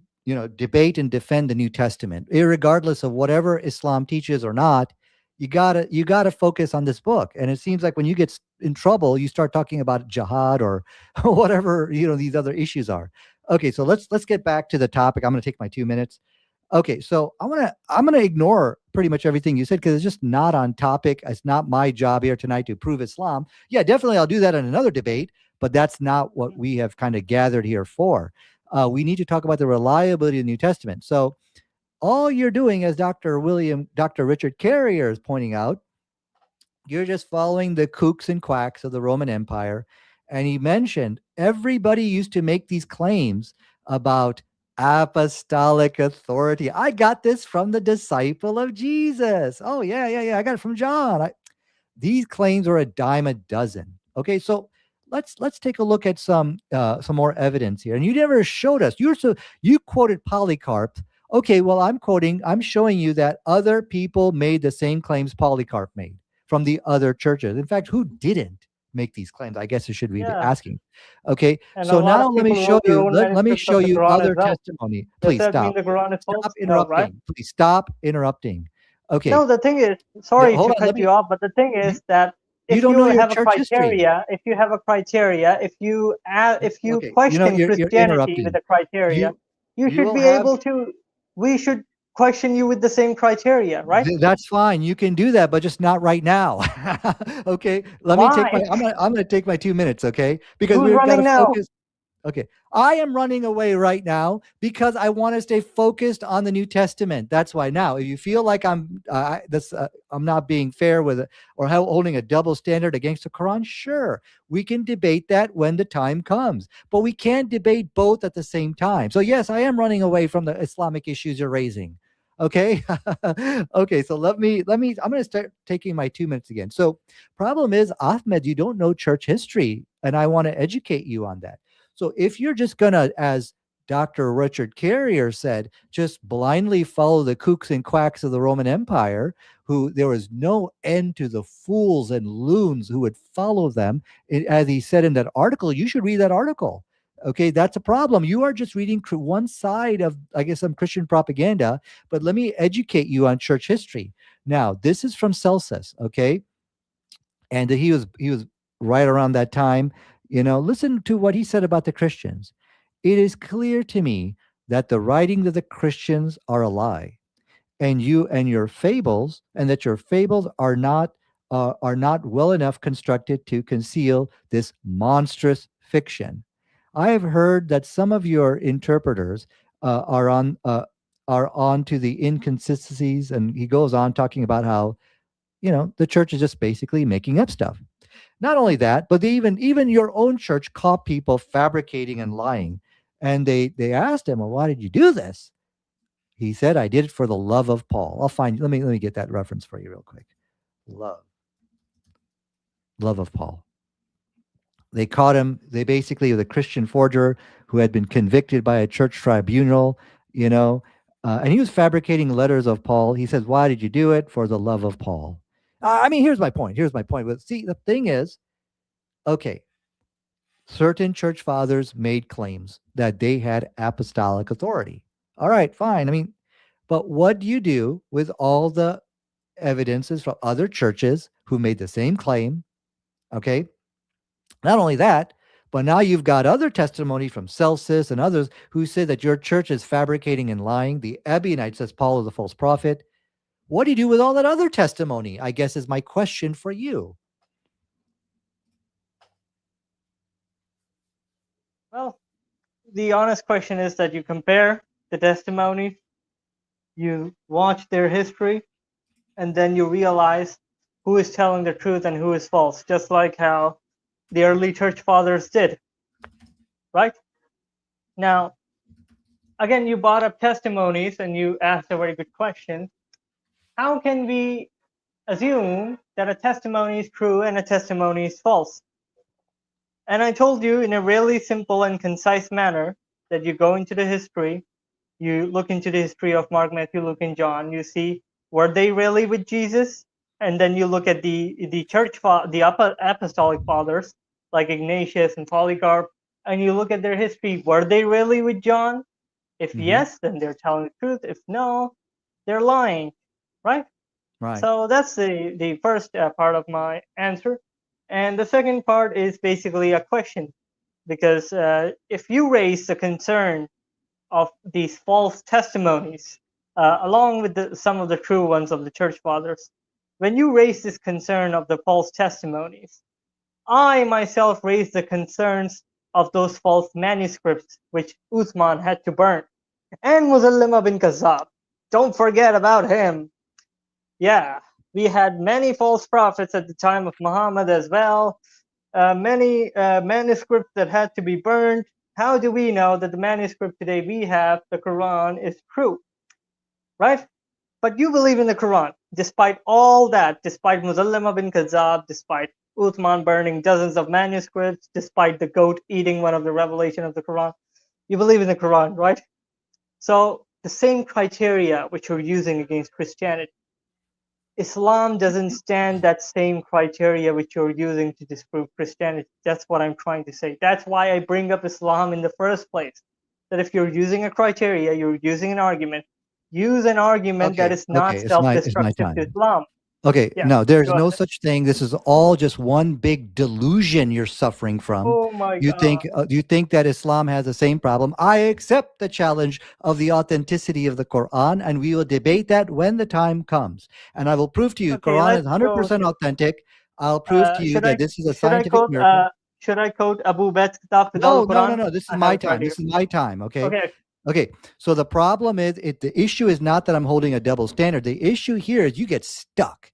debate and defend the New Testament, regardless of whatever Islam teaches or not. You gotta focus on this book. And it seems like when you get in trouble, you start talking about jihad or whatever these other issues are. Okay, so let's get back to the topic. I'm going to take my 2 minutes. Okay, so I'm gonna ignore pretty much everything you said because it's just not on topic. It's not my job here tonight to prove Islam. Yeah, definitely I'll do that in another debate, but that's not what we have kind of gathered here for. We need to talk about the reliability of the New Testament. So all you're doing, as Dr. Richard Carrier is pointing out, You're just following the kooks and quacks of the Roman Empire. And he mentioned everybody used to make these claims about apostolic authority. I got this from the disciple of Jesus. Oh, yeah, yeah, yeah. I got it from John. These claims are a dime a dozen. Okay, so let's take a look at some more evidence here. And you never showed us. You quoted Polycarp. Okay, well I'm showing you that other people made the same claims Polycarp made from the other churches. In fact, who didn't make these claims? I guess it should be Yeah, asking. Okay, and a so lot now of people wrote their own let me manuscripts show of the you Quran as other well. testimony. Does Please that mean stop. the Quran is Stop false? No, right? interrupting. Please stop interrupting. Okay. No, the thing is, sorry Hold to on. Let cut me you off, but the thing you, is that you if don't you know your have a church history. criteria, if you Okay, you know question you're Christianity with interrupting. a criteria, You you you should will be have able to. We should question you with the same criteria, right? that's fine. You can do that, but just not right now. Okay, let me take my. Why? I'm gonna take my 2 minutes. Okay, because Who's we've got to running now? focus. Okay. I am running away right now because I want to stay focused on the New Testament. That's why now, if you feel like I'm not being fair with it or holding a double standard against the Quran, sure, we can debate that when the time comes. But we can't debate both at the same time. So yes, I am running away from the Islamic issues you're raising. Okay. Okay. So I'm going to start taking my 2 minutes again. So problem is, Ahmed, you don't know church history, and I want to educate you on that. So if you're just going to, as Dr. Richard Carrier said, just blindly follow the kooks and quacks of the Roman Empire, who there was no end to the fools and loons who would follow them, as he said in that article, you should read that article. Okay, that's a problem. You are just reading one side of, I guess, some Christian propaganda, but let me educate you on church history. Now, this is from Celsus, okay? And he was right around that time. Listen to what he said about the Christians. It is clear to me that the writings of the Christians are a lie, and your fables, and that your fables are not well enough constructed to conceal this monstrous fiction. I have heard that some of your interpreters are on to the inconsistencies, and he goes on talking about how the church is just basically making up stuff. Not only that, but even your own church caught people fabricating and lying. And they asked him, "Well, why did you do this?" He said, "I did it for the love of Paul." Let me get that reference for you real quick. Love of Paul. They caught him. They basically the Christian forger who had been convicted by a church tribunal, you know, and he was fabricating letters of Paul. He says, "Why did you do it? For the love of Paul." I mean, here's my point. Here's my point. But see, the thing is, okay, certain church fathers made claims that they had apostolic authority. All right, fine. I mean, but what do you do with all the evidences from other churches who made the same claim? Okay. Not only that, but now you've got other testimony from Celsus and others who say that your church is fabricating and lying. The Ebionite says Paul is a false prophet. What do you do with all that other testimony? I guess is my question for you. Well, the honest question is that you compare the testimonies, you watch their history, and then you realize who is telling the truth and who is false, just like how the early church fathers did, right? Now, again, you brought up testimonies and you asked a very good question. How can we assume that a testimony is true and a testimony is false? And I told you in a really simple and concise manner that you go into the history, you look into the history of Mark, Matthew, Luke, and John, you see, were they really with Jesus? And then you look at the apostolic fathers like Ignatius and Polycarp, and you look at their history. Were they really with John? If Hmm. yes, then they're telling the truth. If no, they're lying, right? Right. So that's the first part of my answer. And the second part is basically a question, because if you raise the concern of these false testimonies, along with some of the true ones of the church fathers, when you raise this concern of the false testimonies, I myself raise the concerns of those false manuscripts which Uthman had to burn, and Musallima bin Kazab. Don't forget about him. Yeah. We had many false prophets at the time of Muhammad as well, many manuscripts that had to be burned. How do we know that the manuscript today we have, the Quran, is true, right? But you believe in the Quran, despite all that, despite Musallama bin Kazab, despite Uthman burning dozens of manuscripts, despite the goat eating one of the revelation of the Quran. You believe in the Quran, right? So the same criteria which you're using against Christianity, Islam doesn't stand that same criteria which you're using to disprove Christianity. That's what I'm trying to say. That's why I bring up Islam in the first place. That if you're using a criteria, you're using an argument, use an argument that Okay, is not okay, it's my self-destructive to time. Islam. Okay, Yeah, no, there's go no ahead. such thing. This is all just one big delusion you're suffering from. Oh my God. You think that Islam has the same problem? I accept the challenge of the authenticity of the Quran, and we will debate that when the time comes. And I will prove to you, Okay, Quran is let's go 100% to. authentic. I'll prove to you Should that I this is a should I scientific quote miracle. should I quote Abu Bakr Kitab Fidal No, no, no, Quran? no. This is I have my it right time. here. This is my time. Okay. Okay, Okay. So the problem is, the issue is not that I'm holding a double standard. The issue here is you get stuck.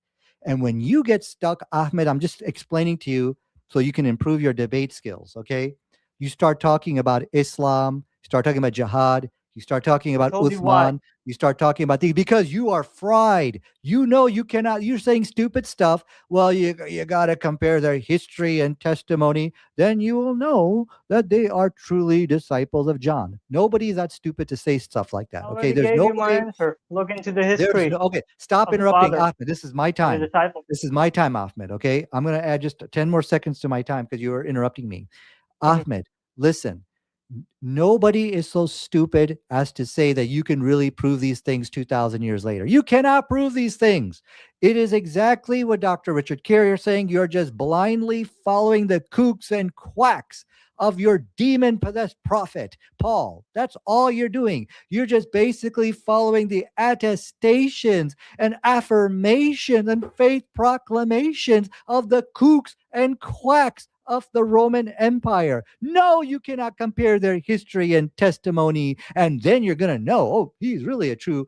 And when you get stuck, Ahmed, I'm just explaining to you so you can improve your debate skills. Okay. You start talking about Islam, start talking about jihad, you start talking I about told you why. Uthman, you start talking about things because you are fried. You know you cannot, you're saying stupid stuff. Well, you got to compare their history and testimony. Then you will know that they are truly disciples of John. Nobody's that stupid to say stuff like I that. Okay, already there's gave no you my way. answer. Look into the There's no. history Okay, stop of the interrupting, father Ahmed. This is my and the time. disciple. This is my time, Ahmed. Okay, I'm gonna add just 10 more seconds to my time because you are interrupting me. Mhm. Ahmed, listen. Nobody is so stupid as to say that you can really prove these things 2,000 years later. You cannot prove these things. It is exactly what Dr. Richard Carrier is saying. You're just blindly following the kooks and quacks of your demon possessed prophet, Paul. That's all you're doing. You're just basically following the attestations and affirmations and faith proclamations of the kooks and quacks of the Roman Empire. No, you cannot compare their history and testimony, and then you're going to know, oh, he's really a true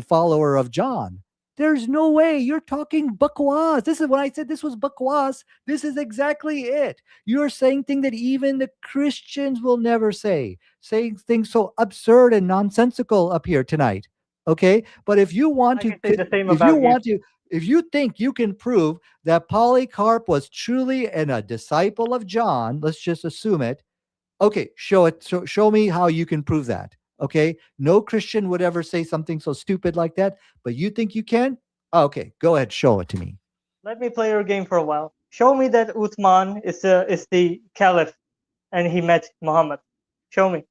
follower of John. There's no way. You're talking bakwas. This is when I said this was bakwas. This is exactly it. You're saying things that even the Christians will never say, saying things so absurd and nonsensical up here tonight. Okay, but if you want I to, can say the same if you about you. want to, if you think you can prove that Polycarp was truly a disciple of John, let's just assume it. Okay, show it. Show me how you can prove that. Okay, no Christian would ever say something so stupid like that, but you think you can? Okay, go ahead, show it to me. Let me play your game for a while. Show me that Uthman is the caliph and he met Muhammad. Show me.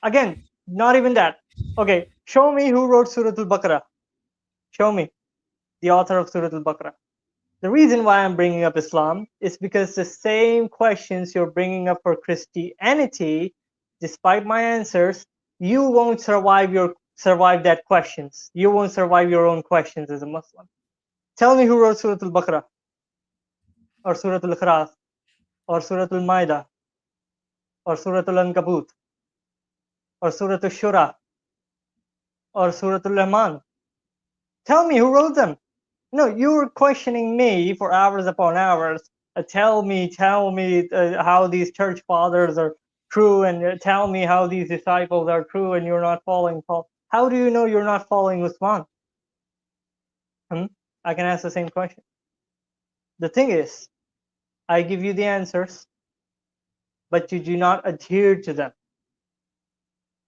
Again, not even that. Okay, show me who wrote Surah Al-Baqarah. Show me the author of Surah Al-Baqarah. The reason why I'm bringing up Islam is because the same questions you're bringing up for Christianity, despite my answers, you won't survive that questions. You won't survive your own questions as a Muslim. Tell me who wrote Surah Al-Baqarah or Surah Al-Ikhlas or Surah Al-Ma'idah or Surah Al-Ankabut or Surah Al-Shura or Surah Al-Rahman. Tell me who wrote them. No, you were questioning me for hours upon hours. Tell me how these church fathers are true, and tell me how these disciples are true, and you're not following Paul. How do you know you're not following Usman? Hmm? I can ask the same question. The thing is, I give you the answers, but you do not adhere to them.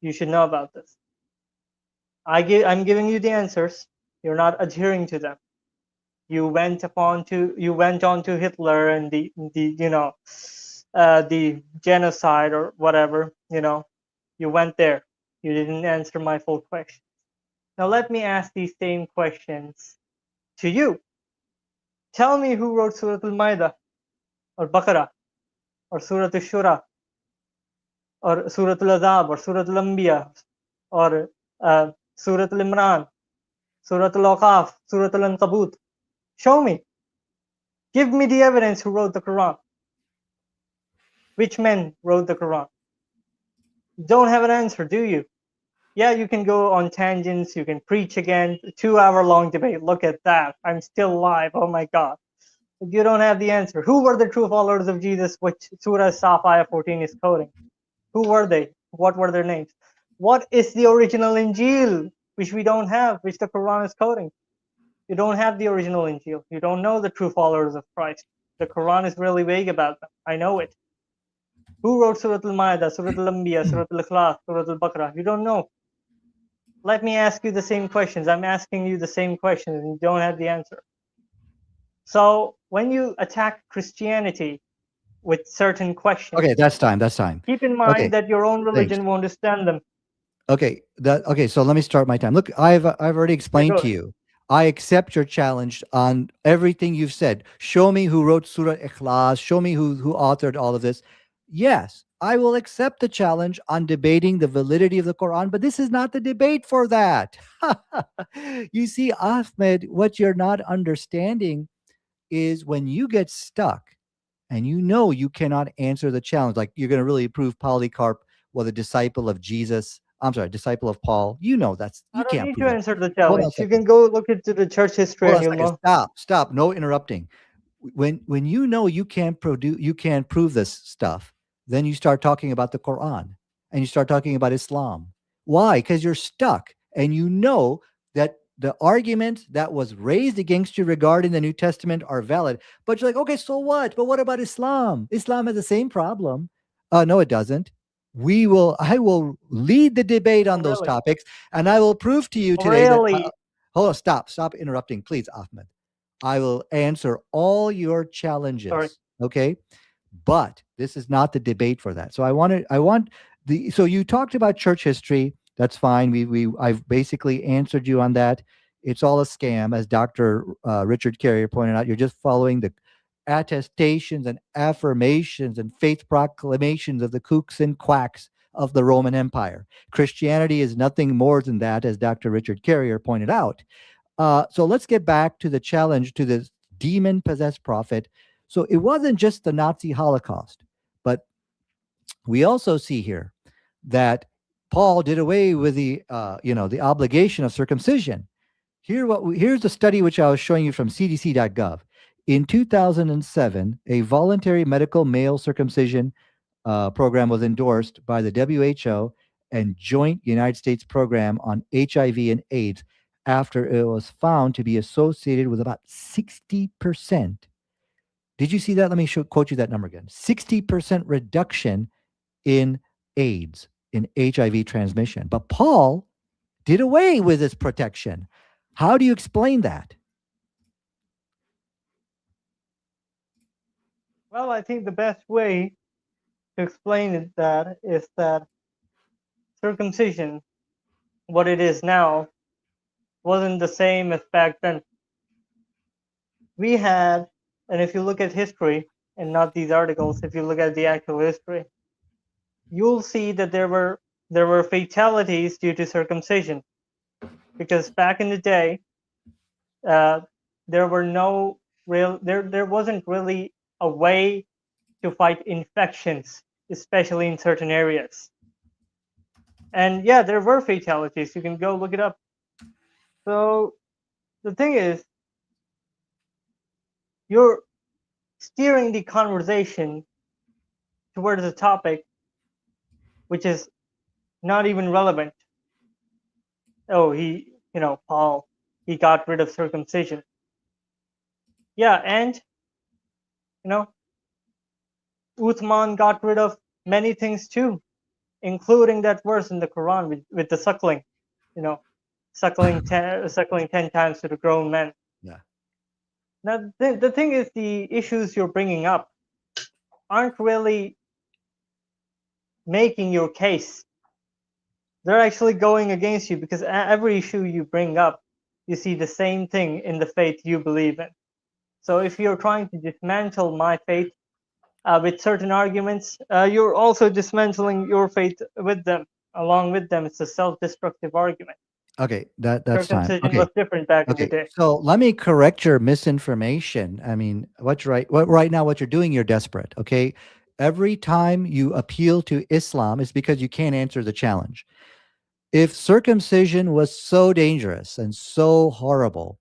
You should know about this. I'm giving you the answers. You're not adhering to them. You went on to Hitler and the genocide or whatever. You went there. You didn't answer my full question. Now let me ask these same questions to you. Tell me who wrote Surah Al-Ma'idah or Baqarah or Surah Al-Shura or Surah Al-Azab or Surah Al-Anbiya or Surah Al-Imran, Surah Al-Awqaf, Surah Al-Ankabut. Show me. Give me the evidence who wrote the Quran. Which men wrote the Quran? You don't have an answer, do you? Yeah, you can go on tangents, you can preach again, 2 hour long debate. Look at that. I'm still live. Oh my God. But you don't have the answer. Who were the true followers of Jesus, which Surah Saf Ayah 14 is quoting? Who were they? What were their names? What is the original Injil, which we don't have, which the Quran is quoting? You don't have the original Injil. You don't know the true followers of Christ. The Quran is really vague about them. I know it. Who wrote Surah Al-Ma'idah, Surah Al-Anbiya, Surah Al-Ikhlas, Surah Al-Baqarah? You don't know. Let me ask you the same questions. I'm asking you the same questions and you don't have the answer. So when you attack Christianity with certain questions, Okay, that's time. That's time. keep in Okay, mind that your own thanks. religion won't stand them. Okay. So let me start my time. Look, I've already Yeah, explained go to ahead. you. I accept your challenge on everything you've said. Show me who wrote Surah Ikhlas. Show me who authored all of this. Yes, I will accept the challenge on debating the validity of the Quran, but this is not the debate for that. You see, Ahmed, what you're not understanding is when you get stuck and you know you cannot answer the challenge, like you're going to really prove Polycarp was a disciple of Jesus. I'm sorry, disciple of Paul. You know I you don't can't need prove to that. answer the Hold on a challenge. You second. can go look into the church history Hold on and a you'll second. know. Stop. No interrupting. When you know you can't prove this stuff, then you start talking about the Quran and you start talking about Islam. Why? Because you're stuck and you know that the arguments that was raised against you regarding the New Testament are valid. But you're like, okay, so what? But what about Islam? Islam has the same problem. No, it doesn't. I will lead the debate Oh, on those really? topics, and I will prove to you Oh, today that. really? Hold on, stop interrupting, please, Ahmed. I will answer all your Sorry. challenges. Okay. But this is not the debate for that. So I want so you talked about church history. That's fine. I've basically answered you on that. It's all a scam, as Dr. Richard Carrier pointed out. You're just following the attestations and affirmations and faith proclamations of the kooks and quacks of the Roman Empire. Christianity is nothing more than that, as Dr. Richard Carrier pointed out. So let's get back to the challenge to this demon possessed prophet. So it wasn't just the Nazi Holocaust, but we also see here that Paul did away with the obligation of circumcision. Here's the study which I was showing you from CDC.gov. In 2007, a voluntary medical male circumcision program was endorsed by the WHO and Joint United States Program on HIV and AIDS after it was found to be associated with about 60%. Did you see that? Let me quote you that number again. 60% reduction in AIDS, in HIV transmission. But Paul did away with this protection. How do you explain that? Well, I think the best way to explain that is that circumcision, what it is now, wasn't the same as back then. We had, and if you look at history and not these articles, if you look at the actual history, you'll see that there were fatalities due to circumcision because back in the day, uh, there were no real there wasn't really a way to fight infections, especially in certain areas. And yeah, there were fatalities. You can go look it up. So the thing is, you're steering the conversation towards a topic which is not even relevant. Oh, Paul, he got rid of circumcision. Yeah, and you know, Uthman got rid of many things too, including that verse in the Quran with the suckling, you know, suckling 10 times to the grown men. Yeah. Now, the thing is, the issues you're bringing up aren't really making your case. They're actually going against you because every issue you bring up, you see the same thing in the faith you believe in. So if you're trying to dismantle my faith with certain arguments, you're also dismantling your faith with them. Along with them, it's a self-destructive argument. Okay, that's time. Circumcision Okay. was different back in the Okay, day. so let me correct your misinformation. I mean, what's right? What right now? What you're doing? You're desperate. Okay, every time you appeal to Islam is because you can't answer the challenge. If circumcision was so dangerous and so horrible,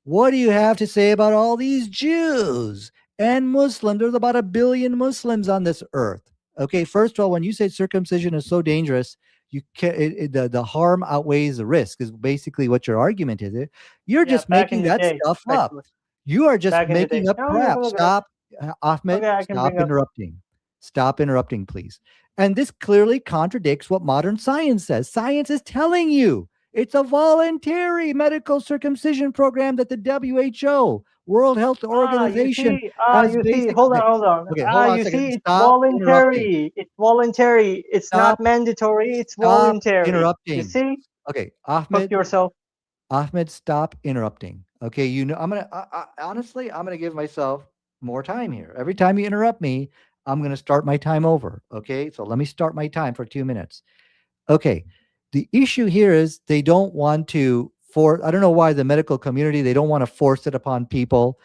what do you have to say about all these Jews and Muslims? There's about 1 billion Muslims on this earth. Okay, first of all, when you say circumcision is so dangerous, the harm outweighs the risk is basically what your argument is. You're Yeah, just back making in the that day, stuff up. especially You are just back in the day. making up No, you can crap. look it up. Stop, Ahmed. Okay, I can Stop bring up. interrupting. Stop interrupting, please. And this clearly contradicts what modern science says. Science is telling you it's a voluntary medical circumcision program that the WHO, World Health Organization, has You see. basically. Hold on, hold on. Okay, hold on a You second. see, it's Stop interrupting. voluntary. It's voluntary. It's not Stop. mandatory. It's Stop voluntary. You interrupting. see, Okay, hook Ahmed. yourself. Ahmed, stop interrupting. Okay, you know honestly, I'm gonna give myself more time here. Every time you interrupt me, I'm gonna start my time over. Okay, so let me start my time for 2 minutes. Okay, the issue here is they don't want to for. I don't know why the medical community they don't want to force it upon people.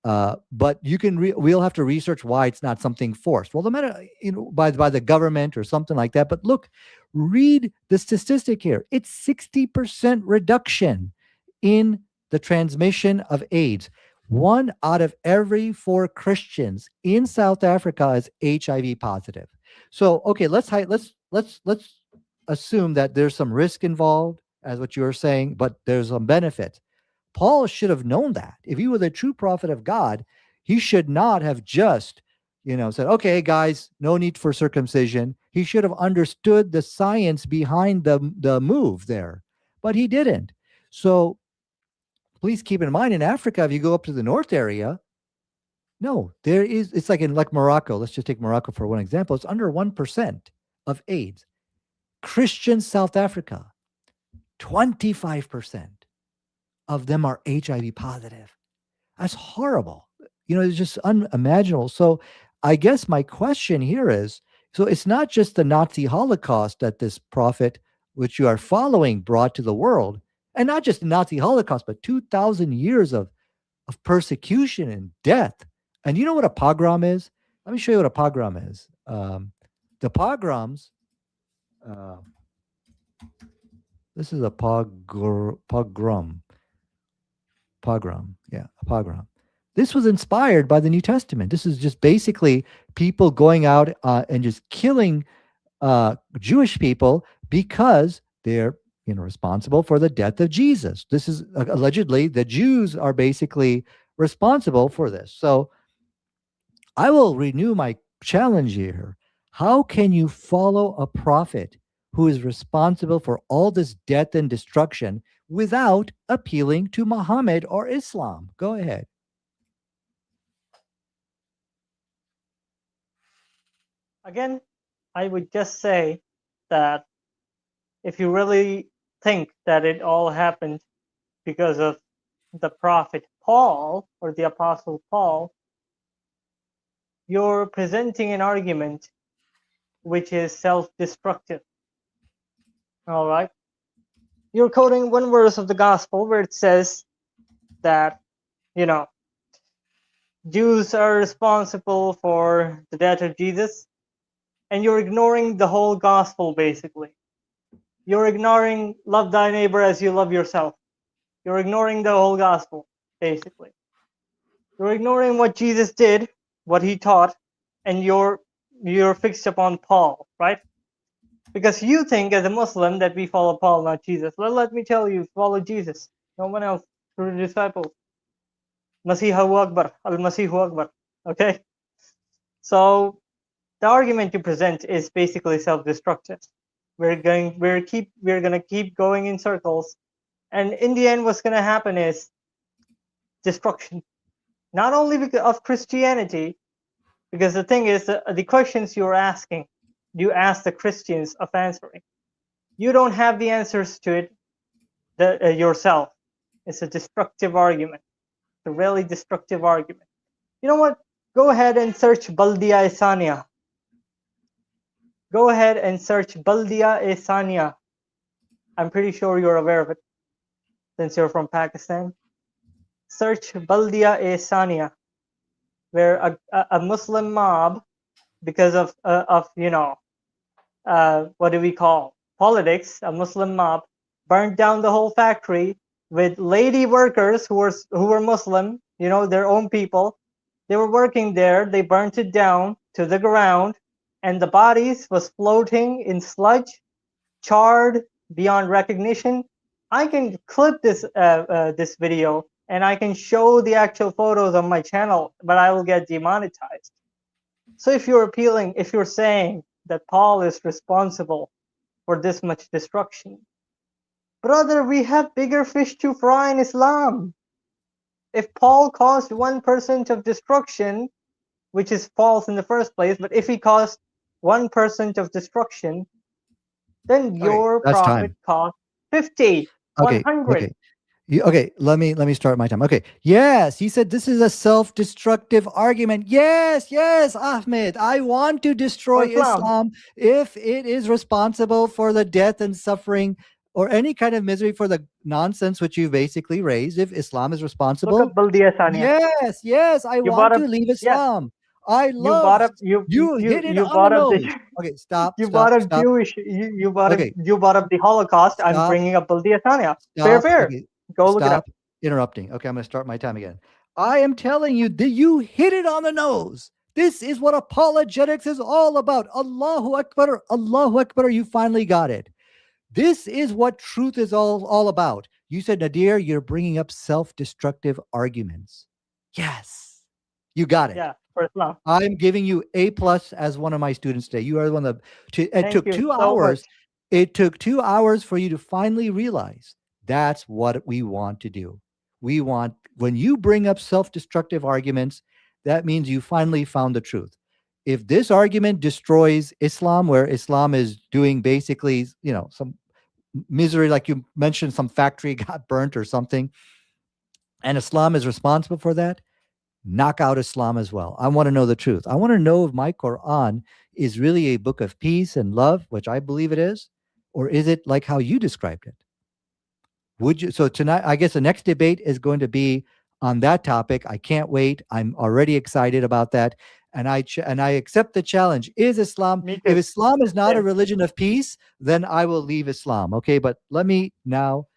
But we'll have to research why it's not something forced. Well, the matter, by the government or something like that. But look, read the statistic here. It's 60% reduction in the transmission of AIDS. 1 out of every 4 Christians in South Africa is HIV positive. So, okay, let's assume that there's some risk involved, as what you were saying, but there's some benefit. Paul should have known that. If he were the true prophet of God, he should not have just, said, okay, guys, no need for circumcision. He should have understood the science behind the move there, but he didn't. So please keep in mind in Africa, if you go up to the north area, no, it's like Morocco. Let's just take Morocco for one example. It's under 1% of AIDS. Christian South Africa, 25% of them are HIV positive. That's horrible. It's just unimaginable. So I guess my question here is, so it's not just the Nazi Holocaust that this prophet, which you are following, brought to the world, and not just the Nazi Holocaust, but 2,000 years of persecution and death. And you know what a pogrom is? Let me show you what a pogrom is. The pogroms, uh, this is a pogrom. Pogrom. Yeah, a pogrom. This was inspired by the New Testament. This is just basically people going out and just killing Jewish people because they're responsible for the death of Jesus. This is allegedly the Jews are basically responsible for this. So I will renew my challenge here. How can you follow a prophet who is responsible for all this death and destruction without appealing to Muhammad or Islam? Go ahead. Again, I would just say that if you really think that it all happened because of the prophet Paul or the apostle Paul, you're presenting an argument which is self-destructive. All right. You're quoting one verse of the gospel where it says that, you know, Jews are responsible for the death of Jesus, and you're ignoring the whole gospel basically. You're ignoring love thy neighbor as you love yourself. You're ignoring the whole gospel basically. You're ignoring what Jesus did, what he taught, and you're fixed upon Paul, right? Because you think as a Muslim that we follow Paul, not Jesus. Well, let me tell you, follow Jesus. No one else. Through the disciples. Masihu Akbar. Al-Masihu Akbar. Okay? So the argument you present is basically self-destructive. We're gonna keep going in circles. And in the end, what's gonna happen is destruction. Not only because of Christianity, because the thing is the questions you're asking, you ask the Christians of answering. You don't have the answers to it yourself. It's a destructive argument. It's a really destructive argument. You know what? Go ahead and search Baldia Isania. Go ahead and search Baldia Isania. I'm pretty sure you're aware of it since you're from Pakistan. Search Baldia Isania, where a Muslim mob, because of what do we call? politics, a Muslim mob, burned down the whole factory with lady workers who were Muslim, their own people. They were working there. They burnt it down to the ground, and the bodies was floating in sludge, charred beyond recognition. I can clip this video and I can show the actual photos on my channel, but I will get demonetized. So if you're saying that Paul is responsible for this much destruction, brother, we have bigger fish to fry in Islam. If Paul caused 1% of destruction, which is false in the first place, but if he caused 1% of destruction, then Okay, your that's prophet time. caused 50, Okay, 100. okay. Okay, let me start my time. Okay. Yes, he said this is a self-destructive argument. Yes, yes, Ahmed. I want to For destroy Islam. Islam if it is responsible for the death and suffering or any kind of misery for the nonsense which you basically raised. If Islam is Look up responsible, Baldia Sania. yes, yes, I You want bought to up, leave yeah, Islam. I you love bought up, you hit it you on the bought up the, nose. Okay, stop, you bought stop, up stop. Jewish, Okay, you bought up the Holocaust. I'm stop. bringing up Baldia Sania. Fair, Stop. fair. Okay. Go look it up. Stop interrupting. Okay, I'm going to start my time again. I am telling you that you hit it on the nose. This is what apologetics is all about. Allahu Akbar. Allahu Akbar. You finally got it. This is what truth is all about. You said, Nadir, you're bringing up self destructive arguments. Yes, you got it. Yeah, for Islam. I'm giving you A plus as one of my students today. You are the one that it Thank took you two so much. hours. It took 2 hours for you to finally realize that's what we want to do. We want when you bring up self-destructive arguments, that means you finally found the truth. If this argument destroys Islam, where Islam is doing basically, some misery, like you mentioned, some factory got burnt or something, and Islam is responsible for that, knock out Islam as well. I want to know the truth. I want to know if my Quran is really a book of peace and love, which I believe it is, or is it like how you described it? Would you? So tonight, I guess the next debate is going to be on that topic. I can't wait. I'm already excited about that, and I accept the challenge. Is Islam? Me If too. Islam is not a Same. religion of peace, then I will leave Islam. Okay, but let me now.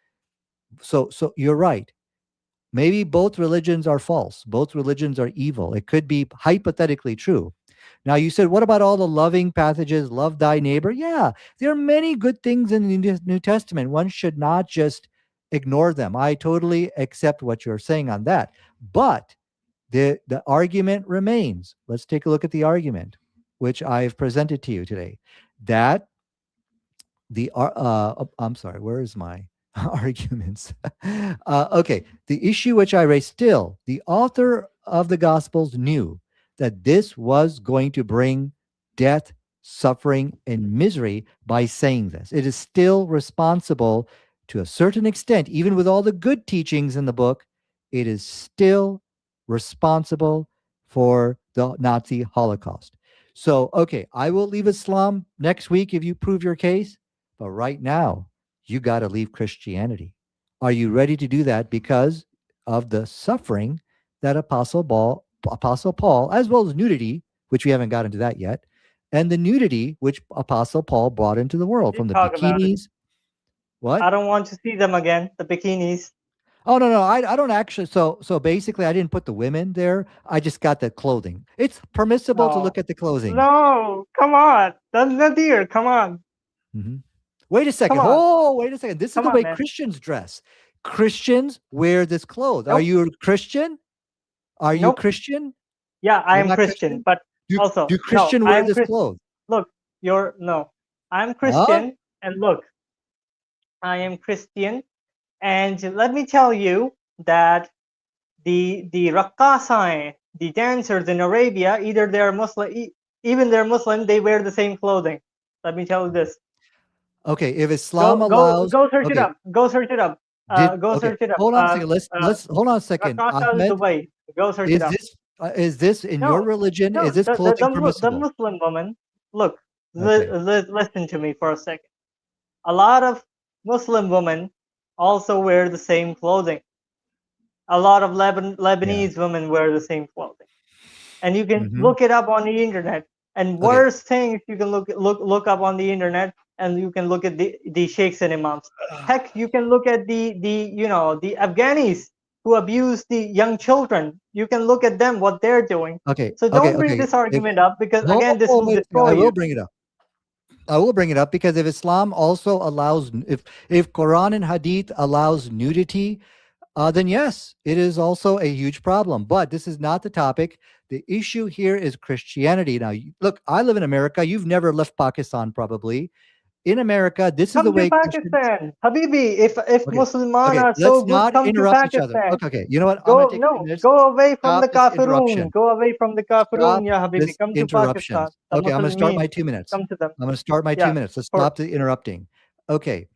So you're right. Maybe both religions are false. Both religions are evil. It could be hypothetically true. Now, you said, what about all the loving passages, love thy neighbor? Yeah, there are many good things in the New Testament. One should not just ignore them. I totally accept what you're saying on that. But the argument remains. Let's take a look at the argument, which I've presented to you today. That I'm sorry, where is my arguments? Okay, the issue which I raised, still the author of the gospels knew that this was going to bring death, suffering, and misery by saying this. It is still responsible to a certain extent, even with all the good teachings in the book. It is still responsible for the Nazi Holocaust. So, okay, I will leave Islam next week if you prove your case. But right now, you got to leave Christianity. Are you ready to do that because of the suffering that Apostle Paul, as well as nudity, which we haven't got into that yet, and the nudity which Apostle Paul brought into the world You from the talk about it. bikinis? What? I don't want to see them again. The bikinis. Oh no, no, I don't actually. So basically, I didn't put the women there. I just got the clothing. It's permissible to No. look at the clothing. No. Come on. That's Nadir. Come on. Mhm. Wait a Come second. on. Oh, wait a second. This is Come the on, way man. Christians dress. Christians wear this clothes. Are Nope. you a Christian? Are you Nope. Christian? Yeah, I You're am not Christian, Christian? but Do also do no, Christian I wear am this Christian. clothes? Look, you're no. I'm Huh? Christian, and look, I am Christian, and let me tell you that the raqqasain, the dancers in Arabia, either they're Muslim, even they're Muslim, they wear the same clothing. Let me tell you this. Okay, if Islam Go allows, go search it okay, up. Go search it up. did Go okay, search it up. hold on a second. Let's hold on a second. Raqqasa Ahmed, Dubai. Go search it is up. this in your No, religion? no, Is this clothing the permissible? Muslim woman. Look, Okay. listen to me for a second. A lot of Muslim women also wear the same clothing. A lot of Yeah. Lebanese women wear the same clothing, and you can Hmm. look it up on the internet. And Okay. worst things you can look up on the internet. and you can look at the sheikhs and imams. Heck, you can look at the Afghanis who abuse the young children. You can look at them, what they're doing. Okay, So okay, don't bring okay. this If argument up, because hold again, this on, will wait a second, destroy I will you. bring it up. I will bring it up because if Islam also allows, if Quran and Hadith allows nudity, then yes, it is also a huge problem. But this is not the topic. The issue here is Christianity. Now, look, I live in America. You've never left Pakistan, probably. In America, this is the Come to way Christians. Pakistan, Habibi. If Okay, Musliman okay. are so Let's good, not come to interrupt each other. Pakistan. Okay, okay. You know what? I'm gonna Go take a few no, minutes. go away from Stop the this kafirun. interruption. Go away from the kafirun, Stop ya Habibi. this Come to Pakistan. interruption. The Okay, I'm gonna start my Muslimin. 2 minutes. Come to them. I'm gonna start my two Yeah, minutes. Let's of course. stop the interrupting. Okay,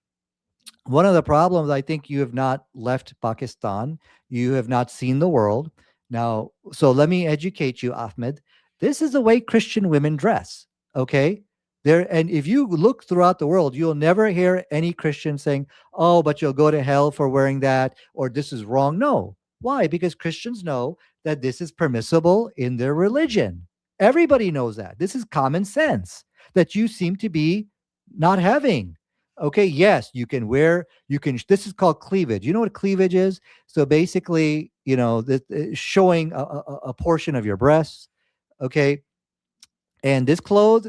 one of the problems, I think, you have not left Pakistan. You have not seen the world. Now, so let me educate you, Ahmed. This is the way Christian women dress. Okay. There, and if you look throughout the world, you'll never hear any Christian saying, "Oh, but you'll go to hell for wearing that," or "This is wrong." No. Why? Because Christians know that this is permissible in their religion. Everybody knows that. This is common sense that you seem to be not having. Okay, yes, you can wear, you can, this is called cleavage. You know what cleavage is? So basically, showing a portion of your breasts. Okay, and this clothes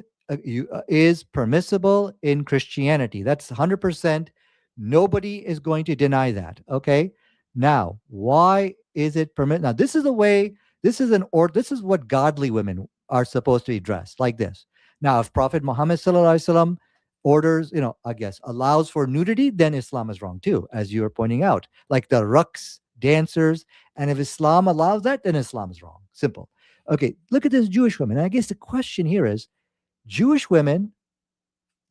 is permissible in Christianity. That's 100%. Nobody is going to deny that. Okay. Now, why is it permit? Now, this is the way. This is what godly women are supposed to be dressed like this. Now, if Prophet Muhammad sallallahu alaihi wasallam orders, I guess allows for nudity, then Islam is wrong too, as you are pointing out. Like the raqs dancers, and if Islam allows that, then Islam is wrong. Simple. Okay, look at this Jewish woman. And I guess the question here is Jewish women,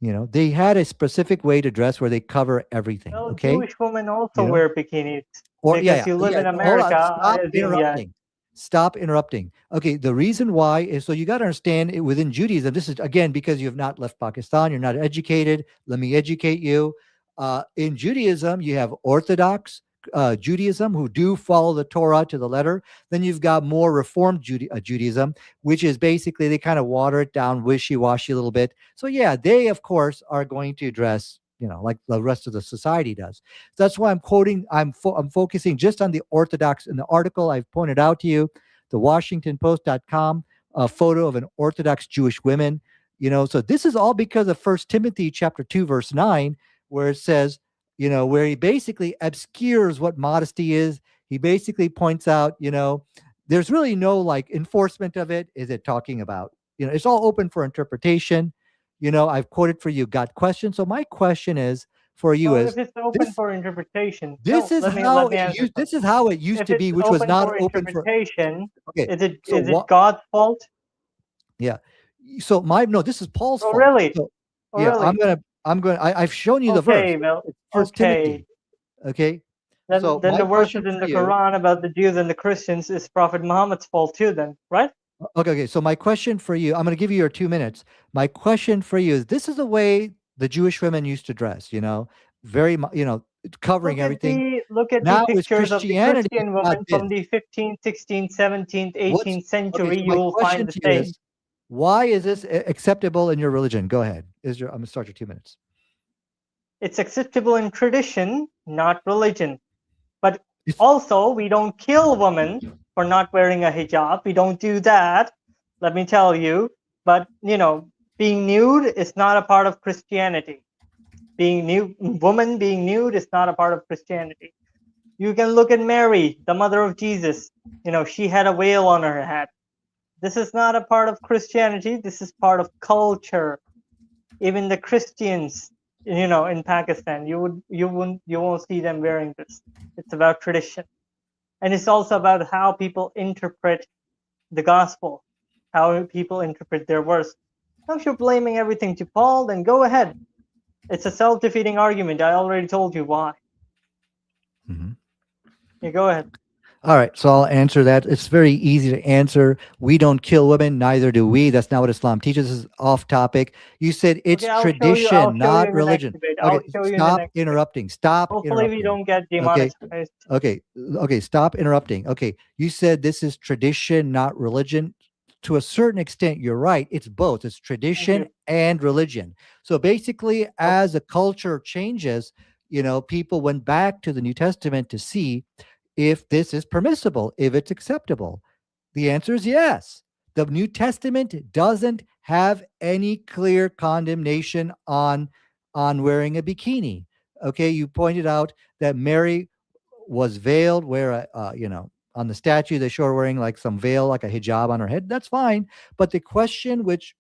they had a specific way to dress where they cover everything. Well, Okay. Jewish women also You know, wear bikinis or because you live yeah. in Hold on. America, I Stop assume. Yeah. interrupting. Stop interrupting. Okay. The reason why is so you got to understand it within Judaism. This is again because you have not left Pakistan. You're not educated. Let me educate you. In Judaism, you have Orthodox Judaism who do follow the Torah to the letter. Then you've got more Reformed Judaism, which is basically they kind of water it down, wishy washy a little bit. So yeah, they of course are going to dress, like the rest of the society does. So that's why I'm quoting. I'm focusing just on the Orthodox. In the article I've pointed out to you, the WashingtonPost.com, a photo of an Orthodox Jewish woman. So this is all because of First Timothy chapter 2 verse 9, where it says, where he basically obscures what modesty is. He basically points out, there's really no like enforcement of it. Is it talking about, it's all open for interpretation. I've quoted for you, got questions. So my question is for you Well, is if it's open this for interpretation, this no, is let how me it answer used first. this is how it used If to it's be, which was open not for open for. interpretation, Okay. So is it what God's fault? yeah. So my no, this is Paul's Oh, fault. really? So Oh, yeah, really? I've shown you the verse. Okay, well, It's First okay. Timothy. Okay. Then So my the question verses in for the you. Quran about the Jews and the Christians is Prophet Muhammad's fault too. Then, right? Okay, okay. So my question for you, I'm going to give you your 2 minutes. My question for you is: this is the way the Jewish women used to dress. Very, covering everything. Look at the Now it's pictures of the Christianity. Christian Not women this. from the 15th, 16th, 17th, What's 18th okay? century. So You my will find question the to you same. is: why is this acceptable in your religion? Go ahead. I'm going to start your 2 minutes. It's acceptable in tradition, not religion. But It's also, we don't kill women for not wearing a hijab. We don't do that. Let me tell you. But being nude is not a part of Christianity. Woman being nude is not a part of Christianity. You can look at Mary, the mother of Jesus. She had a veil on her head. This is not a part of Christianity. This is part of culture. Even the Christians, in Pakistan, you won't see them wearing this. It's about tradition, and it's also about how people interpret the gospel, how people interpret their verse. Now, if you're blaming everything to Paul, then go ahead. It's a self-defeating argument. I already told you why. Mhm. You go ahead. All right, so I'll answer that. It's very easy to answer. We don't kill women, neither do we. That's not what Islam teaches. This is off topic. You said Okay, it's I'll show you. I'll tradition, show you not in the next religion. debate. Okay, I'll show you in the stop next debate. interrupting. Stop Hopefully, we interrupting. don't get Okay, demonetized. okay, okay. Stop interrupting. Okay, you said this is tradition, not religion. To a certain extent, you're right. It's both. It's Thank tradition you. and religion. So basically, Okay. as a culture changes, people went back to the New Testament to see if this is permissible, if it's acceptable. The answer is yes. The New Testament doesn't have any clear condemnation on wearing a bikini. Okay, you pointed out that Mary was veiled, where on the statue they show her wearing like some veil, like a hijab on her head. That's fine. But the question which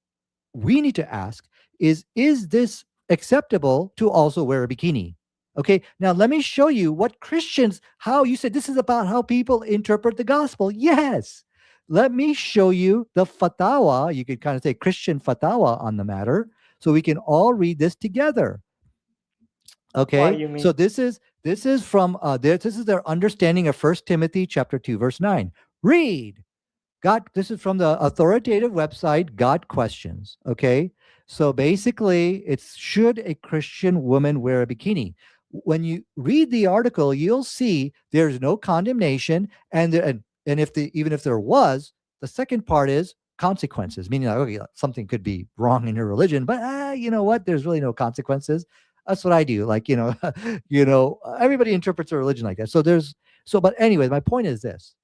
we need to ask is this acceptable to also wear a bikini? Okay, now let me show you what Christians, how you said this is about how people interpret the gospel. Yes. Let me show you the fatwa. You could kind of say Christian fatwa on the matter so we can all read this together. Why Okay, you so mean? this is from this is their understanding of First Timothy chapter 2 verse 9. Read. God, this is from the authoritative website, God Questions. Okay. So basically, it's should a Christian woman wear a bikini? When you read the article, you'll see there's no condemnation. And if even if there was, the second part is consequences, meaning like, okay, something could be wrong in your religion, but you know what? There's really no consequences. That's what I do. Like, everybody interprets a religion like that. But anyway, my point is this.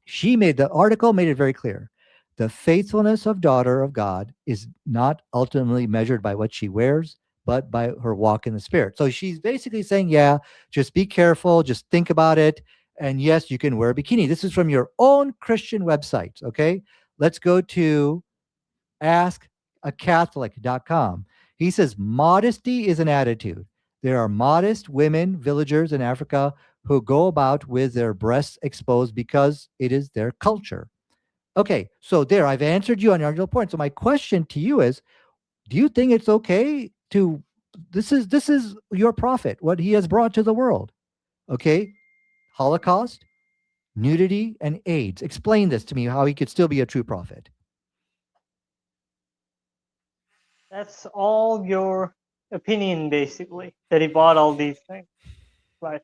The article made it very clear. The faithfulness of daughter of God is not ultimately measured by what she wears, but by her walk in the spirit. So she's basically saying, yeah, just be careful, just think about it. And yes, you can wear a bikini. This is from your own Christian website. Okay. Let's go to askacatholic.com. He says, modesty is an attitude. There are modest women, villagers in Africa who go about with their breasts exposed because it is their culture. Okay, so there, I've answered you on your original point. So my question to you is, do you think it's okay to this is your prophet, what he has brought to the world? Okay, Holocaust, nudity, and AIDS. Explain this to me, how he could still be a true prophet. That's all your opinion, basically, that he bought all these things, right?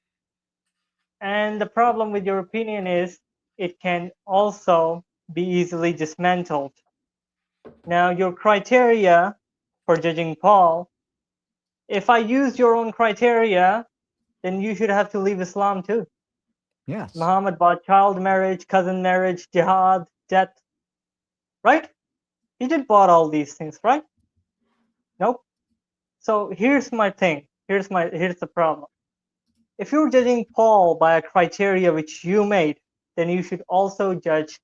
And the problem with your opinion is it can also be easily dismantled. Now, your criteria for judging Paul, if I use your own criteria, then you should have to leave Islam too. Yes. Muhammad bought child marriage, cousin marriage, jihad, death, right? He did bought all these things, right? Nope. So here's my thing. Here's the problem. If you're judging Paul by a criteria which you made, then you should also judge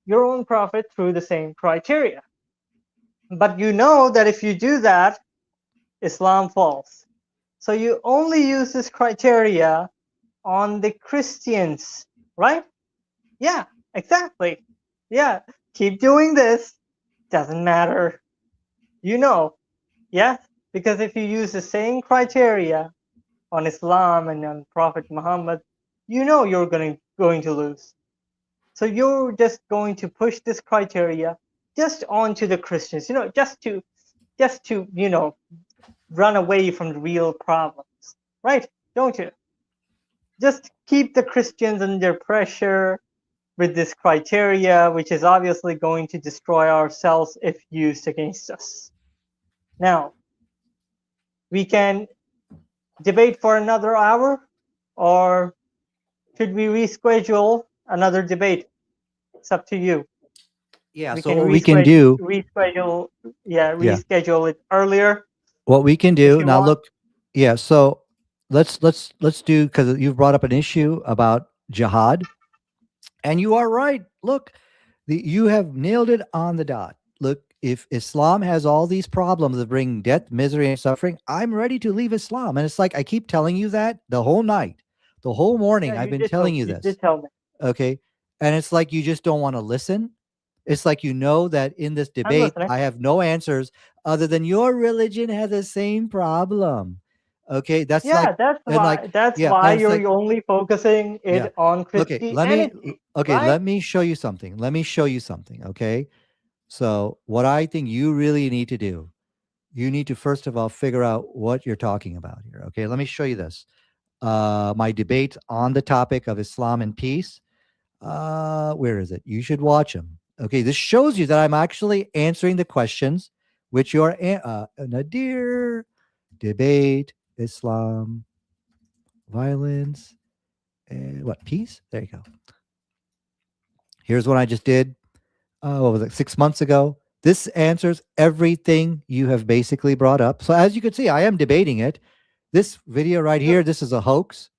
your own prophet through the same criteria. But you know that if you do that, Islam falls. So you only use this criteria on the Christians, right? Yeah, exactly. Yeah, keep doing this. Doesn't matter. You know, yes? Because if you use the same criteria on Islam and on Prophet Muhammad, you know you're going to lose. So you're just going to push this criteria just onto the Christians, just to run away from the real problems, right? Don't you? Just keep the Christians under pressure with this criteria, which is obviously going to destroy ourselves if used against us. Now, we can debate for another hour, or should we reschedule another debate? It's up to you. Yeah, We so can what we can do, yeah, reschedule it earlier what we can if do you now, want. look, yeah, so let's do, because you've brought up an issue about jihad, and you are right. Look, you have nailed it on the dot. Look, if Islam has all these problems of bringing death, misery, and suffering, I'm ready to leave Islam. And it's like I keep telling you that the whole night, the whole morning, Yeah, I've been telling you you this. did tell me. Okay. And it's like you just don't want to listen. It's like you know that in this I'm debate, listening. I have no answers other than your religion has the same problem. Okay. That's like, Yeah, that's and like, why. That's yeah. why And it's you're like, only focusing yeah. it on Okay. Christianity, Okay. right? Let me show you something. Let me show you something. Okay. So, what I think you really need to do, you need to first of all figure out what you're talking about here. Okay. Let me show you this. My debate on the topic of Islam and peace. Where is it? You should watch them. Okay, this shows you that I'm actually answering the questions which your Nadir, debate, Islam, violence, and what, peace? There you go. Here's what I just did. What was it, 6 months ago? This answers everything you have basically brought up. So as you can see, I am debating it. This video right Yep. here, this is a hoax.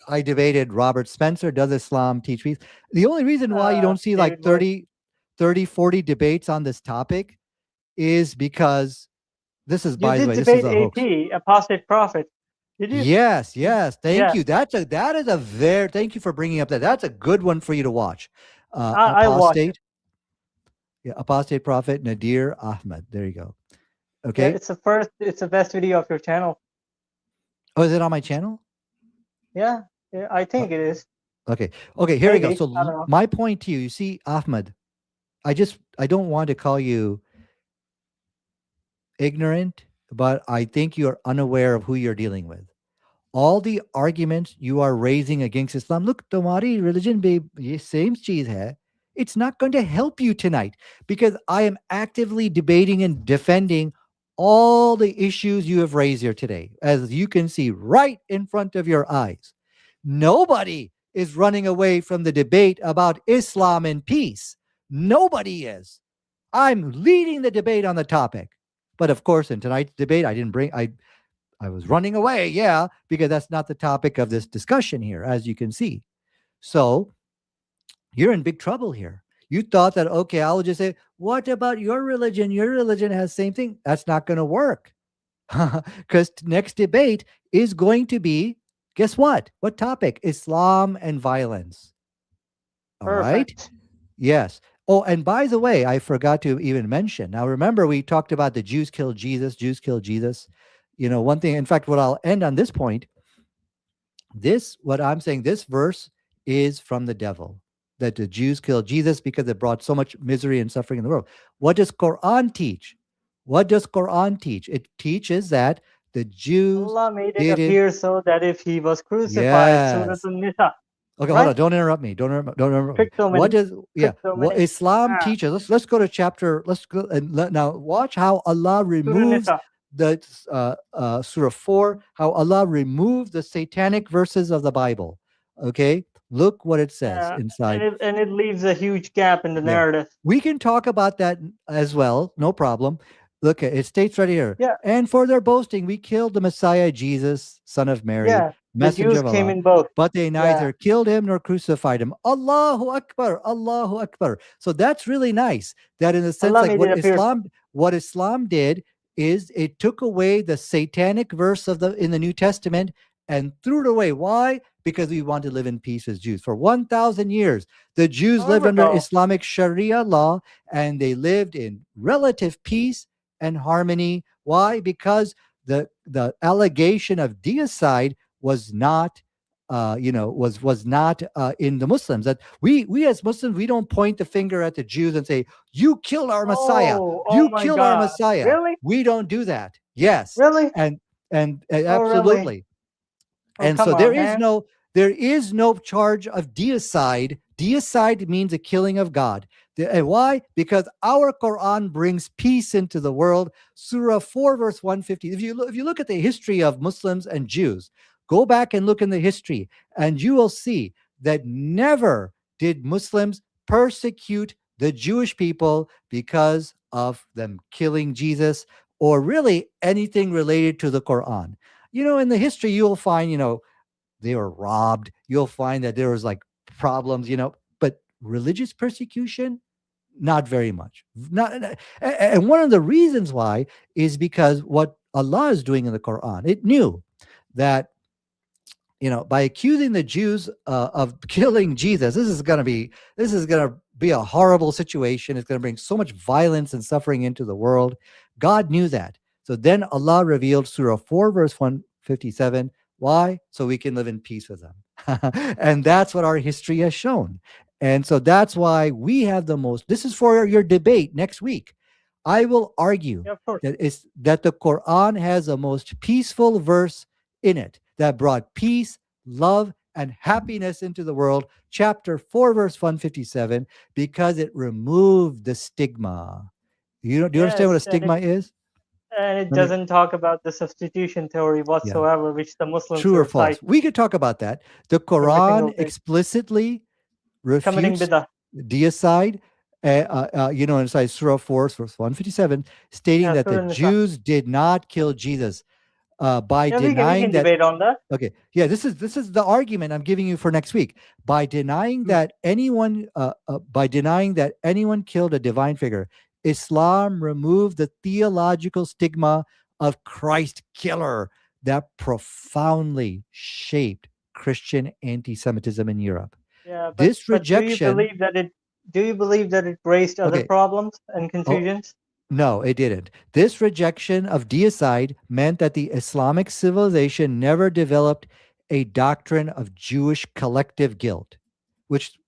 I debated Robert Spencer, does Islam teach peace? The only reason why you don't see like David Wood. 40 debates on this topic is because this is, You by the did way, this is debate a hoax. AP, Apostate Prophet. Did you? Yes, yes. Thank Yeah, you. That is a very, thank you for bringing up that. That's a good one for you to watch. I watched it. Apostate, yeah, Apostate Prophet Nadir Ahmed. There you go. Yeah, Okay. it's the first. It's the best video of your channel. Oh, is it on my channel? Yeah, yeah, I Uh, think it is. okay. Okay, here we go. Maybe So I don't know. my point to you, you see, Ahmed, I don't want to call you ignorant, but I think you're unaware of who you're dealing with. All the arguments you are raising against Islam, look, तुम्हारी religion be ये same cheez hai. It's not going to help you tonight because I am actively debating and defending all the issues you have raised here today, as you can see right in front of your eyes. Nobody is running away from the debate about Islam and peace. Nobody is. I'm leading the debate on the topic. But of course, in tonight's debate, I was running away, yeah, because that's not the topic of this discussion here, as you can see. So you're in big trouble here. You thought that, okay, I'll just say, what about your religion? Your religion has same thing. That's not going to work. Because next debate is going to be, guess what? What topic? Islam and violence. All right. Perfect. Yes. Oh, and by the way, I forgot to even mention. Now, remember, we talked about the Jews killed Jesus, Jews killed Jesus. You know, one thing, in fact, what I'll end on this point, what I'm saying, this verse is from the devil, that the Jews killed Jesus because it brought so much misery and suffering in the world. What does Quran teach? What does Quran teach? It teaches that the Jews Allah made it did it. appear so that if he was crucified, Surah Yes. An-Nisa, Okay, hold right? on. Don't interrupt me. Don't interrupt me. What Cryptomany. does, yeah, what Cryptomany. Islam Ah, teaches? Let's go to chapter. Let's go and now watch how Allah Surah removes Nisa. the Surah 4. How Allah removed the satanic verses of the Bible. Okay, look what it says Yeah, inside. and it leaves a huge gap in the Yeah. narrative. We can talk about that as well. No problem. Look, it states right here. Yeah, And for their boasting, we killed the Messiah, Jesus, son of Mary, yeah. The messenger Jews of came Allah. in both. But they Yeah, neither killed him nor crucified him. Allahu Akbar, Allahu Akbar. So that's really nice. That in a sense, Allah like made it appear so. What Islam did is it took away the satanic verse of the in the New Testament and threw it away. Why? Because we want to live in peace as Jews. For 1,000 years, the Jews lived However, under though, Islamic Sharia law and they lived in relative peace and harmony. Why? Because the allegation of deicide was not was not in the Muslims. That we as Muslims, we don't point the finger at the Jews and say, you killed our Messiah, oh you my killed our God, Messiah. really, We don't do that. Yes. really, And oh really, absolutely. oh And come so on, man. there is no charge of deicide. Deicide means a killing of God. And why? Because our Quran brings peace into the world. Surah 4, verse 150. If you look at the history of Muslims and Jews, go back and look in the history, and you will see that never did Muslims persecute the Jewish people because of them killing Jesus or really anything related to the Quran. In the history, you'll find, they were robbed. You'll find that there was like problems, but religious persecution, not very much. Not, and one of the reasons why is because what Allah is doing in the Quran, it knew that by accusing the Jews of killing Jesus, this is going to be a horrible situation. It's going to bring so much violence and suffering into the world. God knew that. So then Allah revealed Surah 4, verse 157. Why? So we can live in peace with them. And that's what our history has shown. And so that's why we have the most. This is for your debate next week. I will argue Yeah, of course. that the Quran has the most peaceful verse in it that brought peace, love, and happiness into the world. Chapter 4, verse 157, because it removed the stigma. Do you understand what a Yes, stigma is? and it Let me. doesn't talk about the substitution theory Yeah. whatsoever, which the Muslims True or recite false? We could talk about that. The every single Quran day. explicitly Committing refutes bidah. deicide. Inside Surah 4, verse 157, stating that the Surah Nisa. Jews did not kill Jesus by Yeah, we denying can that. debate on that. Okay, yeah, this is the argument I'm giving you for next week. Hmm. By denying that anyone killed a divine figure, Islam removed the theological stigma of Christ killer that profoundly shaped Christian anti-Semitism in Europe. Yeah, This but rejection. do you believe that it raised other Okay. problems and Oh, confusions? no, it didn't. This rejection of deicide meant that the Islamic civilization never developed a doctrine of Jewish collective guilt, which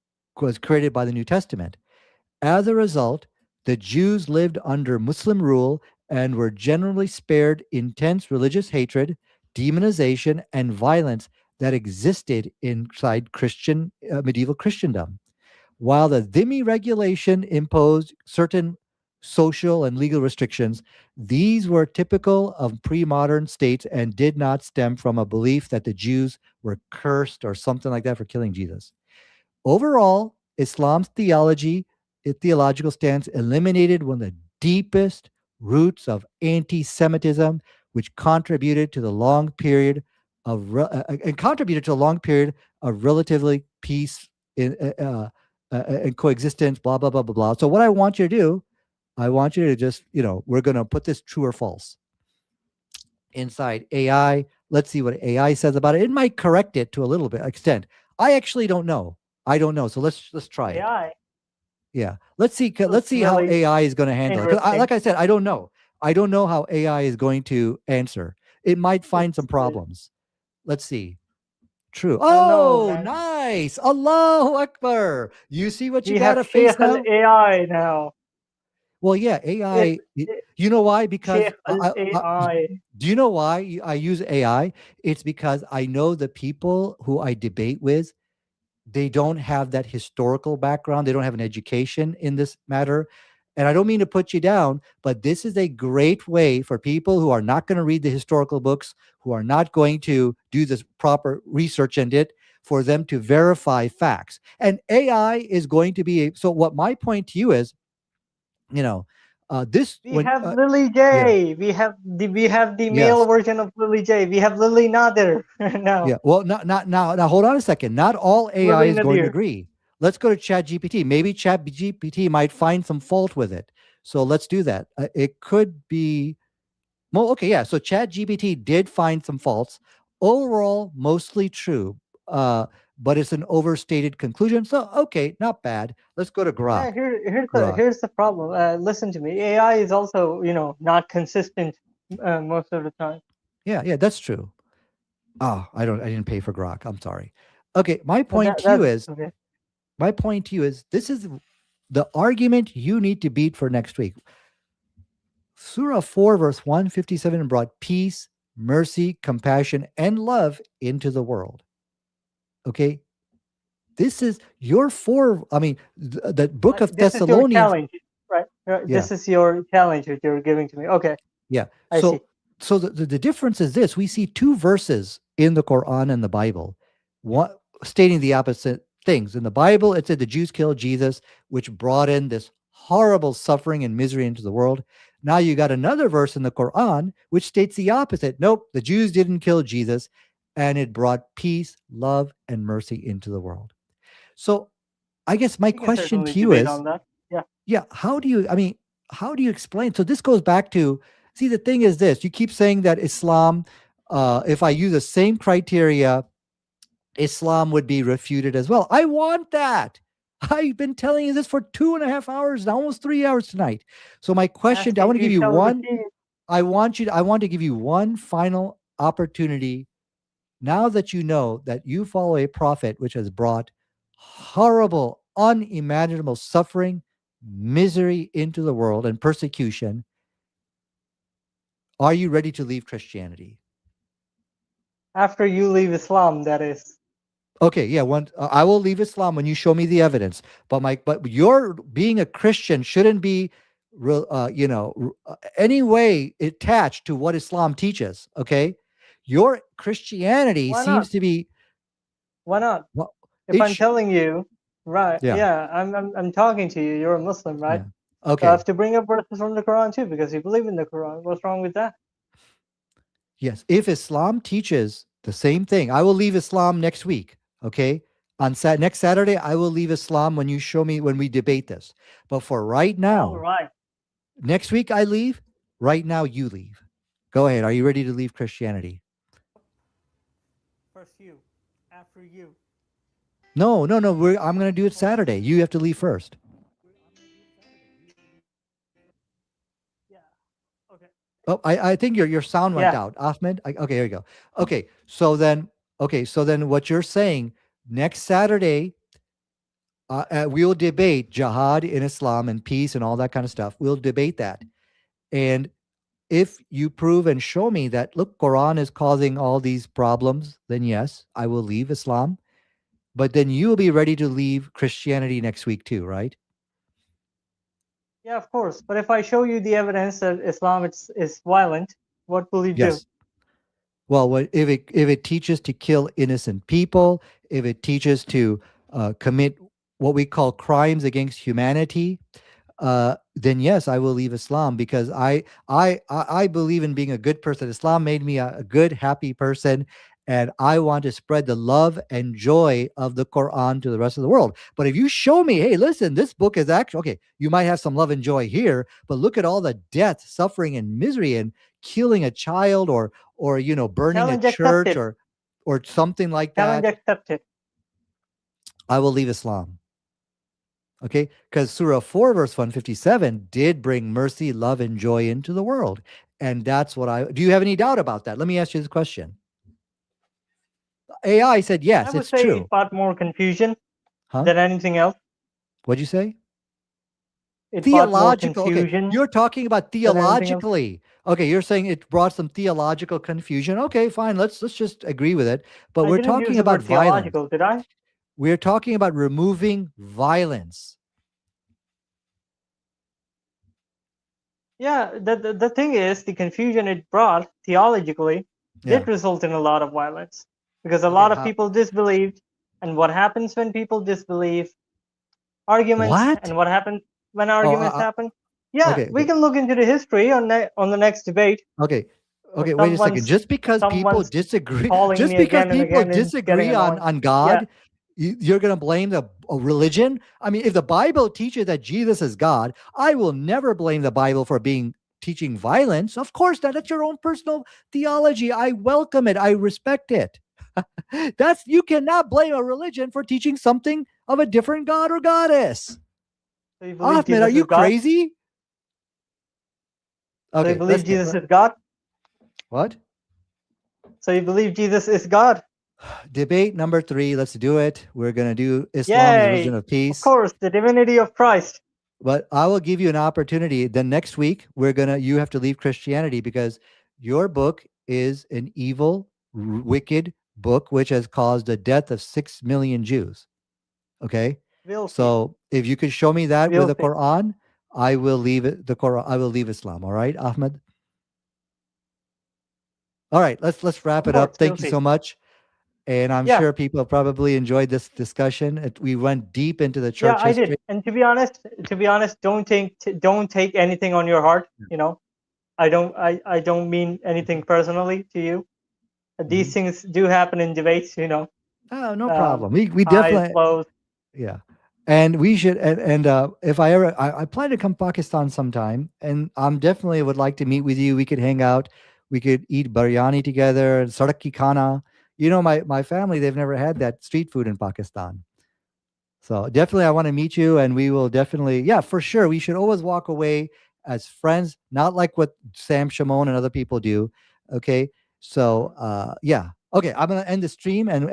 was created by the New Testament. As a result, the Jews lived under Muslim rule and were generally spared intense religious hatred, demonization, and violence that existed inside medieval Christendom. While the Dhimmi regulation imposed certain social and legal restrictions, these were typical of pre modern states and did not stem from a belief that the Jews were cursed or something like that for killing Jesus. Overall, Islam's theological stance eliminated one of the deepest roots of anti-Semitism, which contributed to the long period and contributed to a long period of relatively peace and coexistence. Blah blah blah blah blah. So, what I want you to do, I want you to just, we're going to put this true or false inside AI. Let's see what AI says about it. It might correct it to a little bit extent. I actually don't know. I don't know. So let's try it. AI. Yeah. Let's see. Let's Looks see how really AI is going to handle it. Because, interesting. like I said, I don't know. I don't know how AI is going to answer. It might find It's some problems. Let's see. True. I don't know, Oh, man. nice. Allahu Akbar. You see what you We got have to face Sheikh al now? AI now. Well, yeah, It, AI. it You know why? Because Sheikh al AI. do you know why I use AI? It's because I know the people who I debate with, they don't have that historical background. They don't have an education in this matter. And I don't mean to put you down, but this is a great way for people who are not going to read the historical books, who are not going to do this proper research in it, for them to verify facts. And AI is going to be so. What my point to you is, you know, this We when have Lily yeah. J. We have the male Yes. version of Lily J. We have Lily Nadir now. Yeah. Well, not now. Now, hold on a second. Not all AI Lily is going to Nadir. agree. Let's go to Chat GPT. Maybe Chat GPT might find some fault with it. So let's do that. It could be. Well, okay, yeah. So Chat GPT did find some faults. Overall, mostly true. But it's an overstated conclusion. So okay, not bad. Let's go to Yeah, Grok. Grok. here's the problem. Listen to me. AI is also not consistent most of the time. Yeah, yeah, that's true. Oh, I didn't pay for Grok. I'm sorry. Okay, my But point to you that's is okay. this is the argument you need to beat for next week. Surah 4, verse 157 brought peace, mercy, compassion, and love into the world. Okay? This is your four. I mean, the book of This is your Thessalonians. challenge, right? Yeah. This is your challenge that you're giving to me. Okay, Yeah. I see. So the difference is this: we see two verses in the Quran and the Bible, one stating the opposite things. In the Bible, it said the Jews killed Jesus, which brought in this horrible suffering and misery into the world. Now you got another verse in the Quran which states the opposite. Nope, the Jews didn't kill Jesus, and it brought peace, love, and mercy into the world. So I guess my We can question certainly to you debate is, on that. Yeah. yeah, how do you explain? So this goes back to, see, the thing is this: you keep saying that Islam, if I use the same criteria, Islam would be refuted as well. I want that. I've been telling you this for 2.5 hours, almost 3 hours tonight. So my question, Ask I and want to you give you shall one. receive. I want to give you one final opportunity. Now that you know that you follow a prophet which has brought horrible, unimaginable suffering, misery into the world, and persecution, are you ready to leave Christianity? After you leave Islam, that is. Okay, yeah, I will leave Islam when you show me the evidence. But your being a Christian shouldn't be any way attached to what Islam teaches. Okay, your Christianity Why not? seems to be Why not? well, If it I'm sh- telling you, right? yeah, Yeah, I'm talking to you. You're a Muslim, right? yeah. So I Okay, have to bring up verses from the Quran too, because you believe in the Quran. What's wrong with that? yes. If Islam teaches the same thing, I will leave Islam next week. Okay, on next Saturday, I will leave Islam when you show me when we debate this. But for right All now, right. next week I leave. Right now, you leave. Go ahead. Are you ready to leave Christianity? First you, after you. No, no, no. I'm going to do it Saturday. You have to leave first. Yeah. Okay. Oh, I think your sound Yeah. went out, Ahmed. Okay, here you go. Okay, so then what you're saying next Saturday, we will debate jihad in Islam and peace and all that kind of stuff. We'll debate that, and if you prove and show me that look, Quran is causing all these problems, then yes, I will leave Islam. But then you will be ready to leave Christianity next week too, right? Yeah, of course. But if I show you the evidence that Islam is violent, what will you do? Yes. Well, if it teaches to kill innocent people, if it teaches to commit what we call crimes against humanity, then yes, I will leave Islam because I believe in being a good person. Islam made me a good, happy person, and I want to spread the love and joy of the Quran to the rest of the world. But if you show me, hey, listen, this book is actually okay. You might have some love and joy here, but look at all the death, suffering, and misery, and killing a child, or burning a Challenge church, accepted. or something like Challenge that. accepted. I will leave Islam. Okay, because Surah 4, verse 157 did bring mercy, love, and joy into the world. And that's what I do. You have any doubt about that? Let me ask you this question. AI said, I yes, would it's say it true. brought more confusion Huh? than anything else. What'd you say? It brought more Theological. Okay, confusion you're talking about than anything else. theologically. Okay, you're saying it brought some theological confusion. Okay, fine. Let's just agree with it. But I we're didn't use talking the about word violence. theological, did I? We're talking about removing violence. Yeah, the thing is, the confusion it brought theologically Yeah. did result in a lot of violence because a Okay. lot of How? people disbelieved. And what happens when people disbelieve? Arguments. What? And what happens when Oh, arguments happen? Yeah, okay. we can look into the history on the next debate. Okay. Or Okay, wait a second. someone's calling Just me because again and people again, and it's getting disagree on annoying. on Yeah, God, you're going to blame the religion? I mean, if the Bible teaches that Jesus is God, I will never blame the Bible for being teaching violence. Of course not. That's your own personal theology. I welcome it. I respect it. That's you cannot blame a religion for teaching something of a different god or goddess. so you believe Ahmed, are Jesus you is God? crazy? So you Okay, let's believe get Jesus is God? what? So you believe Jesus is God? Debate number 3. Let's do it. We're going to do Islam, the religion Yay! of Of peace. course, the divinity of Christ. But I will give you an opportunity. Then next week, you have to leave Christianity because your book is an evil, wicked book, which has caused the death of 6 million Jews. Okay. We'll see. So if you could show me that with We'll the see. Quran, I will leave it, the Quran. I will leave Islam. All right, Ahmed. All right. Let's wrap Of it course, up. we'll Thank you see. so much. And I'm Yeah, sure people probably enjoyed this discussion. We went deep into the yeah, church I did. history. And to be honest, don't take anything on your heart. You know, I don't mean anything personally to you. These Mhm. things do happen in debates. You know, Oh, no um, problem. We highs, definitely, lows. yeah. And we should, and if I ever, I plan to come Pakistan sometime, and I'm definitely would like to meet with you. We could hang out, we could eat biryani together, sadak ki khana. My family, they've never had that street food in Pakistan. So definitely, I want to meet you, and we will definitely, yeah, for sure. We should always walk away as friends, not like what Sam Shimon and other people do. Okay, so yeah, okay. I'm gonna end the stream, and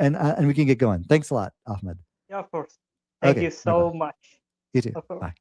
we can get going. Thanks a lot, Ahmed. Yeah, of course. Thank Okay, you bye bye. so much. You too. Of course. Bye.